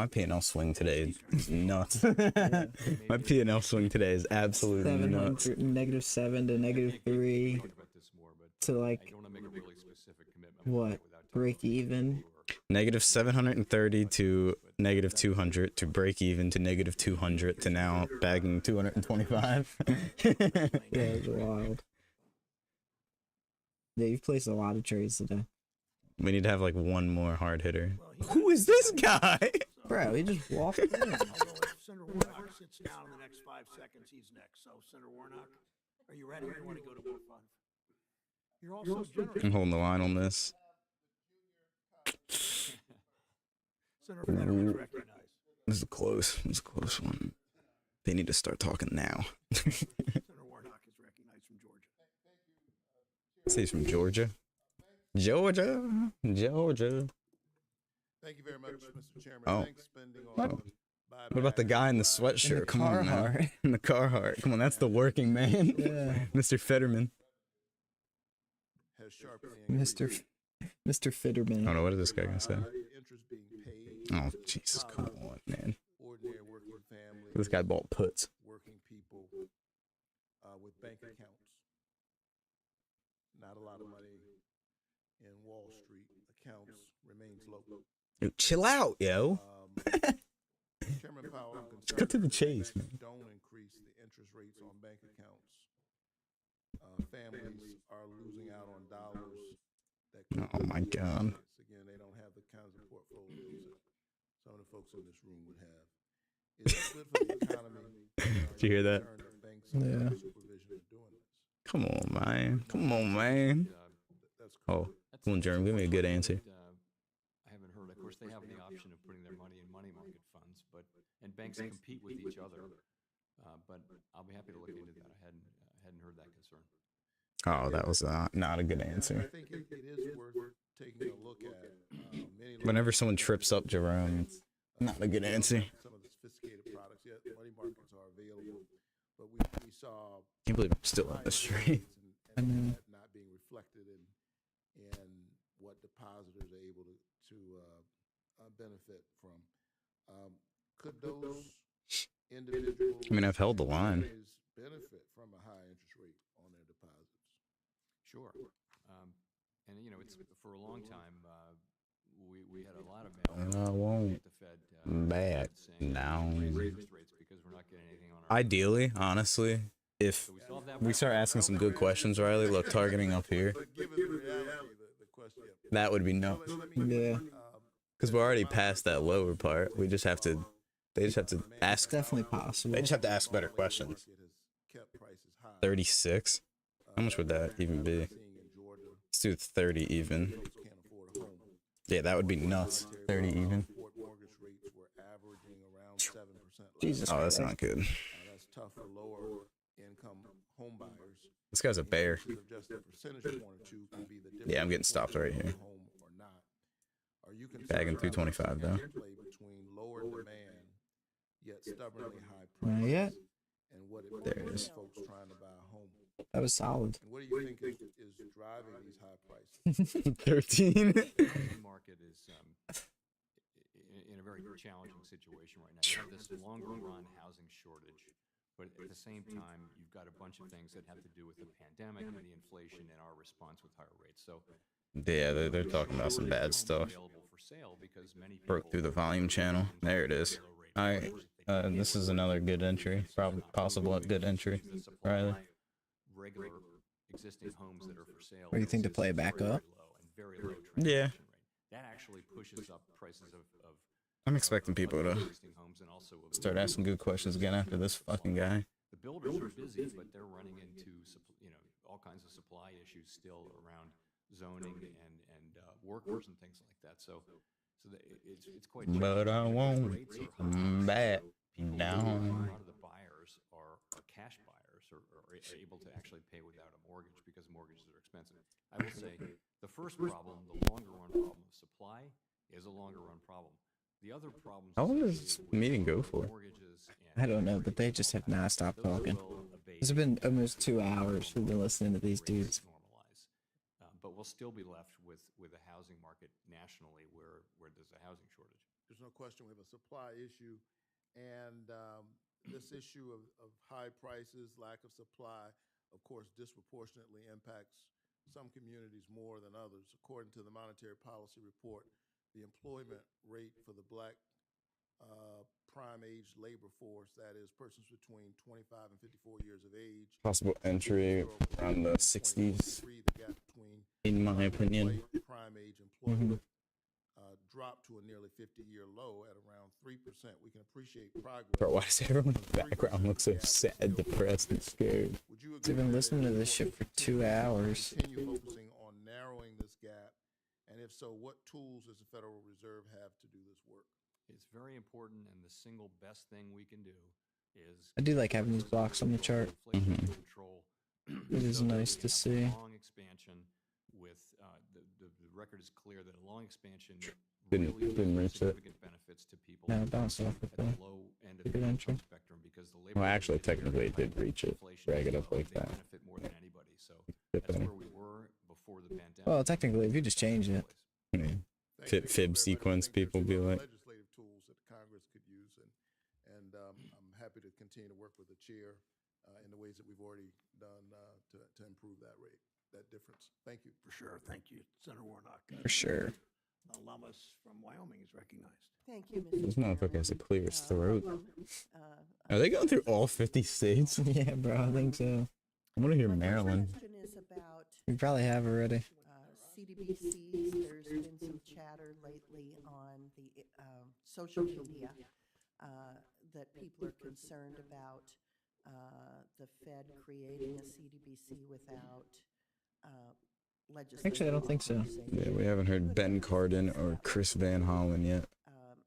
P&L swing today is nuts. My P&L swing today is absolutely nuts. -7 to -3 to like what? Break even. -730 to -200 to break even to -200 to now bagging 225. Yeah, it's wild. Yeah, you've placed a lot of trades today. We need to have like one more hard hitter. Who is this guy? Bro, he just walked in. Although if Senator Warnock sits down in the next 5 seconds, he's next. So, Senator Warnock, are you ready? Or you want to go to more fun? You're also generous. I'm holding the line on this. Senator Fetterman's recognized. This is a close one. They need to start talking now. Senator Warnock is recognized from Georgia. Say he's from Georgia. Georgia. Thank you very much, Mr. Chairman. Oh. Thanks spending What? on What about the guy in the sweatshirt? Come on, man. In the Carhartt. Come on, that's the working man. Yeah. Mr. Fetterman. has sharply Mr. Fitterman. Oh no, what is this guy gonna say? Oh Jesus, come on, man. ordinary working families. This guy bought puts. Working people with bank accounts. Not a lot of money in Wall Street. Accounts remains low. Yo, chill out, yo. Chairman Powell, I'm Just cut to the chase, man. don't increase the interest rates on bank accounts. Families are losing out on dollars. Oh my God. Again, they don't have the kinds of portfolios that some of the folks in this room would have. It's good for the economy. Did you hear that? Yeah. Come on, man. Come on, man. Oh, come on, Jeremy. Give me a good answer. I haven't heard. Of course, they have the option of putting their money in money market funds, and banks compete with each other. But I'll be happy to look into that. I hadn't heard that concern. Oh, that was not a good answer. I think it is worth taking a look at. Whenever someone trips up Jerome, it's not a good answer. Some of the sophisticated products, yet money markets are available, but we saw. Can't believe I'm still on the street. And that not being reflected in what depositors are able to benefit from. Could those individuals? I mean, I've held the line. Benefit from a high interest rate on their deposits. Sure. And you know, it's for a long time. We had a lot of I won't at the Fed back down. interest rates because we're not getting anything on our. Ideally, honestly, if we start asking some good questions, Riley, look, targeting up here. But given the reality, the That would be no. Yeah. Because we're already past that lower part. We just have to. They just have to ask. Definitely possible. They just have to ask better questions. 36. How much would that even be? Let's do 30 even. Yeah, that would be nuts. 30 even. Jesus. Oh, that's not good. That's tough for lower income home buyers. This guy's a bear. Just a percentage point or two can be the Yeah, I'm getting stopped right here. Bagging 225 though. Between lower demand yet stubbornly high Not prices yet. and what it There it is. folks trying to buy a home. That was solid. And what do you think is driving these high prices? 13. The market is in a very challenging situation right now. You have this longer run housing shortage, but at the same time, you've got a bunch of things that have to do with the pandemic and the inflation and our response with higher rates. So Yeah, they're talking about some bad stuff. Broke through the volume channel. There it is. All right. This is another good entry. Probably possible good entry. Riley. regular existing homes that are for sale. Or you think to play it back up? Very low Yeah. That actually pushes up prices of I'm expecting people to start asking good questions again after this fucking guy. The builders are busy, but they're running into all kinds of supply issues still around zoning and workers and things like that. So it's quite. But I won't back down. A lot of the buyers are cash buyers or are able to actually pay without a mortgage because mortgages are expensive. I will say the first problem, the longer run problem of supply, is a longer run problem. The other problems. How long does this meeting go for? I don't know, but they just have not stopped talking. It's been almost 2 hours we've been listening to these dudes. But we'll still be left with a housing market nationally where there's a housing shortage. There's no question we have a supply issue, and this issue of high prices, lack of supply, of course, disproportionately impacts some communities more than others. According to the Monetary Policy Report, the employment rate for the Black prime age labor force, that is persons between 25 and 54 years of age. Possible entry around the 60s, in my opinion. Prime age employment dropped to a nearly 50-year low at around 3%. We can appreciate progress. Bro, why does everyone in the background look so sad, depressed, and scared? I've been listening to this shit for 2 hours. Continue focusing on narrowing this gap, and if so, what tools does the Federal Reserve have to do this work? It's very important, and the single best thing we can do is. I do like having these blocks on the chart. Control. It is nice to see. Long expansion with the record is clear that a long expansion Didn't reach it. significant benefits to people Yeah, bounce off with at the the low end of good the entry. income spectrum because the labor Well, actually, technically, it did reach it. Drag it up like they that. benefit more than anybody. So that's where we were before the pandemic. Well, technically, if you just change it. Yeah. Fib sequence, people be like. Legislative tools that Congress could use, and I'm happy to continue to work with the chair in the ways that we've already done to improve that rate, that difference. Thank you. For sure. Thank you, Senator Warnock. For sure. Lamas from Wyoming is recognized. Thank you, Mr. This motherfucker has to clear his throat. Uh, Are they going through all 50 states? Yeah, bro, I think so. I want to hear Maryland. question is about We probably have already. CDBCs. There's been some chatter lately on the social media that people are concerned about the Fed creating a CDBC without legislation. Actually, I don't think so. Yeah, we haven't heard Ben Cardin or Chris Van Hollen yet.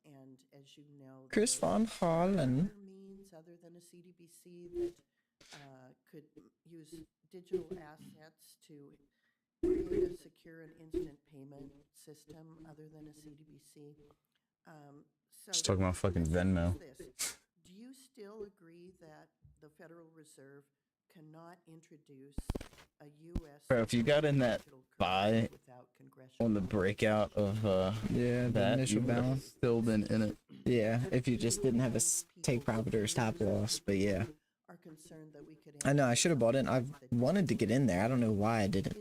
And as you know, Chris Van Hollen. means other than a CDBC that could use digital assets to create a secure and instant payment system other than a CDBC. So Just talking about fucking Venmo. do you still agree that the Federal Reserve cannot introduce a U.S. Bro, if you got in that buy on the breakout of Yeah, the initial you would've balance. still been in it. Yeah, if you just didn't have a take profit or a stop loss, but yeah. are concerned that we could I know, I should have bought in. I've wanted to get in there. I don't know why I didn't.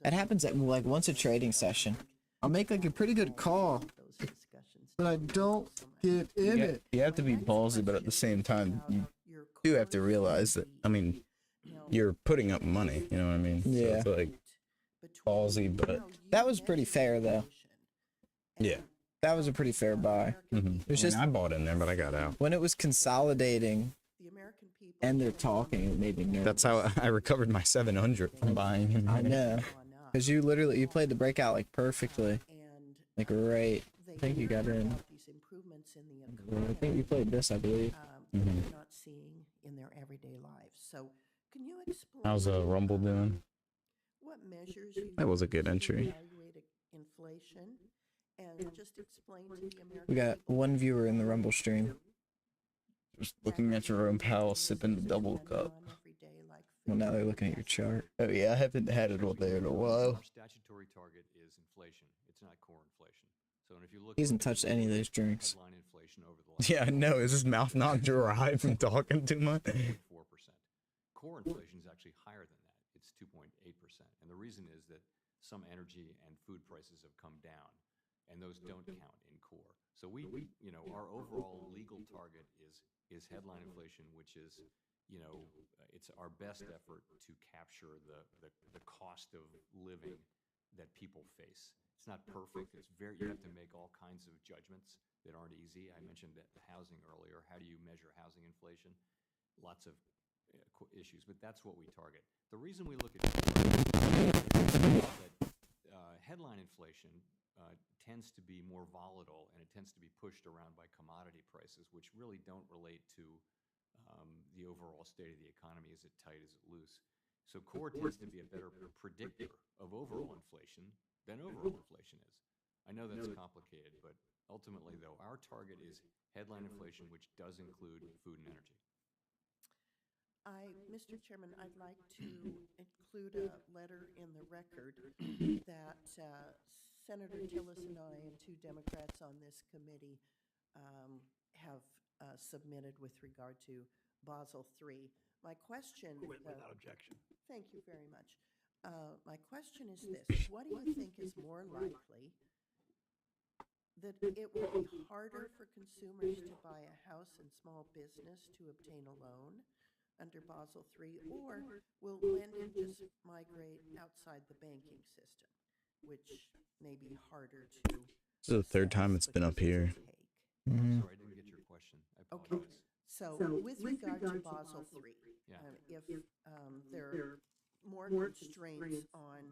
It happens at like once a trading session. I'll make like a pretty good call, but I don't get in it. You have to be ballsy, but at the same time, you do have to realize that, I mean, you're putting up money, you know what I mean? Yeah. So it's like, ballsy, but That was pretty fair, though. yeah. That was a pretty fair buy. It was just I bought in there, but I got out. When it was consolidating and they're talking, it made me nervous. That's how I recovered my 700 from buying him. I know. Because you literally, you played the breakout like perfectly. Like, right. I think you got in. I think you played this, I believe. They're not seeing in their everyday lives. So can you explain How's Rumble doing? what measures you That was a use good to entry. evaluate inflation, and just explain to the American We got people one viewer in the Rumble stream. Just looking at Jerome Powell sipping the double cup. Well, now they're looking at your chart. Oh yeah, I haven't had it all there in a while. Our statutory target is inflation. It's not core inflation. So if you look, He hasn't touched any of those drinks. headline inflation over the last Yeah, I know. Is his mouth not dry from talking too much? 4%. Core inflation is actually higher than that. It's 2.8%. And the reason is that some energy and food prices have come down, and those don't count in core. So we you know, our overall legal target is headline inflation, which is, you know, it's our best effort to capture the cost of living that people face. It's not perfect. It's very, you have to make all kinds of judgments that aren't easy. I mentioned that the housing earlier. How do you measure housing inflation? Lots of issues, but that's what we target. The reason we look at headline inflation tends to be more volatile, and it tends to be pushed around by commodity prices, which really don't relate to the overall state of the economy. Is it tight? Is it loose? So core tends to be a better predictor of overall inflation than overall inflation is. I know that's complicated, but ultimately, though, our target is headline inflation, which does include food and energy. Mr. Chairman, I'd like to include a letter in the record that Senator Tillis and I and two Democrats on this committee have submitted with regard to Basel III. My question... Without objection. Thank you very much. My question is this. What do you think is more likely, that it will be harder for consumers to buy a house and small business to obtain a loan under Basel III, or will lending just migrate outside the banking system, which may be harder to... This is the third time it's been up here. I'm sorry, I didn't get your question. I apologize. Okay. So with regard to Basel III, if there are more constraints on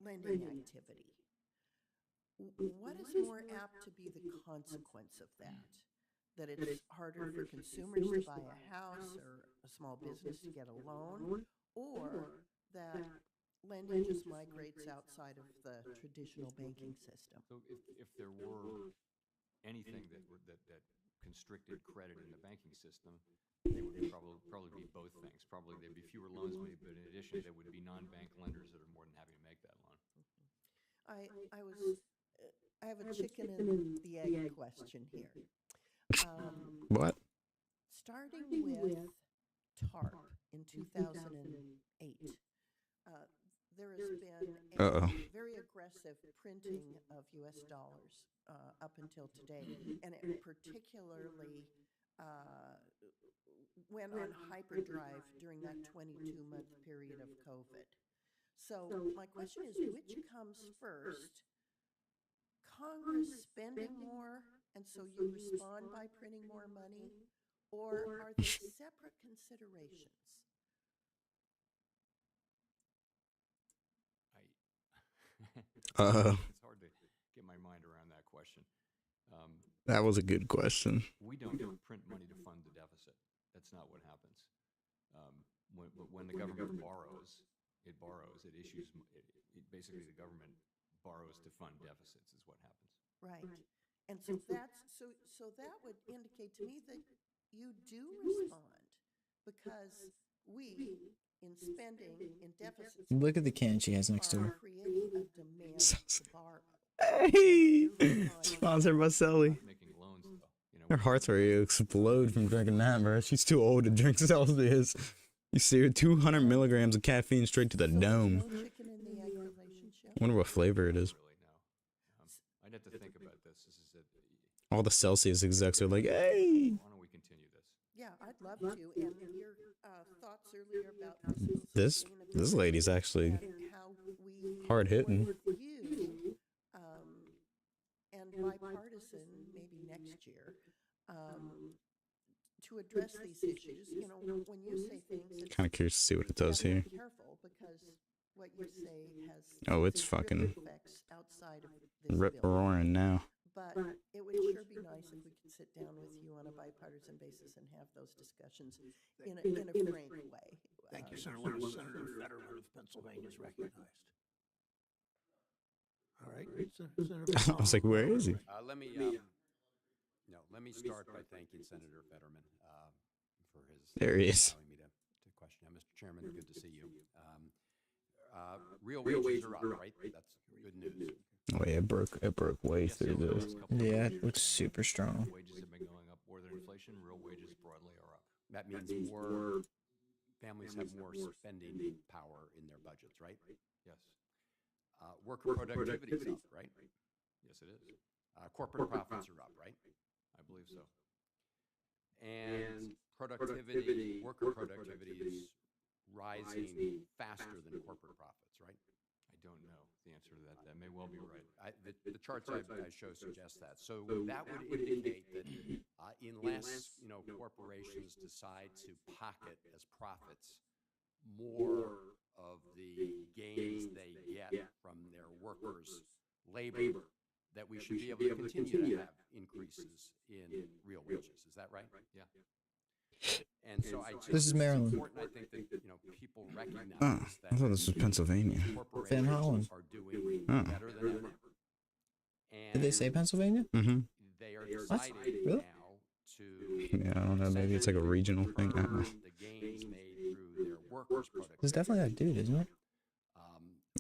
lending activity, what is more apt to be the consequence of that? That it's harder for consumers to buy a house or a small business to get a loan, or that lending just migrates outside of the traditional banking system? So if there were anything that constricted credit in the banking system, they would probably be both things. Probably there'd be fewer loans made, but in addition, there would be non-bank lenders that are more than happy to make that loan. I have a chicken and the egg question here. What? Starting with TARP in 2008, there has been a very aggressive printing of U.S. dollars up until today, and it particularly went on hyperdrive during that 22-month period of COVID. So my question is, which comes first? Congress spending more, and so you respond by printing more money, or are they separate considerations? It's hard to get my mind around that question. That was a good question. We don't print money to fund the deficit. That's not what happens. When the government borrows, it issues, basically the government borrows to fund deficits is what happens. Right. And so that would indicate to me that you do respond, because we, in spending, in deficits, Look at the can she has next to her. creating a demand to borrow. Hey! Sponsored by Sully. Her heart's ready to explode from drinking that, bro. She's too old to drink Celsius. You see her 200 milligrams of caffeine straight to the dome. Wonder what flavor it is. I'd have to think about this. All the Celsius execs are like, hey! Why don't we continue this? Yeah, I'd love to. And your thoughts earlier about fiscal This sustainability lady's actually and how we hard work hitting. with you and bipartisan maybe next year to address these issues. You know, when you say things, it's, Kind of curious to see what it you does have to here. be careful because what you say has Oh, it's some fucking ripple effects outside of this rip bill. roaring now. But it would sure be nice if we could sit down with you on a bipartisan basis and have those discussions in a frank way. Thank you, Senator. Senator Fetterman of Pennsylvania is recognized. All right, Senator. I was like, where is he? Let me start by thanking Senator Fetterman for his There he is. allowing me to question him. Mr. Chairman, good to see you. Real wages are up, right? That's good news. Oh yeah, it broke way through this. Yeah, it's super strong. Wages have been going up more than inflation. Real wages broadly are up. That means more families have more spending power in their budgets, right? Yes. Worker productivity is up, right? Yes, it is. Corporate profits are up, right? I believe so. And productivity, worker productivity is rising faster than corporate profits, right? I don't know the answer to that. That may well be right. The charts I show suggest that. So that would indicate that unless corporations decide to pocket as profits more of the gains they get from their workers' labor, that we should be able to continue to have increases in real wages. Is that right? Yeah. And so This is Maryland. It's important, I think, that people recognize Oh, that I thought this was Pennsylvania. Van Hollen. are doing Oh. better than ever. Did they say Pennsylvania? Mm-hmm. They are What? deciding Really? now to Yeah, I don't know. Maybe it's like a regional thing. I don't know. the gains made through their workers' productivity. It's definitely that dude, isn't it?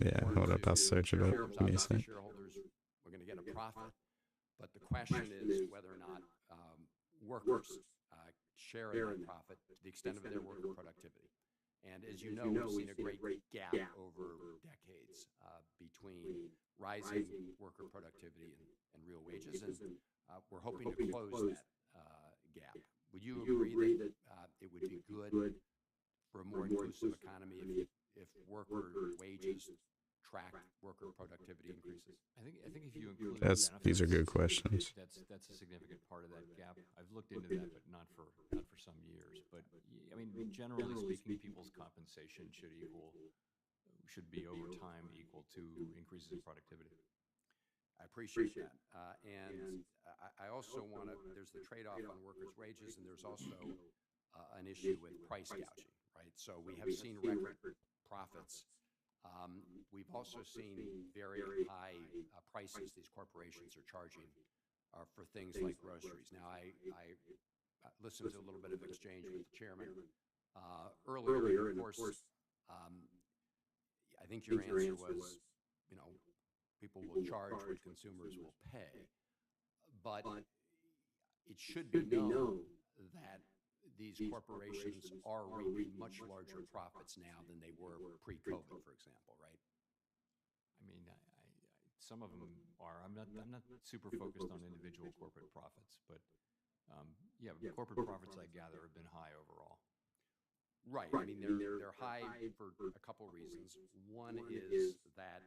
Yeah, hold up. I'll search it up. Give me a sec. Shareholders, we're going to get a profit, but the question is whether or not workers share in that profit to the extent of their worker productivity. And as you know, we've seen a great gap over decades between rising worker productivity and real wages, and we're hoping to close that gap. Would you agree that it would be good for a more inclusive economy if worker wages tracked worker productivity increases? I think if you include These are good questions. that's a significant part of that gap. I've looked into that, but not for some years. But I mean, generally speaking, people's compensation should be over time equal to increases in productivity. I appreciate that. And I also want to, there's the trade-off on workers' wages, and there's also an issue with price gouging, right? So we have seen record profits. We've also seen very high prices these corporations are charging for things like groceries. Now, I listened to a little bit of exchange with the chairman earlier, and of course, I think your answer was, people will charge what consumers will pay. But it should be known that these corporations are reaping much larger profits now than they were pre-COVID, for example, right? I mean, some of them are. I'm not super focused on individual corporate profits, but yeah, corporate profits I gather have been high overall. Right. I mean, they're high for a couple reasons. One is that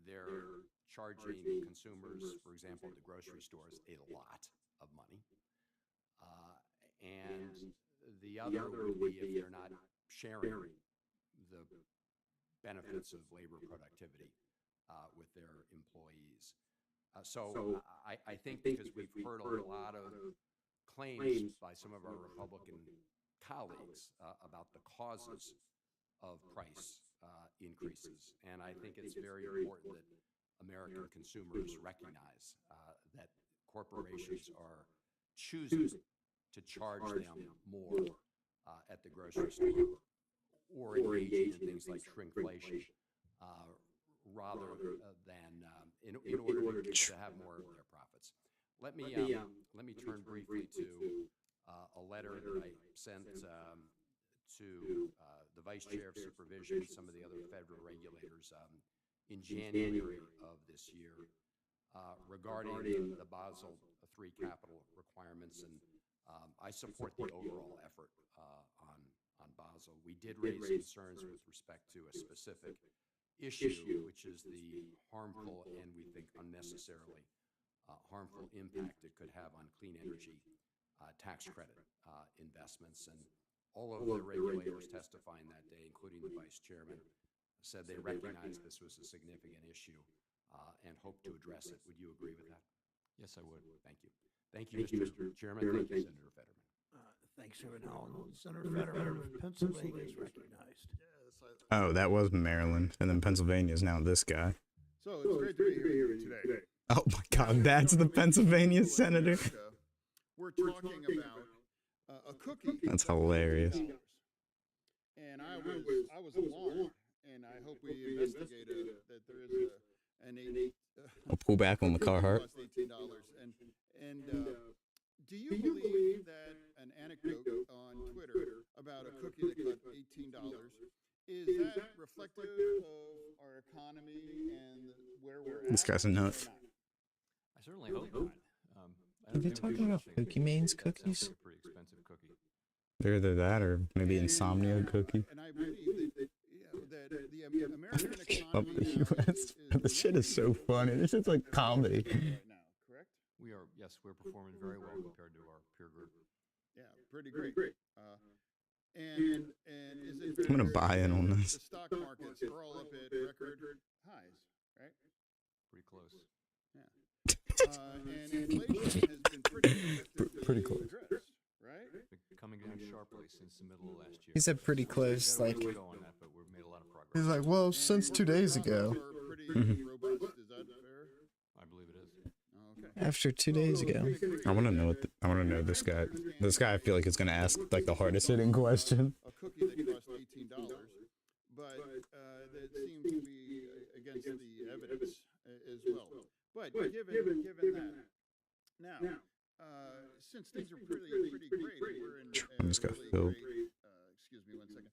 they're charging consumers, for example, at the grocery stores, a lot of money. And the other would be if they're not sharing the benefits of labor productivity with their employees. So I think because we've heard a lot of claims by some of our Republican colleagues about the causes of price increases, and I think it's very important that American consumers recognize that corporations are choosing to charge them more at the grocery store or engaging in things like shrinkflation rather than in order to have more of their profits. Let me turn briefly to a letter that I sent to the Vice Chair of Supervision and some of the other federal regulators in January of this year regarding the Basel III capital requirements and I support the overall effort on Basel. We did raise concerns with respect to a specific issue, which is the harmful and we think unnecessarily harmful impact it could have on clean energy tax credit investments. And all of the regulators testifying that day, including the vice chairman, said they recognized this was a significant issue and hope to address it. Would you agree with that? Yes, I would. Thank you. Thank you, Mr. Chairman. Thank you, Senator Fetterman. Thanks, Senator Hall. Senator Fetterman of Pennsylvania is recognized. Oh, that was Maryland, and then Pennsylvania is now this guy. So it's great to be here today. Oh my God, that's the Pennsylvania senator. We're talking about a cookie. That's hilarious. And I was alarmed, and I hope we investigate that there is an I'll pull back on the Carhartt. $18. And do you believe that an anecdote on Twitter about a cookie that cost $18 is that reflective of our economy and where we're at? This guy's a nut. I certainly hope not. Are they talking about Pokemon's cookies? Pretty expensive cookie. They're either that or maybe Insomnia cookie. And I believe that the American Of economy the U.S. This shit is so funny. This is like comedy. correct? We are, yes, we're performing very well compared to our peer group. Yeah, pretty great. And is it I'm gonna buy in on this. The stock markets are all up at record highs, right? Pretty close. Yeah. And inflation has been pretty close. Addressed, right? Been coming down sharply since the middle of last year. He said pretty close, like. We'll go on that, but we've made a lot of progress. He's like, well, since 2 days ago. Pretty robust. Is that fair? I believe it is. Okay. After 2 days ago. I want to know what I want to know this guy. This guy, I feel like is gonna ask like the hardest hitting question. A cookie that cost $18, but that seemed to be against the evidence as well. But given that, now since things are pretty great, we're in a Just got really filled. great, excuse me 1 second,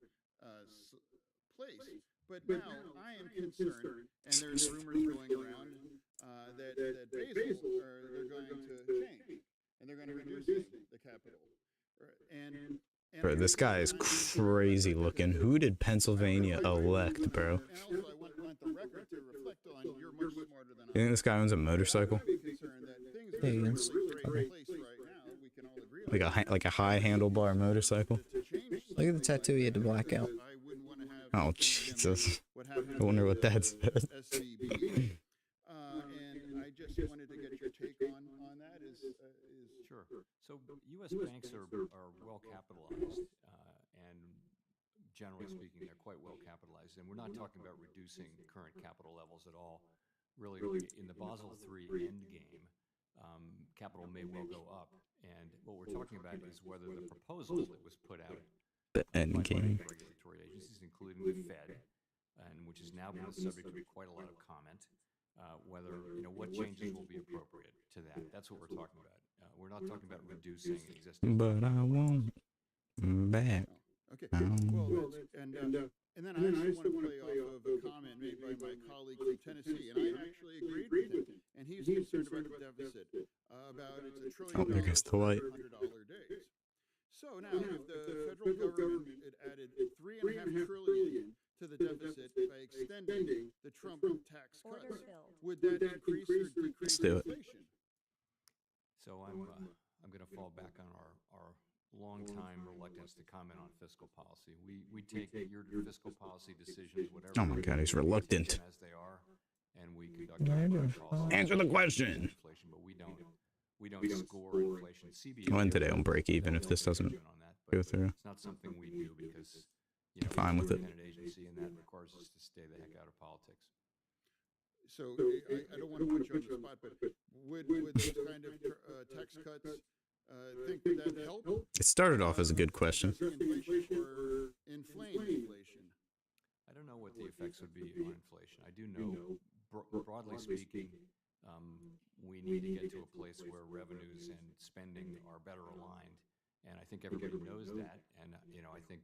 place. But now I am concerned, and there's rumors going around that Basel, they're going to change, and they're going to reduce the capital. And Bro, this guy is crazy looking. Who did Pennsylvania elect, bro? And also, I want the record to reflect on you're much smarter than You think this guy owns a motorcycle? I'm concerned that things are in a really great place right now. We can all agree on Like a high handlebar motorcycle? Look at the tattoo he had to black out. I wouldn't want to have Oh Jesus! what happened I wonder what that said. SVB. And I just wanted to get your take on that. Is Sure. So U.S. banks are well capitalized, and generally speaking, they're quite well capitalized. And we're not talking about reducing current capital levels at all. Really, in the Basel III endgame, capital may well go up. And what we're talking about is whether the proposal that was put out The by endgame. regulatory agencies, including the Fed, and which has now been the subject of quite a lot of comment, whether, what changes will be appropriate to that. That's what we're talking about. We're not talking about reducing existing. But I won't back. okay. Well, and then I actually want to play off of a comment made by my colleague from Tennessee, and I actually agreed with him. And he's concerned about the deficit, about it's $1 trillion Oh, there goes the light. $100 days. So now, if the federal government had added $3.5 trillion to the deficit by extending the Trump tax cuts, would that increase or decrease do it. inflation? So I'm going to fall back on our long-time reluctance to comment on fiscal policy. We take your fiscal policy decisions, whatever. Oh my God, he's reluctant. As they are, and we conduct our policy. Answer the question. Inflation, but we don't score inflation. CBO I'll end today on break even if this doesn't go through. It's not something we do because I'm fine with it. we're an independent agency, and that requires us to stay the heck out of politics. So I don't want to put you on the spot, but would those kind of tax cuts think that help? It started off as a good question. Inflation or inflame inflation? I don't know what the effects would be on inflation. I do know, broadly speaking, we need to get to a place where revenues and spending are better aligned, and I think everybody knows that. And I think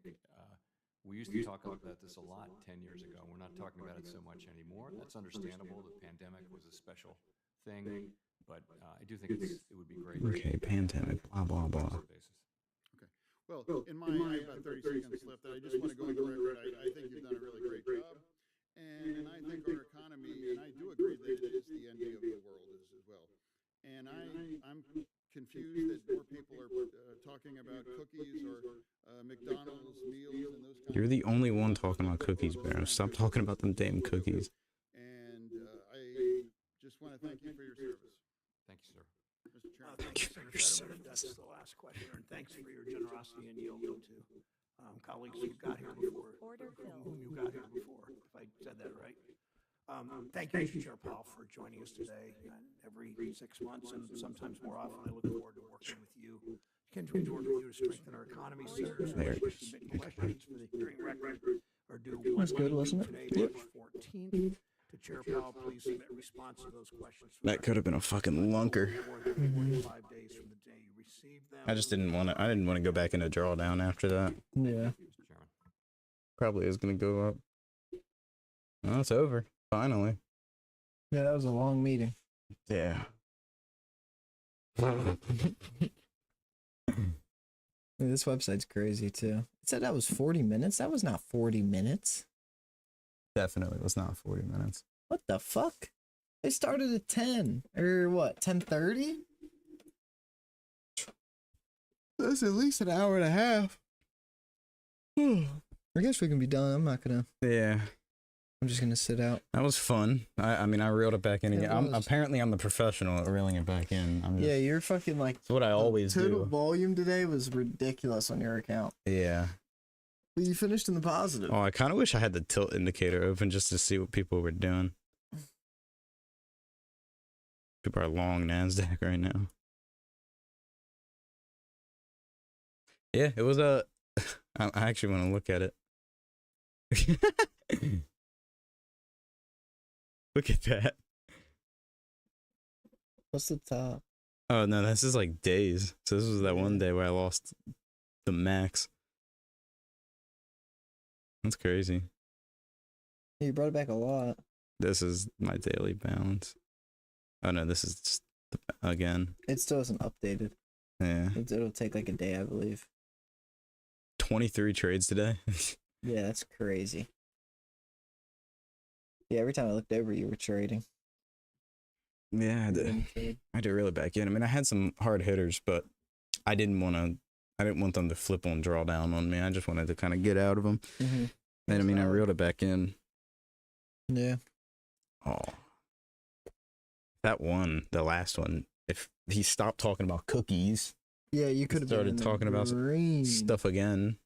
we used to talk about this a lot 10 years ago. We're not talking about it so much anymore. That's understandable. The pandemic was a special thing, but I do think it would be great. Okay, pandemic, blah, blah, blah. Well, in my, I have about 30 seconds left, and I just want to go on the record. I think you've done a really great job. And I think our economy, and I do agree that it is the envy of the world as well. And I'm confused that more people are talking about cookies or McDonald's meals and those kinds You're the only one talking about cookies, Baron. Stop talking about them damn cookies. And I just want to thank you for your service. Thank you, sir. Mr. Chairman. Thank you for your service. That's the last question. And thanks for your generosity and yield to colleagues who got here before, whom you got here before, if I said that right. Thank you, Mr. Chair Powell, for joining us today. Every 6 months and sometimes more often, I look forward to working with you. Continue to work with you to strengthen our economy. Senators who wish to submit questions for the hearing record are due That's good, wasn't it? today, Yep. March 14th. To Chair Powell, please submit response to those questions. That could have been a fucking lunker. 45 days from the day you receive them. I just didn't want to. I didn't want to go back into drawdown after that. Yeah. Probably is gonna go up. Oh, it's over. Finally. Yeah, that was a long meeting. Yeah. This website's crazy too. It said that was 40 minutes. That was not 40 minutes. Definitely was not 40 minutes. What the fuck? They started at 10 or what? 10:30? That's at least an hour and a half. I guess we can be done. I'm not gonna. Yeah. I'm just gonna sit out. That was fun. I mean, I reeled it back in again. I'm the professional at reeling it back in. Yeah, you're fucking like. That's what I always total do. volume today was ridiculous on your account. Yeah. But you finished in the positive. Oh, I kind of wish I had the tilt indicator open just to see what people were doing. People are long NASDAQ right now. Yeah, it was a. I actually want to look at it. Look at that. What's the top? Oh no, this is like days. So this was that one day where I lost the max. That's crazy. You brought it back a lot. This is my daily balance. Oh no, this is just again. It still isn't updated. Yeah. It'll take like a day, I believe. 23 trades today. Yeah, that's crazy. Yeah, every time I looked over, you were trading. Yeah, I had to reel it back in. I mean, I had some hard hitters, but I didn't want them to flip on drawdown on me. I just wanted to kind of get out of them. Mm-hmm. And I mean, I reeled it back in. Yeah. Oh. That one, the last one, if he stopped talking about cookies. Yeah, you could have started talking about stuff again.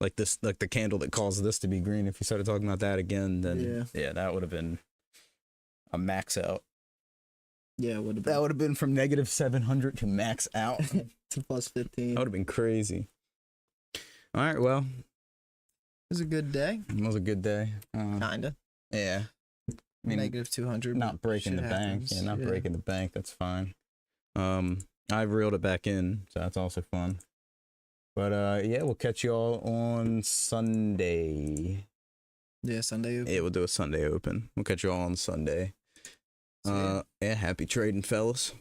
Like this, like the candle that caused this to be green. If you started talking about that again, then yeah that would have been a max out. Yeah, it would have been. That would have been from negative 700 to max out to plus 15. That would have been crazy. All right, well, it was a good day. It was a good day. Kinda. Yeah. I mean, negative 200. Not breaking the bank. Happens. Yeah, not breaking the bank. That's fine. I reeled it back in, so that's also fun. But yeah, we'll catch you all on Sunday. Yeah, Sunday open. Yeah, we'll do a Sunday open. We'll catch you all on Sunday. Yeah, happy trading, fellas.